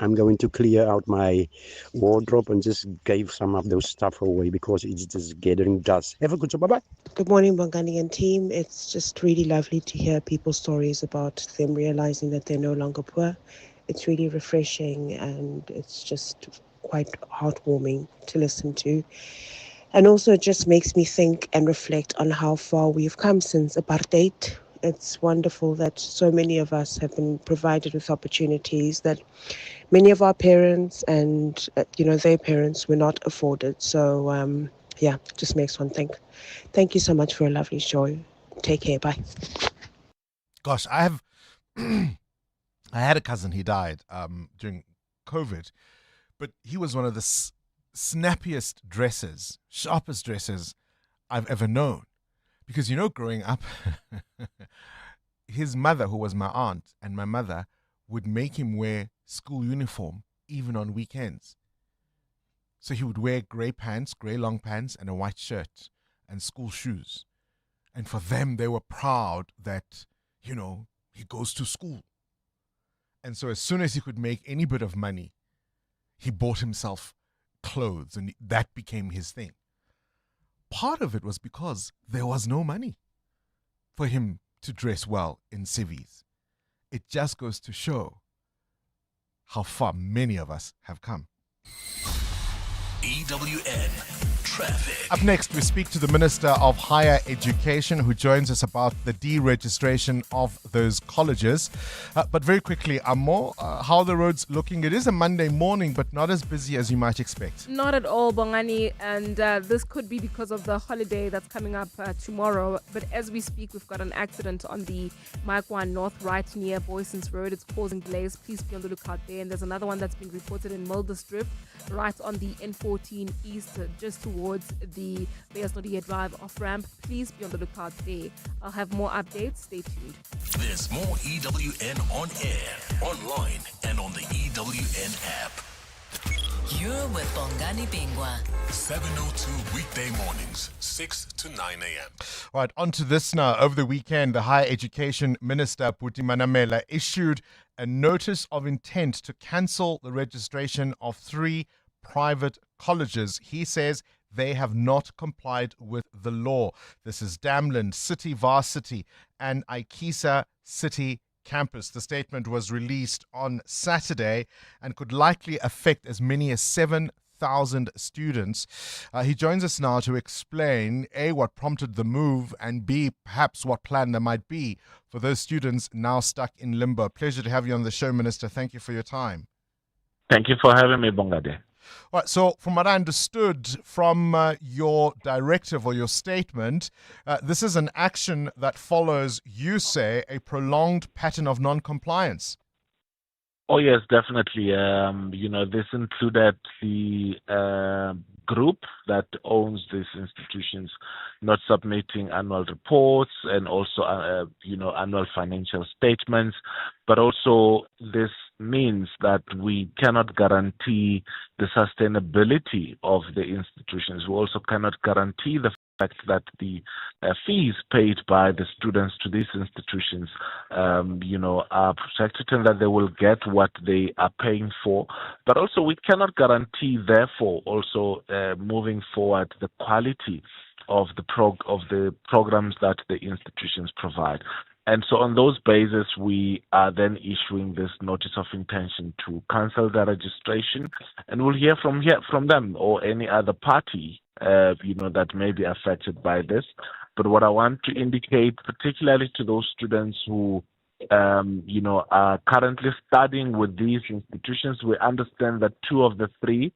I'm going to clear out my wardrobe and just give some of those stuff away because it's just gathering dust. Have a good job. Bye-bye. Good morning, Bongani and team. It's just really lovely to hear people's stories about them realizing that they're no longer poor. It's really refreshing and it's just quite heartwarming to listen to. And also it just makes me think and reflect on how far we've come since apartheid. It's wonderful that so many of us have been provided with opportunities that many of our parents and, their parents were not afforded. So, yeah, it just makes one think. Thank you so much for a lovely show. Take care. Bye. Gosh, I had a cousin, he died during COVID, but he was one of the snappiest dressers, sharpest dressers I've ever known. Because, growing up, his mother, who was my aunt, and my mother would make him wear school uniform even on weekends. So he would wear grey pants, grey long pants, and a white shirt and school shoes. And for them, they were proud that, he goes to school. And so as soon as he could make any bit of money, he bought himself clothes, and that became his thing. Part of it was because there was no money for him to dress well in civvies. It just goes to show how far many of us have come. EWN Traffic. Up next, we speak to the Minister of Higher Education, who joins us about the deregistration of those colleges. But very quickly, Amo, how are the roads looking? It is a Monday morning, but not as busy as you might expect. Not at all, Bongani, and this could be because of the holiday that's coming up tomorrow. But as we speak, we've got an accident on the Maikwan North right near Boyson's Road. It's causing delays. Please be on the lookout there. And there's another one that's been reported in Mulder's Drift, right on the N14 East, just towards the Beasnodia Drive off-ramp. Please be on the lookout there. I'll have more updates. Stay tuned. There's more EWN on air, online, and on the EWN app. You're with Bongani Bingwa. 7:02 weekday mornings, 6 to 9 a.m. All right, on to this now. Over the weekend, the Higher Education Minister, Manamela, issued a notice of intent to cancel the registration of 3 private colleges. He says they have not complied with the law. This is Damland City Varsity and Ikisa City Campus. The statement was released on Saturday and could likely affect as many as 7,000 students. He joins us now to explain, A, what prompted the move, and B, perhaps what plan there might be for those students now stuck in limbo. Pleasure to have you on the show, Minister. Thank you for your time. Thank you for having me, Bongade. All right, so from what I understood from your directive or your statement, this is an action that follows, you say, a prolonged pattern of non-compliance. Oh yes, definitely. This included the group that owns these institutions not submitting annual reports and also, annual financial statements. But also, this means that we cannot guarantee the sustainability of the institutions. We also cannot guarantee the fact that the fees paid by the students to these institutions, are protected and that they will get what they are paying for. But also, we cannot guarantee, therefore, also moving forward, the quality of the programs that the institutions provide. And so on those basis, we are then issuing this notice of intention to cancel the registration, and we'll hear from them or any other party, that may be affected by this. But what I want to indicate, particularly to those students who, are currently studying with these institutions, we understand that 2 of the 3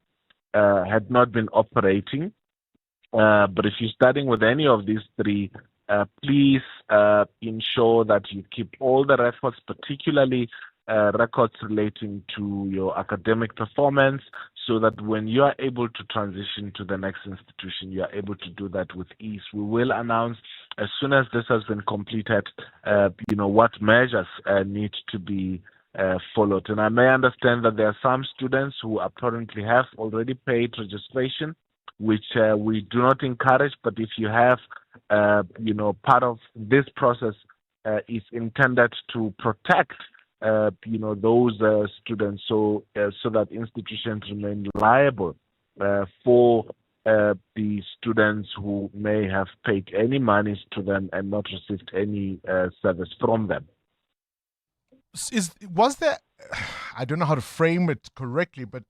had not been operating. But if you're studying with any of these 3, please ensure that you keep all the records, particularly records relating to your academic performance, so that when you are able to transition to the next institution, you are able to do that with ease. We will announce as soon as this has been completed, what measures need to be followed. And I may understand that there are some students who apparently have already paid registration, which we do not encourage. But if you have, part of this process is intended to protect, those students, so that institutions remain liable for the students who may have paid any monies to them and not received any service from them. Was there, I don't know how to frame it correctly, but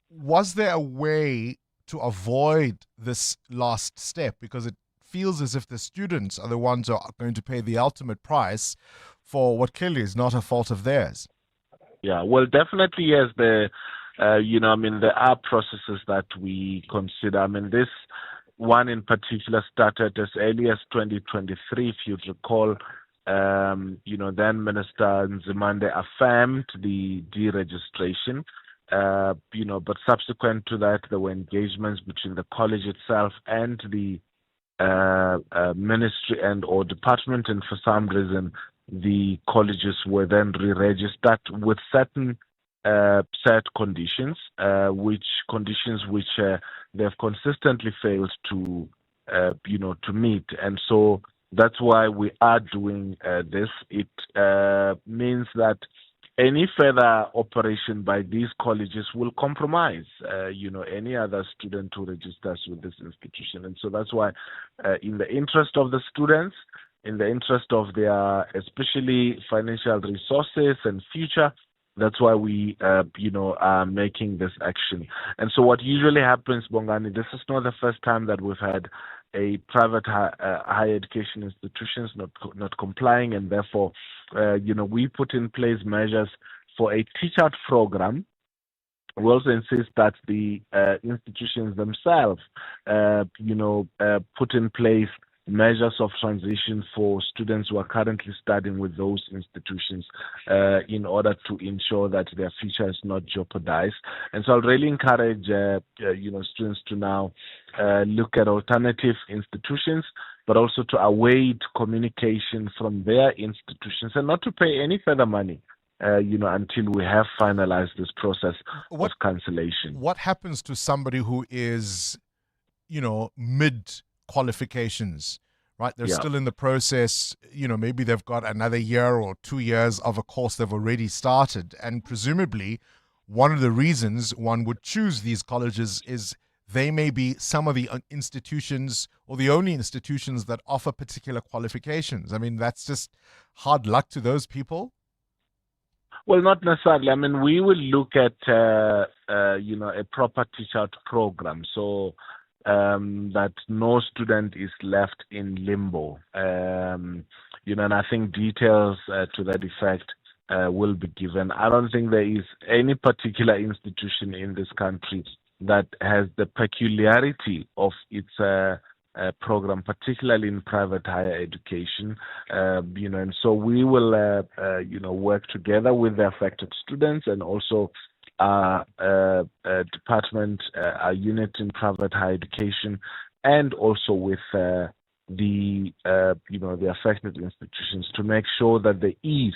was there a way to avoid this last step? Because it feels as if the students are the ones who are going to pay the ultimate price for what clearly is not a fault of theirs. Yeah, well, definitely, yes. There are processes that we consider. This one in particular started as early as 2023, if you recall. Then Minister Nzimande affirmed the deregistration. But subsequent to that, there were engagements between the college itself and the ministry and or department, and for some reason, the colleges were then re-registered with certain set conditions, which they've consistently failed to meet, and so that's why we are doing this. It means that any further operation by these colleges will compromise, any other student who registers with this institution. And so that's why, in the interest of the students, in the interest of their, especially financial resources and future, that's why we, are making this action. And so what usually happens, Bongani, this is not the first time that we've had a private higher education institutions not complying, and therefore, we put in place measures for a teach-out program. We also insist that the institutions themselves, put in place measures of transition for students who are currently studying with those institutions in order to ensure that their future is not jeopardized. And so I'll really encourage, students to now look at alternative institutions, but also to await communication from their institutions and not to pay any further money, until we have finalized this process of cancellation. What happens to somebody who is, mid qualifications, right? They're still in the process, maybe they've got another year or 2 years of a course they've already started. And presumably one of the reasons one would choose these colleges is they may be some of the institutions or the only institutions that offer particular qualifications. That's just hard luck to those people. Well, not necessarily. We will look at, a proper teach-out program. So, that no student is left in limbo. And I think details to that effect will be given. I don't think there is any particular institution in this country that has the peculiarity of its program, particularly in private higher education. And so we will, work together with the affected students and also our department, our unit in private higher education, and also with the affected institutions to make sure that there is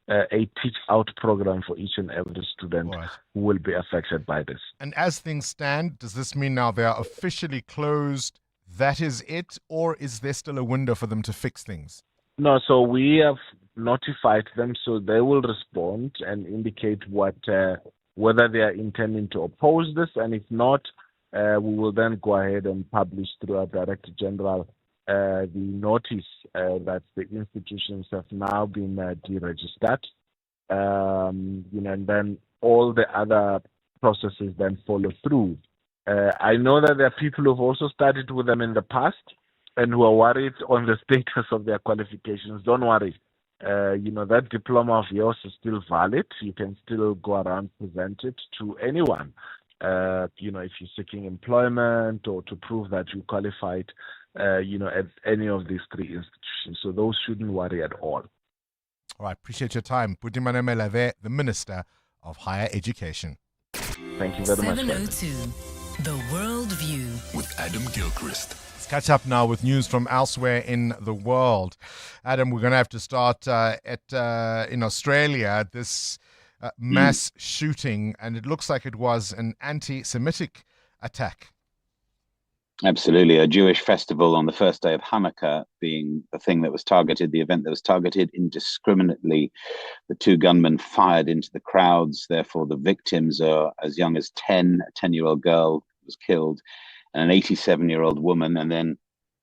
a teach-out program for each and every student who will be affected by this. And as things stand, does this mean now they are officially closed? That is it, or is there still a window for them to fix things? No, so we have notified them, so they will respond and indicate whether they are intending to oppose this, and if not, we will then go ahead and publish through our Director General the notice that the institutions have now been deregistered, and then all the other processes then follow through. I know that there are people who have also studied with them in the past and who are worried on the status of their qualifications. Don't worry. That diploma of yours is still valid. You can still go around, present it to anyone. If you're seeking employment or to prove that you qualified, at any of these three institutions. So those shouldn't worry at all. All right. Appreciate your time. Minister Manamela there, the Minister of Higher Education. Thank you very much. 702, The World View. With Adam Gilchrist. Let's catch up now with news from elsewhere in the world. Adam, we're going to have to start in Australia, this mass shooting, and it looks like it was an anti-Semitic attack. Absolutely. A Jewish festival on the first day of Hanukkah being the thing that was targeted, the event that was targeted indiscriminately. The two gunmen fired into the crowds. Therefore, the victims are as young as 10. A 10-year-old girl was killed, and an 87-year-old woman, and then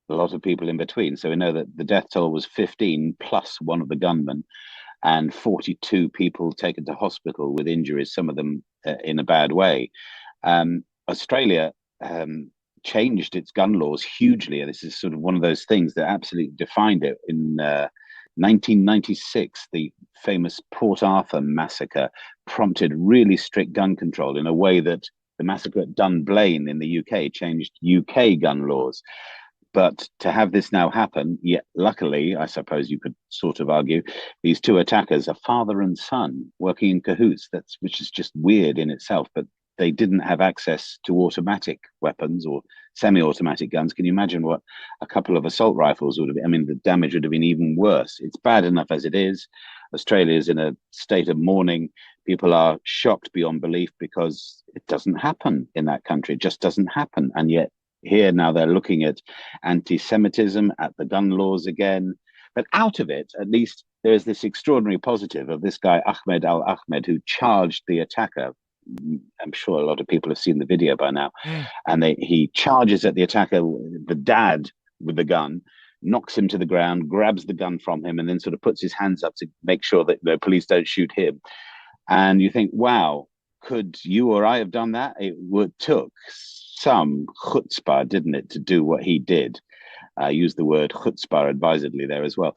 a lot of people in between. So we know that the death toll was 15 plus one of the gunmen, and 42 people taken to hospital with injuries, some of them in a bad way. Australia changed its gun laws hugely. This is sort of one of those things that absolutely defined it. In 1996, the famous Port Arthur massacre prompted really strict gun control in a way that the massacre at Dunblane in the UK changed UK gun laws. But to have this now happen, yet luckily, I suppose you could sort of argue, these two attackers are father and son working in cahoots, which is just weird in itself, but they didn't have access to automatic weapons or semi-automatic guns. Can you imagine what a couple of assault rifles would have been? I mean, the damage would have been even worse. It's bad enough as it is. Australia is in a state of mourning. People are shocked beyond belief because it doesn't happen in that country. It just doesn't happen. And yet here now they're looking at anti-Semitism, at the gun laws again. But out of it, at least, there is this extraordinary positive of this guy, Ahmed Al-Ahmed, who charged the attacker. I'm sure a lot of people have seen the video by now. And he charges at the attacker, the dad with the gun, knocks him to the ground, grabs the gun from him, and then sort of puts his hands up to make sure that the police don't shoot him. And you think, wow, could you or I have done that? It took some chutzpah, didn't it, to do what he did? I use the word chutzpah advisedly there as well.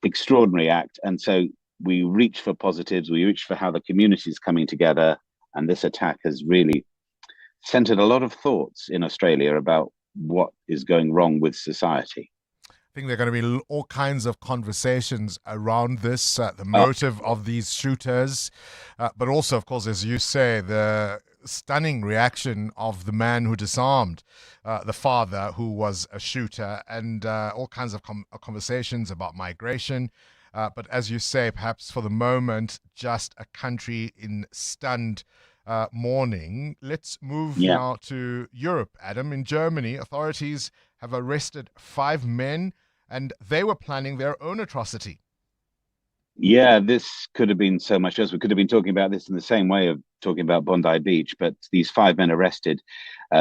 Extraordinary act. And so we reach for positives, we reach for how the community is coming together, and this attack has really centered a lot of thoughts in Australia about what is going wrong with society. I think there are going to be all kinds of conversations around this, the motive of these shooters, but also, of course, as you say, the stunning reaction of the man who disarmed the father who was a shooter, and all kinds of conversations about migration. But as you say, perhaps for the moment, just a country in stunned mourning. Let's move now to Europe, Adam. In Germany, authorities have arrested 5 men, and they were planning their own atrocity. Yeah, this could have been so much else. We could have been talking about this in the same way of talking about Bondi Beach, but these 5 men arrested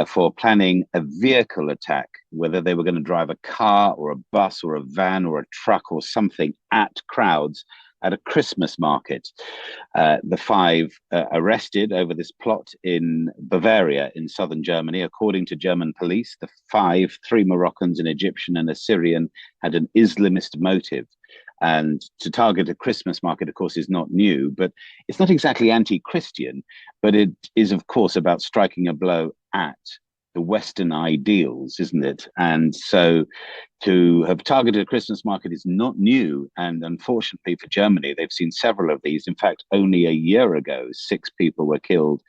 for planning a vehicle attack, whether they were going to drive a car or a bus or a van or a truck or something at crowds at a Christmas market. The 5 arrested over this plot in Bavaria in southern Germany. According to German police, the 5, 3 Moroccans, an Egyptian and a Syrian, had an Islamist motive. And to target a Christmas market, of course, is not new, but it's not exactly anti-Christian, but it is, of course, about striking a blow at the Western ideals, isn't it? And so to have targeted a Christmas market is not new. And unfortunately for Germany, they've seen several of these. In fact, only a year ago, 6 people were killed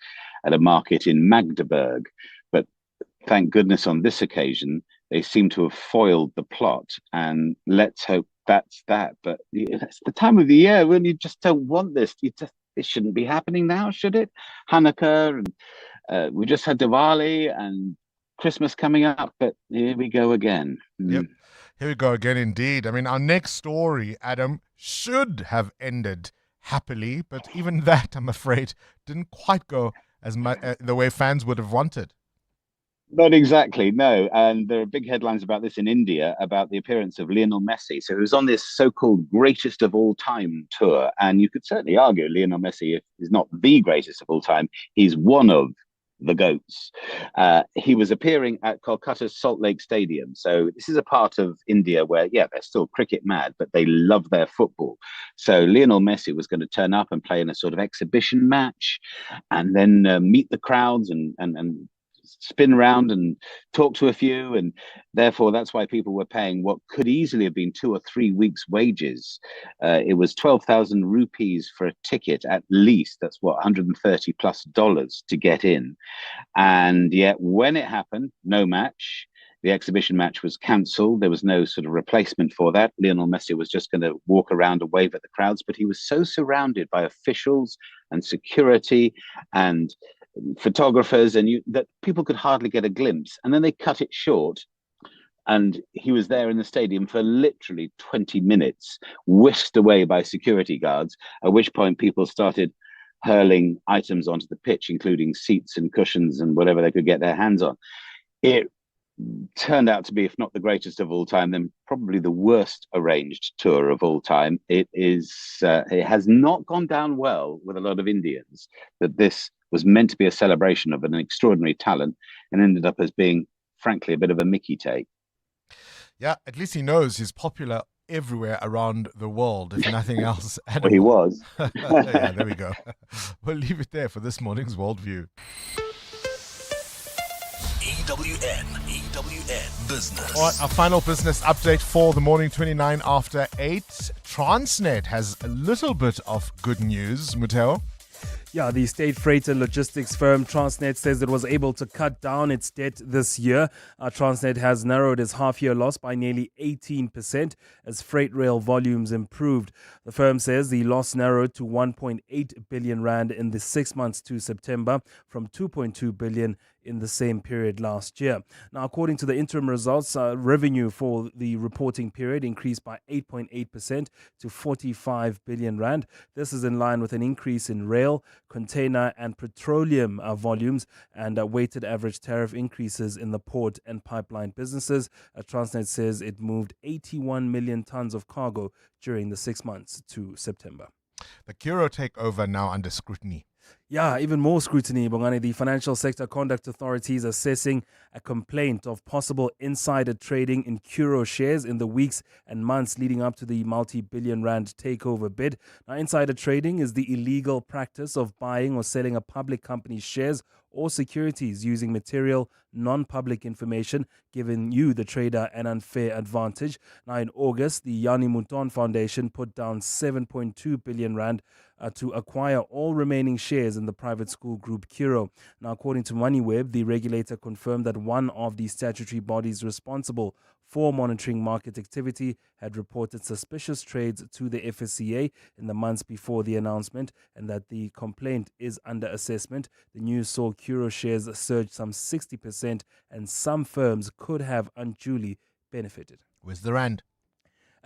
at a market in Magdeburg. But thank goodness on this occasion, they seem to have foiled the plot. And let's hope that's that. But it's the time of the year when you just don't want this. It shouldn't be happening now, should it? Hanukkah, and we just had Diwali and Christmas coming up, but here we go again. Yep. Here we go again, indeed. I mean, our next story, Adam, should have ended happily, but even that, I'm afraid, didn't quite go as much the way fans would have wanted. Not exactly, no. And there are big headlines about this in India, about the appearance of Lionel Messi. So he was on this so-called greatest of all time tour. And you could certainly argue Lionel Messi is not the greatest of all time. He's one of the GOATs. He was appearing at Kolkata's Salt Lake Stadium. So this is a part of India where, they're still cricket mad, but they love their football. So Lionel Messi was going to turn up and play in a sort of exhibition match and then meet the crowds and spin around and talk to a few, and therefore that's why people were paying what could easily have been 2 or 3 weeks' wages. It was 12,000 rupees for a ticket at least. That's what, $130+ to get in. And yet when it happened, no match. The exhibition match was cancelled. There was no sort of replacement for that. Lionel Messi was just going to walk around and wave at the crowds, but he was so surrounded by officials and security and photographers and that people could hardly get a glimpse. And then they cut it short, and he was there in the stadium for literally 20 minutes, whisked away by security guards, at which point people started hurling items onto the pitch, including seats and cushions and whatever they could get their hands on. It turned out to be, if not the greatest of all time, then probably the worst arranged tour of all time. It has not gone down well with a lot of Indians, that this was meant to be a celebration of an extraordinary talent and ended up as being, frankly, a bit of a Mickey take. Yeah, at least he knows he's popular everywhere around the world, if nothing else. Well, he was. Yeah, there we go. We'll leave it there for this morning's Worldview. EWN Business. All right, our final business update for the morning, 29 after 8. Transnet has a little bit of good news, Muteo. Yeah, the state freighter logistics firm Transnet says it was able to cut down its debt this year. Transnet has narrowed its half-year loss by nearly 18% as freight rail volumes improved. The firm says the loss narrowed to 1.8 billion rand in the 6 months to September from 2.2 billion in the same period last year. Now, according to the interim results, revenue for the reporting period increased by 8.8% to 45 billion rand. This is in line with an increase in rail, container and petroleum volumes and weighted average tariff increases in the port and pipeline businesses. Transnet says it moved 81 million tons of cargo during the 6 months to September. The Curro takeover now under scrutiny. Yeah, even more scrutiny, Bongani. The Financial Sector Conduct Authority is assessing a complaint of possible insider trading in Curro shares in the weeks and months leading up to the multi-billion rand takeover bid. Now, insider trading is the illegal practice of buying or selling a public company's shares or securities using material, non-public information, giving you, the trader, an unfair advantage. Now, in August, the Yani Mouton Foundation put down 7.2 billion rand to acquire all remaining shares in the private school group Curro. Now, according to MoneyWeb, the regulator confirmed that one of the statutory bodies responsible for monitoring market activity had reported suspicious trades to the FSCA in the months before the announcement, and that the complaint is under assessment. The news saw Curro shares surge some 60%, and some firms could have unduly benefited. Where's the rand?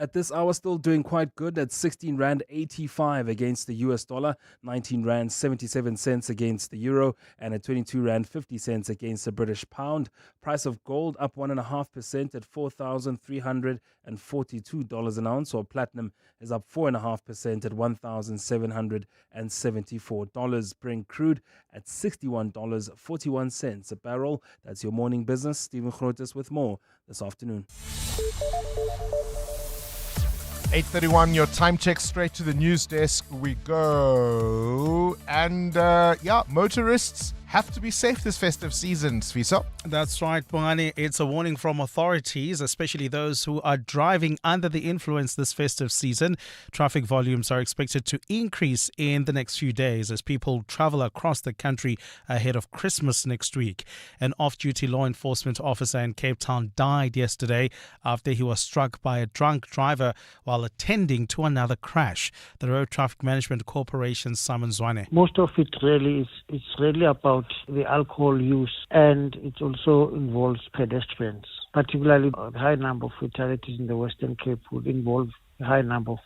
At this hour, still doing quite good at 16 Rand 85 against the US dollar, 19 Rand 77 cents against the euro, and at 22 Rand 50 cents against the British pound. Price of gold up 1.5% at $4,342 an ounce, or platinum is up 4.5% at $1,774. Brent crude at $61.41 a barrel. That's your morning business. Stephen Grotes with more this afternoon. 8:31, your time check. Straight to the news desk we go. And motorists have to be safe this festive season, Sviso. That's right, Bongani. It's a warning from authorities, especially those who are driving under the influence this festive season. Traffic volumes are expected to increase in the next few days as people travel across the country ahead of Christmas next week. An off-duty law enforcement officer in Cape Town died yesterday after he was struck by a drunk driver while attending to another crash. The Road Traffic Management Corporation's Simon Zwane. Most of it really is really about the alcohol use, and it also involves pedestrians. Particularly, a high number of fatalities in the Western Cape would involve a high number of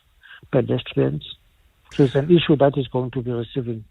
pedestrians. So it's an issue that is going to be receiving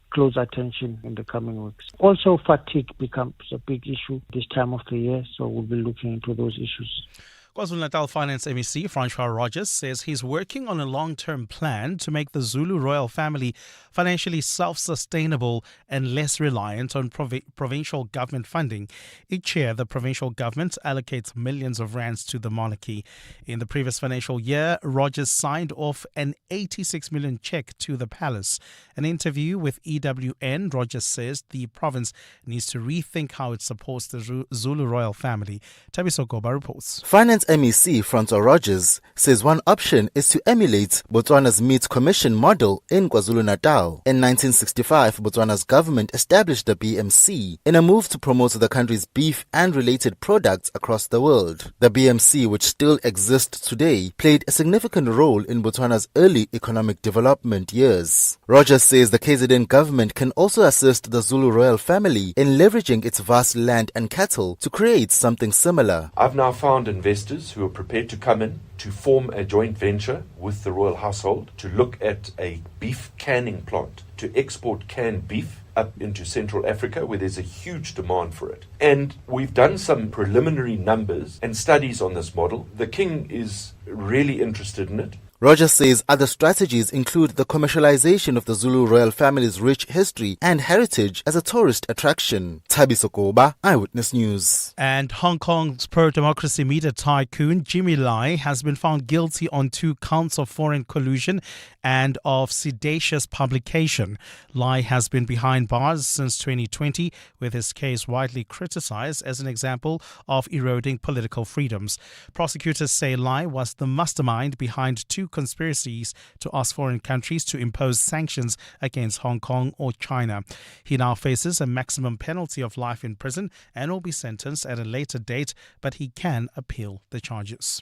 close attention in the coming weeks. Also, fatigue becomes a big issue this time of the year, so we'll be looking into those issues. KwaZulu-Natal Finance MEC Francois Rogers says he's working on a long-term plan to make the Zulu royal family financially self-sustainable and less reliant on provincial government funding. Each year, the provincial government allocates millions of rands to the monarchy. In the previous financial year, Rogers signed off an 86 million cheque to the palace. An interview with EWN, Rogers says the province needs to rethink how it supports the Zulu royal family. Tabiso Goba reports. Finance MEC Francois Rogers says one option is to emulate Botswana's Meat Commission model in KwaZulu-Natal. In 1965, Botswana's government established the BMC in a move to promote the country's beef and related products across the world. The BMC, which still exists today, played a significant role in Botswana's early economic development years. Rogers says the KZN government can also assist the Zulu royal family in leveraging its vast land and cattle to create something similar. I've now found investors who are prepared to come in to form a joint venture with the royal household to look at a beef canning plant to export canned beef up into Central Africa, where there's a huge demand for it. And we've done some preliminary numbers and studies on this model. The King is really interested in it. Rogers says other strategies include the commercialization of the Zulu royal family's rich history and heritage as a tourist attraction. Tabiso Koba, Eyewitness News. And Hong Kong's pro-democracy media tycoon Jimmy Lai has been found guilty on 2 counts of foreign collusion and of seditious publication. Lai has been behind bars since 2020, with his case widely criticized as an example of eroding political freedoms. Prosecutors say Lai was the mastermind behind 2 conspiracies to ask foreign countries to impose sanctions against Hong Kong or China. He now faces a maximum penalty of life in prison and will be sentenced at a later date, but he can appeal the charges.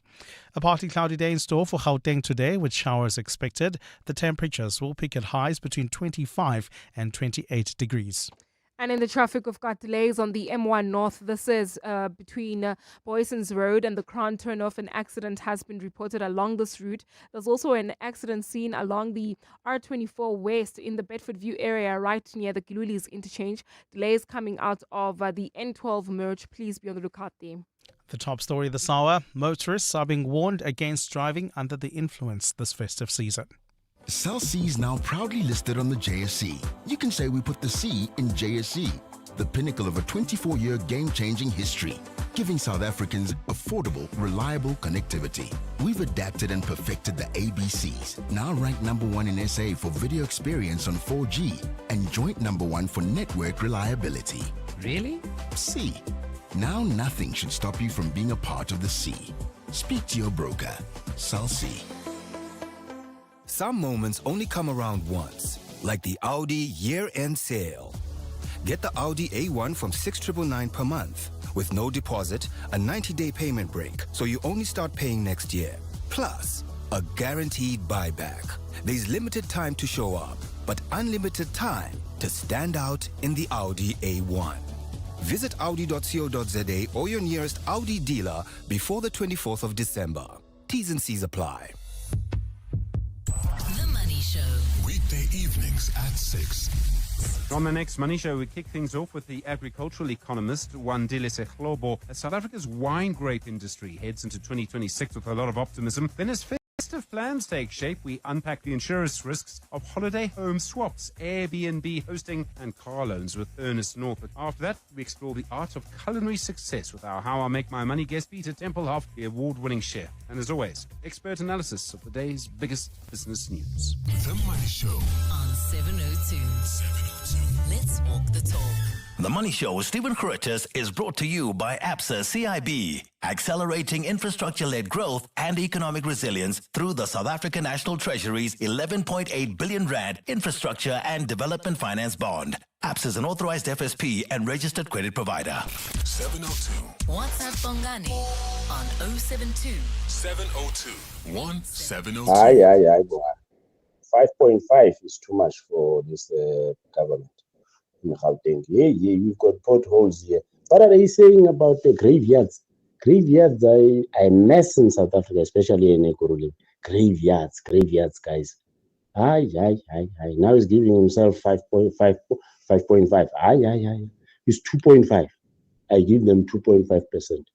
A partly cloudy day in store for Gauteng today, with showers expected. The temperatures will peak at highs between 25 and 28 degrees. And in the traffic, we've got delays on the M1 North. This is between Boyson's Road and the Crown turnoff. An accident has been reported along this route. There's also an accident seen along the R24 West in the Bedfordview area, right near the Giluli's interchange. Delays coming out of the N12 merge. Please be on the lookout there. The top story this hour: motorists are being warned against driving under the influence this festive season. Cell C is now proudly listed on the JSE. You can say we put the C in JSE, the pinnacle of a 24-year game-changing history, giving South Africans affordable, reliable connectivity. We've adapted and perfected the ABCs, now ranked #1 in SA for video experience on 4G and joint #1 for network reliability. Really? C. Now nothing should stop you from being a part of the C. Speak to your broker. Cell C. Some moments only come around once, like the Audi year-end sale. Get the Audi A1 from $6,999 per month, with no deposit, a 90-day payment break, so you only start paying next year. Plus, a guaranteed buyback. There's limited time to show up, but unlimited time to stand out in the Audi A1. Visit audi.co.za or your nearest Audi dealer before the 24th of December. T's and C's apply. Weekday evenings at 6. On the next Money Show, we kick things off with the agricultural economist, Wandile Seklobo. South Africa's wine grape industry heads into 2026 with a lot of optimism. Then as festive festive plans take shape, we unpack the insurance risks of holiday home swaps, Airbnb hosting, and car loans with Ernest North. But after that, we explore the art of culinary success with our How I Make My Money guest, Peter Templehoff, the award-winning chef. And as always, expert analysis of the day's biggest business news. The Money Show on 702. Let's walk the talk. The Money Show with Stephen Curtis is brought to you by ABSA CIB, accelerating infrastructure-led growth and economic resilience through the South African National Treasury's 11.8 billion rand infrastructure and development finance bond. ABSA is an authorized FSP and registered credit provider. 702. WhatsApp Bongani on 072 702 1702. Aye, boy. 5.5 is too much for this government in Gauteng. Yeah, we've got potholes here. What are they saying about the graveyards? Graveyards are a mess in South Africa, especially in Ekurhuleni. Graveyards, guys. Aye. Now he's giving himself 5.5. Aye. It's 2.5. I give them 2.5%.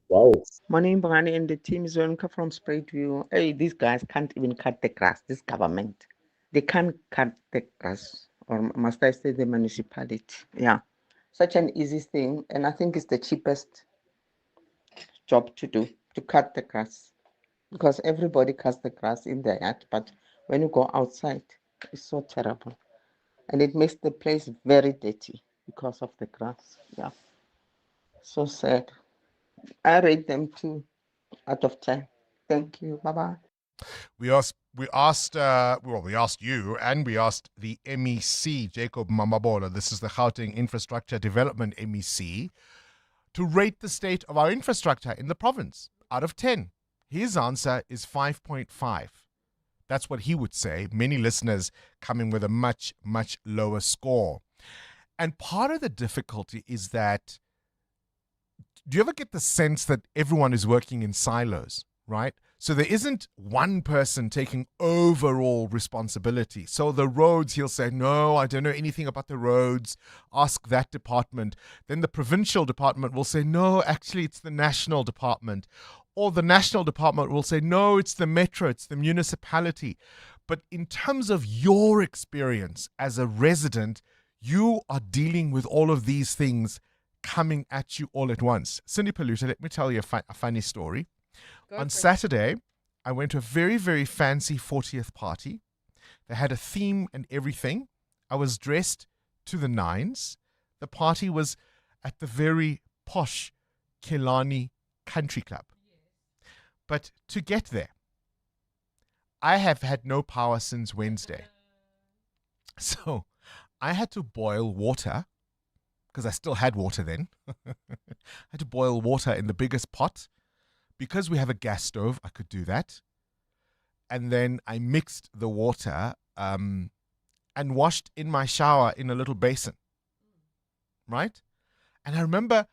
Wow. Morning, Bongani and the team is Veronica from Spraidview. Hey, these guys can't even cut the grass, this government. They can't cut the grass, or must I say the municipality? Yeah, such an easy thing, and I think it's the cheapest job to do, to cut the grass, because everybody cuts the grass in their yard, but when you go outside, it's so terrible, and it makes the place very dirty because of the grass. Yeah, so sad. I rate them 2 out of 10. Thank you. Bye-bye. We asked you, and we asked the MEC, Jacob Mamabolo, this is the Gauteng Infrastructure Development MEC, to rate the state of our infrastructure in the province out of 10. His answer is 5.5. That's what he would say. Many listeners coming with a much, much lower score. And part of the difficulty is that, do you ever get the sense that everyone is working in silos, right? So there isn't one person taking overall responsibility. So the roads, he'll say, no, I don't know anything about the roads. Ask that department. Then the provincial department will say, no, actually, it's the national department. Or the national department will say, no, it's the metro, it's the municipality. But in terms of your experience as a resident, you are dealing with all of these things coming at you all at once. Cindy Paluta, let me tell you a funny story. On Saturday, I went to a very, very fancy 40th party. They had a theme and everything. I was dressed to the nines. The party was at the very posh Kelani Country Club. But to get there, I have had no power since Wednesday. So I had to boil water, because I still had water then. I had to boil water in the biggest pot. Because we have a gas stove, I could do that. And then I mixed the water and washed in my shower in a little basin. Right? And I remember,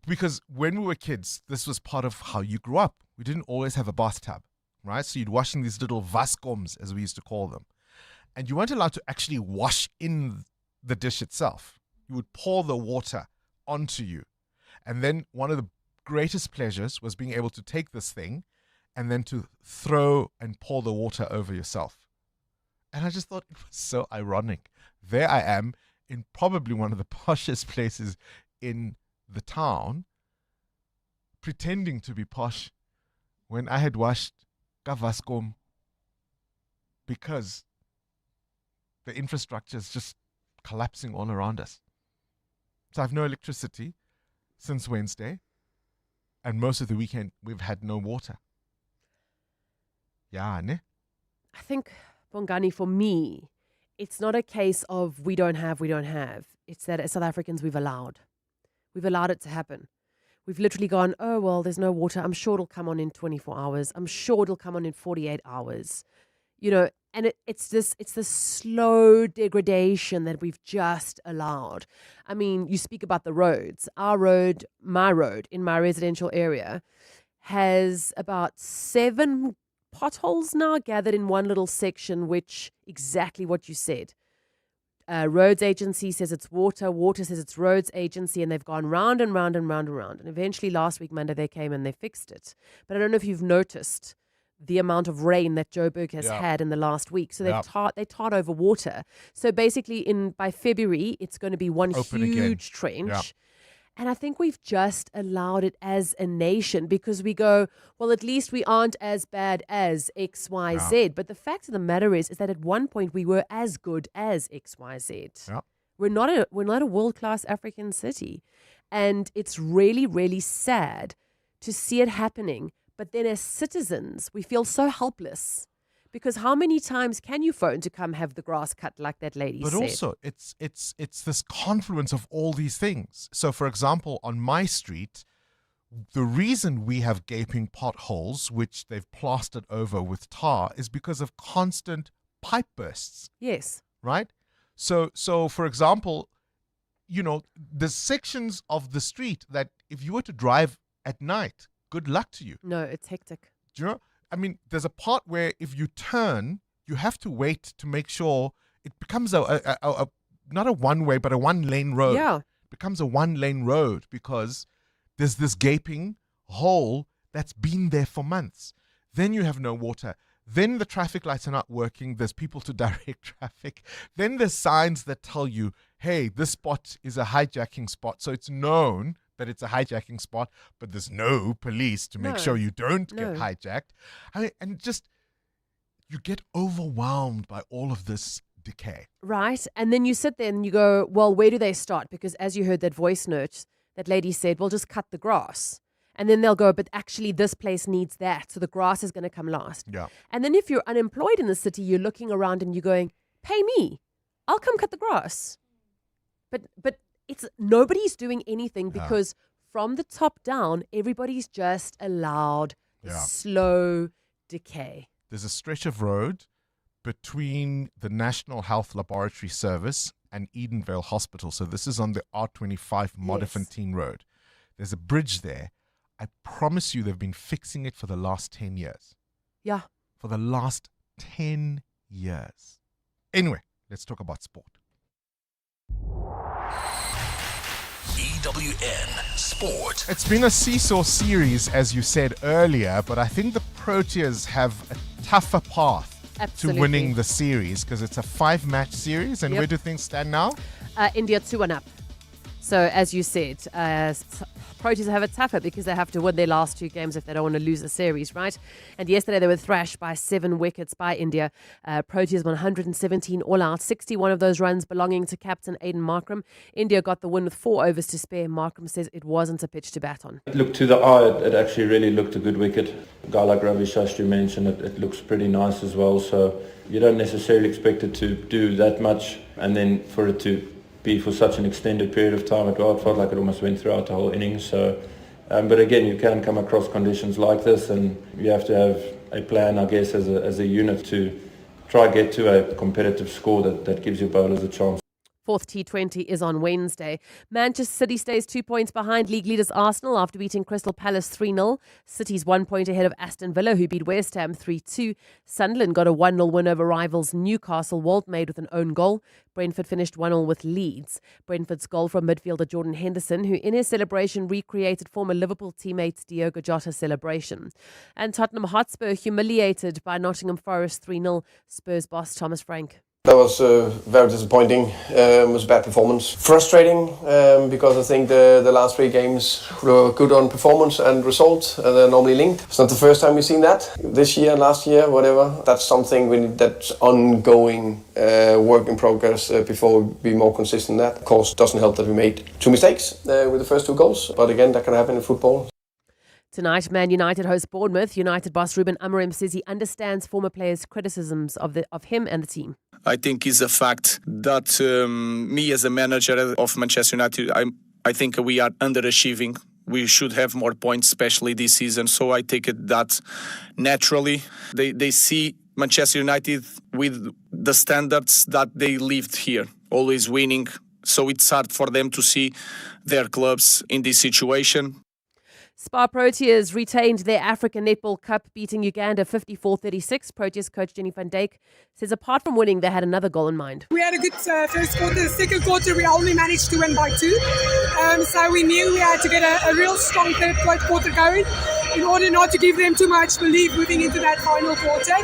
because when we were kids, this was part of how you grew up. We didn't always have a bathtub, right? So you'd wash in these little vaskoms, as we used to call them. And you weren't allowed to actually wash in the dish itself. You would pour the water onto you. And then one of the greatest pleasures was being able to take this thing and then to throw and pour the water over yourself. And I just thought it was so ironic. There I am in probably one of the poshest places in the town, pretending to be posh when I had washed Kavaskom, because the infrastructure is just collapsing all around us. So I have no electricity since Wednesday. And most of the weekend, we've had no water. Yeah, ne? I think, Bongani, for me, it's not a case of we don't have. It's that as South Africans, we've allowed it to happen. We've literally gone, oh, well, there's no water. I'm sure it'll come on in 24 hours. I'm sure it'll come on in 48 hours. You know, and it's this slow degradation that we've just allowed. I mean, you speak about the roads. Our road, my road in my residential area, has about 7 potholes now gathered in one little section, which exactly what you said. Roads agency says it's water says it's roads agency, and they've gone round and round and round and round. And eventually last week, Monday, they came and they fixed it. But I don't know if you've noticed the amount of rain that Joburg has had in the last week. So they tarred over water. So basically by February, it's going to be one huge trench. Yeah. And I think we've just allowed it as a nation because we go, well, at least we aren't as bad as XYZ. But the fact of the matter is that at one point we were as good as XYZ. Yeah. We're not a world-class African city. And it's really, really sad to see it happening. But then as citizens, we feel so helpless. Because how many times can you phone to come have the grass cut like that lady said? But also, it's this confluence of all these things. So, for example, on my street, the reason we have gaping potholes, which they've plastered over with tar, is because of constant pipe bursts. Yes. Right? So for example, the sections of the street that if you were to drive at night, good luck to you. No, it's hectic. Do you know? I mean, there's a part where if you turn, you have to wait to make sure it becomes a not a one-way, but a one-lane road. Yeah. It becomes a one-lane road because there's this gaping hole that's been there for months. Then you have no water. Then the traffic lights are not working. There's people to direct traffic. Then there's signs that tell you, hey, this spot is a hijacking spot. So it's known that it's a hijacking spot, but there's no police to make sure you don't get hijacked. And just, you get overwhelmed by all of this decay. Right. And then you sit there and you go, well, where do they start? Because as you heard that voice note, that lady said, well, just cut the grass. And then they'll go, but actually this place needs that. So the grass is going to come last. Yeah. And then if you're unemployed in the city, you're looking around and you're going, pay me. I'll come cut the grass. But nobody's doing anything because from the top down, everybody's just allowed slow decay. There's a stretch of road between the National Health Laboratory Service and Edenvale Hospital. So this is on the R25 Modderfontein Road. There's a bridge there. I promise you they've been fixing it for the last 10 years. Yeah. For the last 10 years. Anyway, let's talk about sport. EWN Sport. It's been a seesaw series, as you said earlier, but I think the Proteas have a tougher path to winning the series because it's a 5-match series. And where do things stand now? India 2-1 up. So, as you said, Proteas have it tougher because they have to win their last 2 games if they don't want to lose the series, right? And yesterday they were thrashed by 7 wickets by India. Proteas 117 all out, 61 of those runs belonging to captain Aiden Markram. India got the win with 4 overs to spare. Markram says it wasn't a pitch to bat on. Look, to the eye, it actually really looked a good wicket. A guy like Ravi Shastri mentioned it looks pretty nice as well. So you don't necessarily expect it to do that much, and then for it to be for such an extended period of time. It felt like it almost went throughout the whole innings. So, but again, you can come across conditions like this, and you have to have a plan, I guess, as a unit to try get to a competitive score that gives your bowlers a chance. 4th T20 is on Wednesday. Manchester City stays 2 points behind league leaders Arsenal after beating Crystal Palace 3-0. City's 1 point ahead of Aston Villa, who beat West Ham 3-2. Sunderland got a 1-0 win over rivals Newcastle. Walt made with an own goal. Brentford finished 1-0 with Leeds. Brentford's goal from midfielder Jordan Henderson, who in his celebration recreated former Liverpool teammates Diogo Jota's celebration. And Tottenham Hotspur humiliated by Nottingham Forest 3-0. Spurs boss Thomas Frank. That was very disappointing. It was a bad performance. Frustrating because I think the last 3 games were good on performance and result, and they're normally linked. It's not the first time we've seen that. This year, last year, whatever. That's something that's ongoing work in progress before we be more consistent in that. Of course, it doesn't help that we made 2 mistakes with the first 2 goals, but again, that can happen in football. Tonight, Man United host Bournemouth. United boss Ruben Amorim says he understands former players' criticisms of him and the team. I think it's a fact that me as a manager of Manchester United, I think we are underachieving. We should have more points, especially this season. So I take it that naturally they see Manchester United with the standards that they lived here, always winning. So it's hard for them to see their clubs in this situation. Spa Proteas retained their African Netball Cup, beating Uganda 54-36. Proteas coach Jenny van Dijk says apart from winning, they had another goal in mind. We had a good first quarter. Second quarter, we only managed to win by 2. So we knew we had to get a real strong third quarter going. in order not to give them too much belief moving into that final quarter.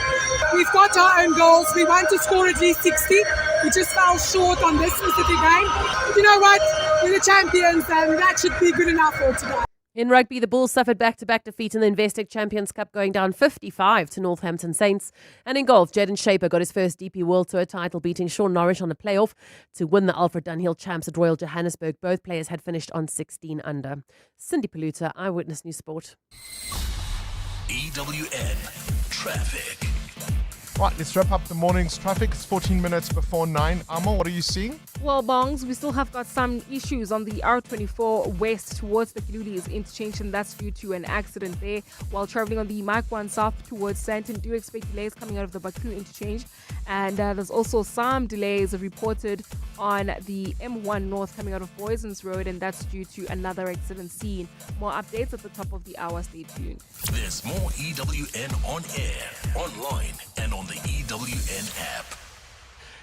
We've got our own goals. We want to score at least 60. We just fell short on this specific game. But you know what? We're the champions, and that should be good enough for today. In rugby, the Bulls suffered back-to-back defeat in the Investec Champions Cup, going down 55 to Northampton Saints. And in golf, Jaden Shaper got his first DP World Tour title, beating Sean Norrish on a playoff to win the Alfred Dunhill Champs at Royal Johannesburg. Both players had finished on 16 under. Cindy Paluta, Eyewitness News Sport. EWN Traffic. Right, let's wrap up the morning's traffic. It's 14 minutes before 9. Amo, what are you seeing? Well, Bongs, we still have got some issues on the R24 west towards the Kiluli's interchange, and that's due to an accident there. While traveling on the Mike 1 south towards Sandton, do expect delays coming out of the Baku interchange. And there's also some delays reported on the M1 north coming out of Boysons Road, and that's due to another accident scene. More updates at the top of the hour. Stay tuned. There's more EWN on air, online, and on the EWN app.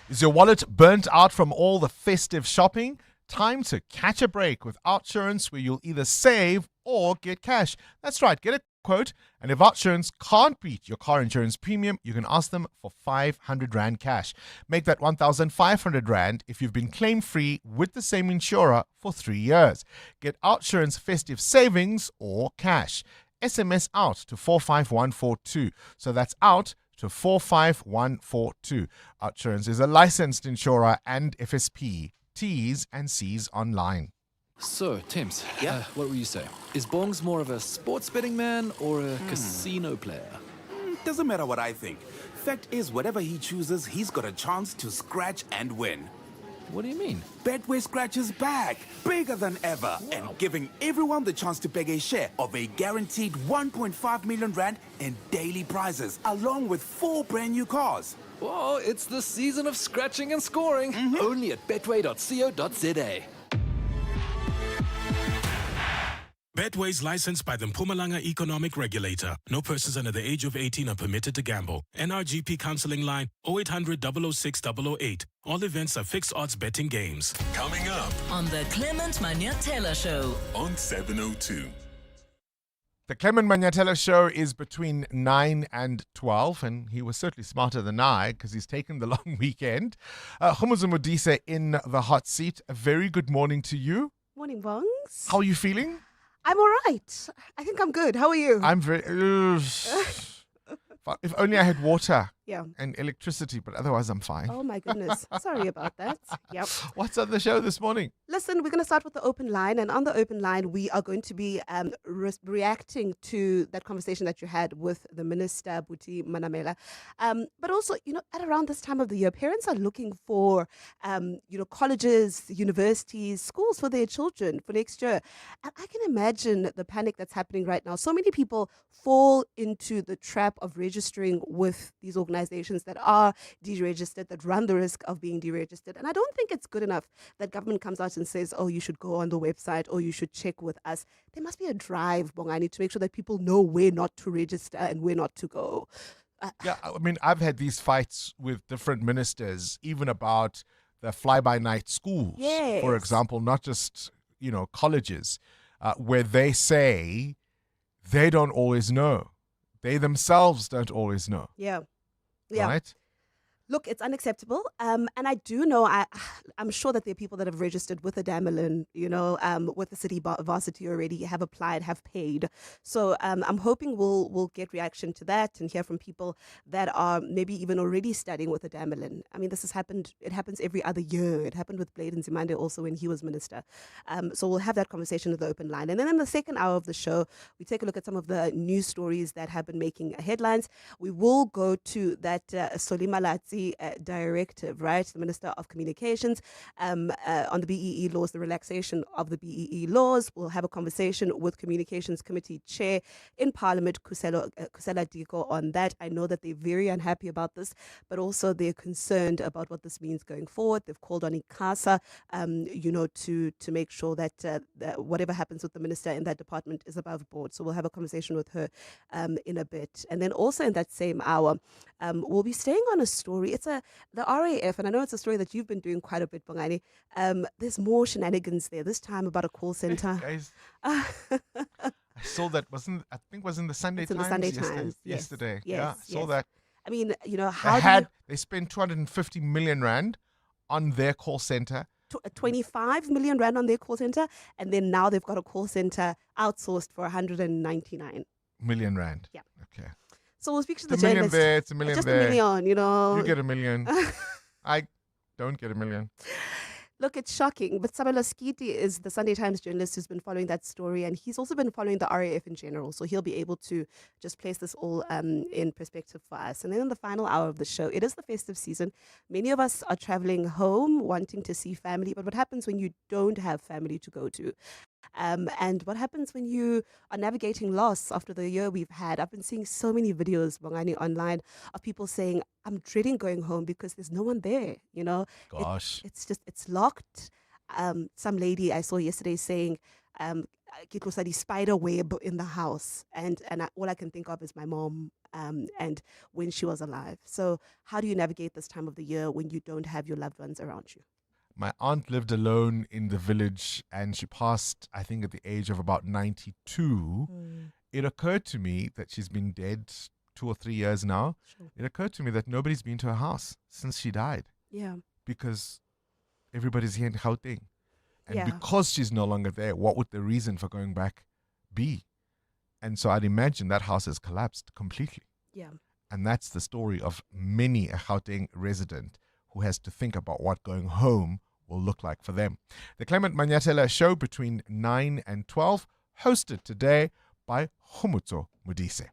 Is your wallet burnt out from all the festive shopping? Time to catch a break with Outsurance, where you'll either save or get cash. That's right, get a quote, and if Outsurance can't beat your car insurance premium, you can ask them for 500 Rand cash. Make that 1,500 Rand if you've been claim-free with the same insurer for 3 years. Get Outsurance festive savings or cash. SMS out to 45142. So that's out to 45142. Outsurance is a licensed insurer and FSP. T's and C's online. So, Timms, what will you say? Is Bongs more of a sports betting man or a casino player? Doesn't matter what I think. Fact is, whatever he chooses, he's got a chance to scratch and win. What do you mean? Betway Scratch is back, bigger than ever, and giving everyone the chance to beg a share of a guaranteed 1.5 million Rand in daily prizes, along with 4 brand new cars. Well, it's the season of scratching and scoring. Only at betway.co.za. Betway is licensed by the Mpumalanga Economic Regulator. No persons under the age of 18 are permitted to gamble. NRGP counseling line 0800 006 008. All events are fixed odds betting games. Coming up on the Clement Manyatela Show on 702. The Clement Manyatela Show is between 9 and 12, and he was certainly smarter than I because he's taken the long weekend. Khumuzu Modise in the hot seat. A very good morning to you. Morning, Bongs. How are you feeling? I'm all right. I think I'm good. How are you? I'm very... if only I had water Yeah. and electricity, but otherwise I'm fine. Oh, my goodness. Sorry about that. Yep. What's on the show this morning? Listen, we're going to start with the open line. And on the open line, we are going to be reacting to that conversation that you had with the Minister, Manamela. But also, at around this time of the year, parents are looking for, colleges, universities, schools for their children for next year. And I can imagine the panic that's happening right now. So many people fall into the trap of registering with these organizations that are deregistered, that run the risk of being deregistered. And I don't think it's good enough that government comes out and says, oh, you should go on the website or you should check with us. There must be a drive, Bongani, to make sure that people know where not to register and where not to go. Yeah, I mean, I've had these fights with different ministers, even about the fly-by-night schools, for example, not just, colleges, where they say they don't always know. They themselves don't always know. Yeah. Right? Look, it's unacceptable. And I do know, I'm sure that there are people that have registered with the Damelin, with the city varsity already, have applied, have paid. So I'm hoping we'll get reaction to that and hear from people that are maybe even already studying with the Damelin. I mean, this has happened. It happens every other year. It happened with Blade and Zimande also when he was minister. So we'll have that conversation with the open line. And then in the second hour of the show, we take a look at some of the news stories that have been making headlines. We will go to that Solima Latsi directive, right? The Minister of Communications on the BEE laws, the relaxation of the BEE laws. We'll have a conversation with Communications Committee Chair in Parliament, Kusela Diko, on that. I know that they're very unhappy about this, but also they're concerned about what this means going forward. They've called on ICASA, to make sure that whatever happens with the minister in that department is above board. So we'll have a conversation with her in a bit. And then also in that same hour, we'll be staying on a story. It's the RAF, and I know it's a story that you've been doing quite a bit, Bongani. There's more shenanigans there, this time about a call center. Guys, I saw that. I think was in the Sunday It's in Times the Sunday yesterday. Times. Yes. Yesterday. Yes, Yeah, I saw yes. that. I mean, how They spent 250 million rand on their call center. 25 million rand on their call center, and then now they've got a call center outsourced for 199 million rand. Yeah. Okay. So we'll speak to the It's a million journalist. there. It's a million Just there. a million, You get a million. I don't get a million. Look, it's shocking. But Sabelo Skiti is the Sunday Times journalist who's been following that story, and he's also been following the RAF in general. So he'll be able to just place this all in perspective for us. And then in the final hour of the show, it is the festive season. Many of us are traveling home, wanting to see family. But what happens when you don't have family to go to? And what happens when you are navigating loss after the year we've had? I've been seeing so many videos, Bongani, online of people saying, I'm dreading going home because there's no one there, Gosh. It's locked. Some lady I saw yesterday saying, it was like a spider web in the house. And all I can think of is my mom and when she was alive. So how do you navigate this time of the year when you don't have your loved ones around you? My aunt lived alone in the village and she passed, I think, at the age of about 92. It occurred to me that she's been dead 2 or 3 years now. Sure. It occurred to me that nobody's been to her house since she died. Yeah. Because everybody's here in Gauteng. And Yeah. because she's no longer there, what would the reason for going back be? And so I'd imagine that house has collapsed completely. Yeah. And that's the story of many a Gauteng resident who has to think about what going home will look like for them. The Clement Manyathela show between 9 and 12, hosted today by Khomotso Modise.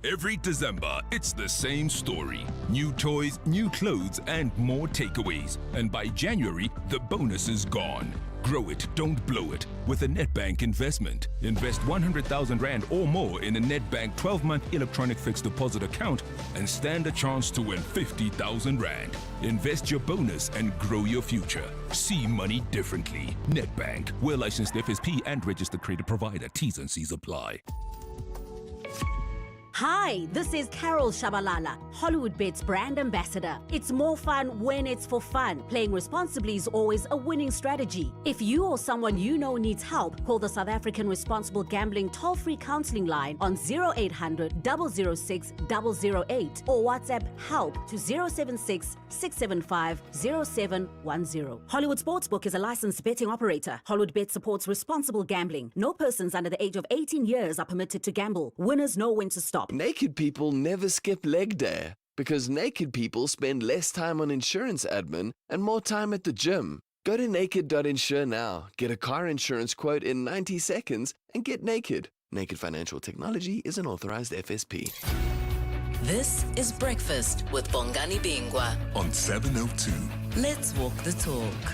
Every December, it's the same story. New toys, new clothes, and more takeaways. And by January, the bonus is gone. Grow it, don't blow it. With a Netbank investment. Invest 100,000 Rand or more in a Netbank 12-month electronic fixed deposit account and stand a chance to win 50,000 Rand. Invest your bonus and grow your future. See money differently. Netbank. We're licensed FSP and registered credit provider. T's and C's apply. Hi, this is Carol Shabalala, Hollywood Bet's brand ambassador. It's more fun when it's for fun. Playing responsibly is always a winning strategy. If you or someone you know needs help, call the South African Responsible Gambling toll-free counseling line on 0800 006 008 or WhatsApp help to 076 675 0710. Hollywood Sportsbook is a licensed betting operator. Hollywood Bet supports responsible gambling. No persons under the age of 18 years are permitted to gamble. Winners know when to stop. Naked people never skip leg day because naked people spend less time on insurance admin and more time at the gym. Go to naked.insure now, get a car insurance quote in 90 seconds, and get naked. Naked Financial Technology is an authorized FSP. This is Breakfast with Bongani Bingwa on 702. Let's walk the talk.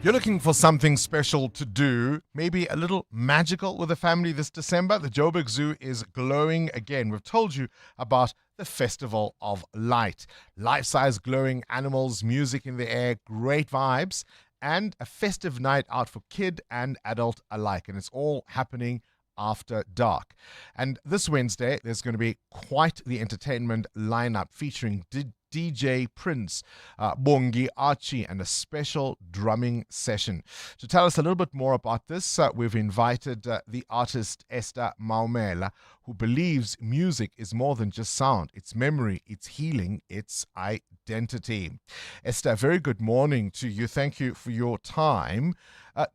You're looking for something special to do, maybe a little magical with the family this December. The Joburg Zoo is glowing again. We've told you about the Festival of Light. Life-size glowing animals, music in the air, great vibes, and a festive night out for kid and adult alike. And it's all happening after dark. And this Wednesday, there's going to be quite the entertainment lineup featuring DJ Prince, Bongi, Archie, and a special drumming session. To tell us a little bit more about this, we've invited the artist Esther Mamabolo, who believes music is more than just sound. It's memory, it's healing, it's identity. Esther, very good morning to you. Thank you for your time.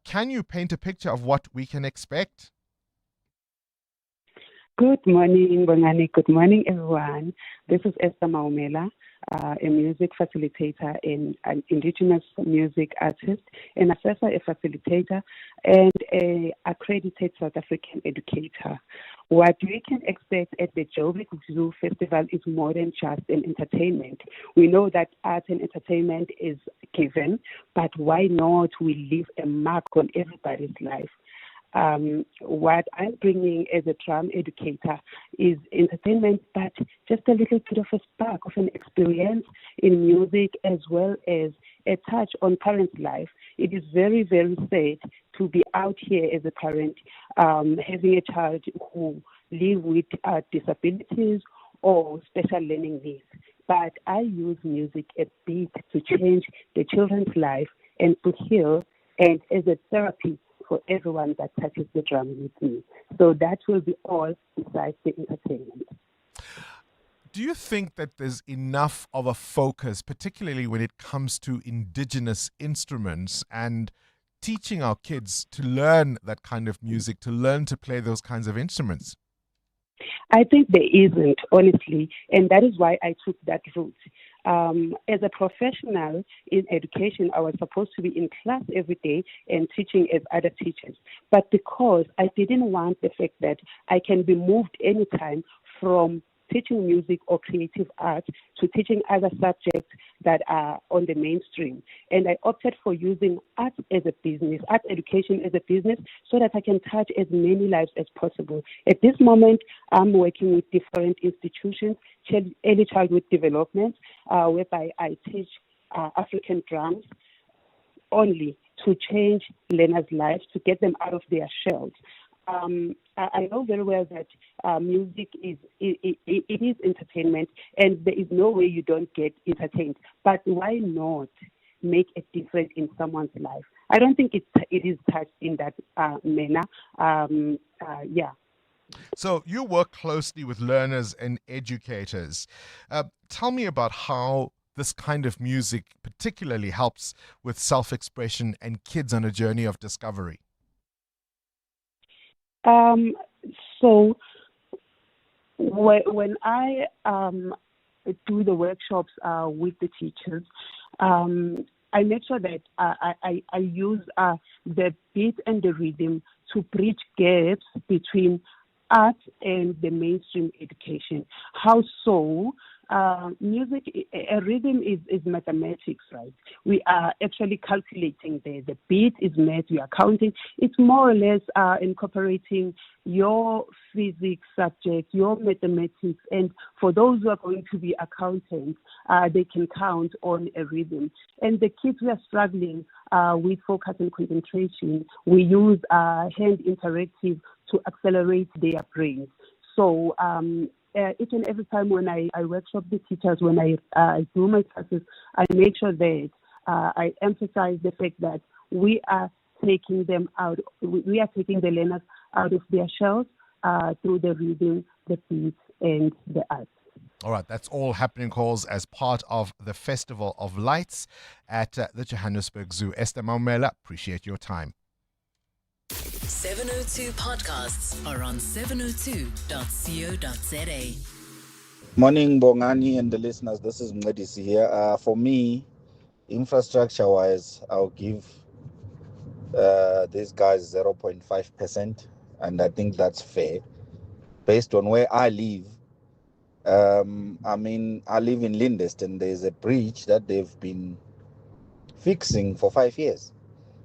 Can you paint a picture of what we can expect? Good morning, Bongani. Good morning, everyone. This is Esther Mamabolo, a music facilitator and an indigenous music artist, an assessor, a facilitator, and an accredited South African educator. What we can expect at the Joburg Zoo Festival is more than just an entertainment. We know that art and entertainment is given, but why not we leave a mark on everybody's life? What I'm bringing as a drum educator is entertainment, but just a little bit of a spark of an experience in music as well as a touch on parents' life. It is very, very sad to be out here as a parent having a child who live with disabilities or special learning needs. But I use music a bit to change the children's life and to heal and as a therapy for everyone that touches the drum with me. So that will be all besides the entertainment. Do you think that there's enough of a focus, particularly when it comes to indigenous instruments and teaching our kids to learn that kind of music, to learn to play those kinds of instruments? I think there isn't, honestly, and that is why I took that route. As a professional in education, I was supposed to be in class every day and teaching as other teachers. But because I didn't want the fact that I can be moved anytime from teaching music or creative art to teaching other subjects that are on the mainstream. And I opted for using art as a business, art education as a business, so that I can touch as many lives as possible. At this moment, I'm working with different institutions, early childhood development, whereby I teach African drums only to change learners' lives, to get them out of their shells. I know very well that music is entertainment, and there is no way you don't get entertained. But why not make a difference in someone's life? I don't think it is touched in that manner. Yeah. So you work closely with learners and educators. Tell me about how this kind of music particularly helps with self-expression and kids on a journey of discovery. So when I do the workshops with the teachers, I make sure that I use the beat and the rhythm to bridge gaps between art and the mainstream education. How so? Music, a rhythm is mathematics, right? We are actually calculating the beat is met, we are counting. It's more or less incorporating your physics subject, your mathematics, and for those who are going to be accountants, they can count on a rhythm. And the kids who are struggling with focus and concentration, we use hand interactive to accelerate their brains. So each and every time when I workshop the teachers, when I do my classes, I make sure that I emphasize the fact that we are taking them out, we are taking the learners out of their shells through the reading, the beats, and the art. All right, that's all happening, calls, as part of the Festival of Lights at the Johannesburg Zoo. Esther Mamabolo, appreciate your time. 702 podcasts are on 702.co.za. Morning, Bongani and the listeners. This is Mnedisi here. For me, infrastructure-wise, I'll give these guys 0.5%, and I think that's fair. Based on where I live, I live in Lindest, and there's a bridge that they've been fixing for 5 years.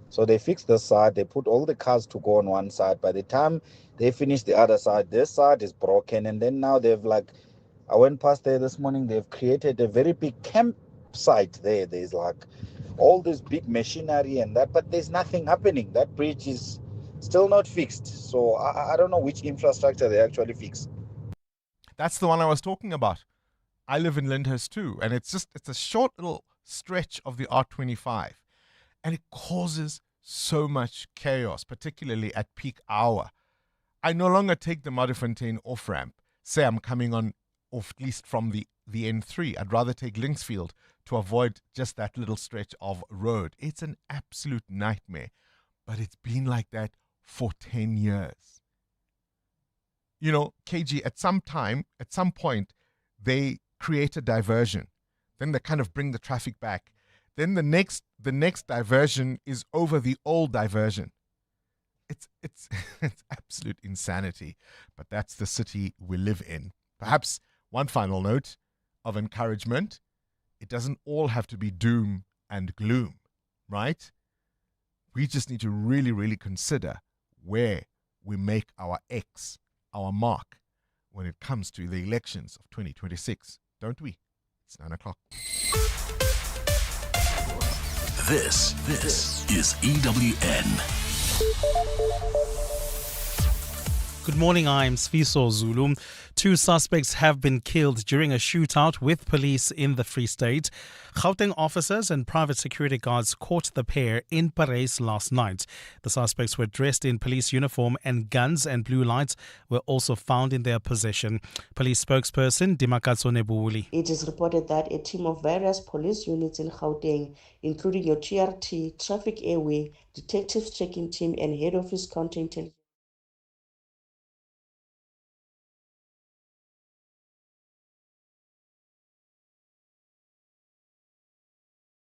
So they fixed the side, they put all the cars to go on one side. By the time they finish the other side, this side is broken. And then now they've I went past there this morning, they've created a very big campsite there. There's all this big machinery and that, but there's nothing happening. That bridge is still not fixed. So I don't know which infrastructure they actually fix. That's the one I was talking about. I live in Lyndhurst too, and it's a short little stretch of the R25. And it causes so much chaos, particularly at peak hour. I no longer take the Madufontein off-ramp. Say I'm coming on off, at least from the N3. I'd rather take Linksfield to avoid just that little stretch of road. It's an absolute nightmare. But it's been like that for 10 years. You know, KG, at some point, they create a diversion. Then they kind of bring the traffic back. Then the next diversion is over the old diversion. It's absolute insanity, but that's the city we live in. Perhaps one final note of encouragement: it doesn't all have to be doom and gloom, right? We just need to really, really consider where we make our X, our mark, when it comes to the elections of 2026, don't we? It's 9:00. This is EWN. Good morning, I'm Sfiso Zulu. 2 suspects have been killed during a shootout with police in the Free State. Gauteng officers and private security guards caught the pair in Parys last night. The suspects were dressed in police uniform and guns and blue lights were also found in their possession. Police spokesperson Dimakatso Nebuli. It is reported that a team of various police units in Gauteng, including your TRT, Traffic Airway, Detectives Checking Team and Head Office Counter Intelligence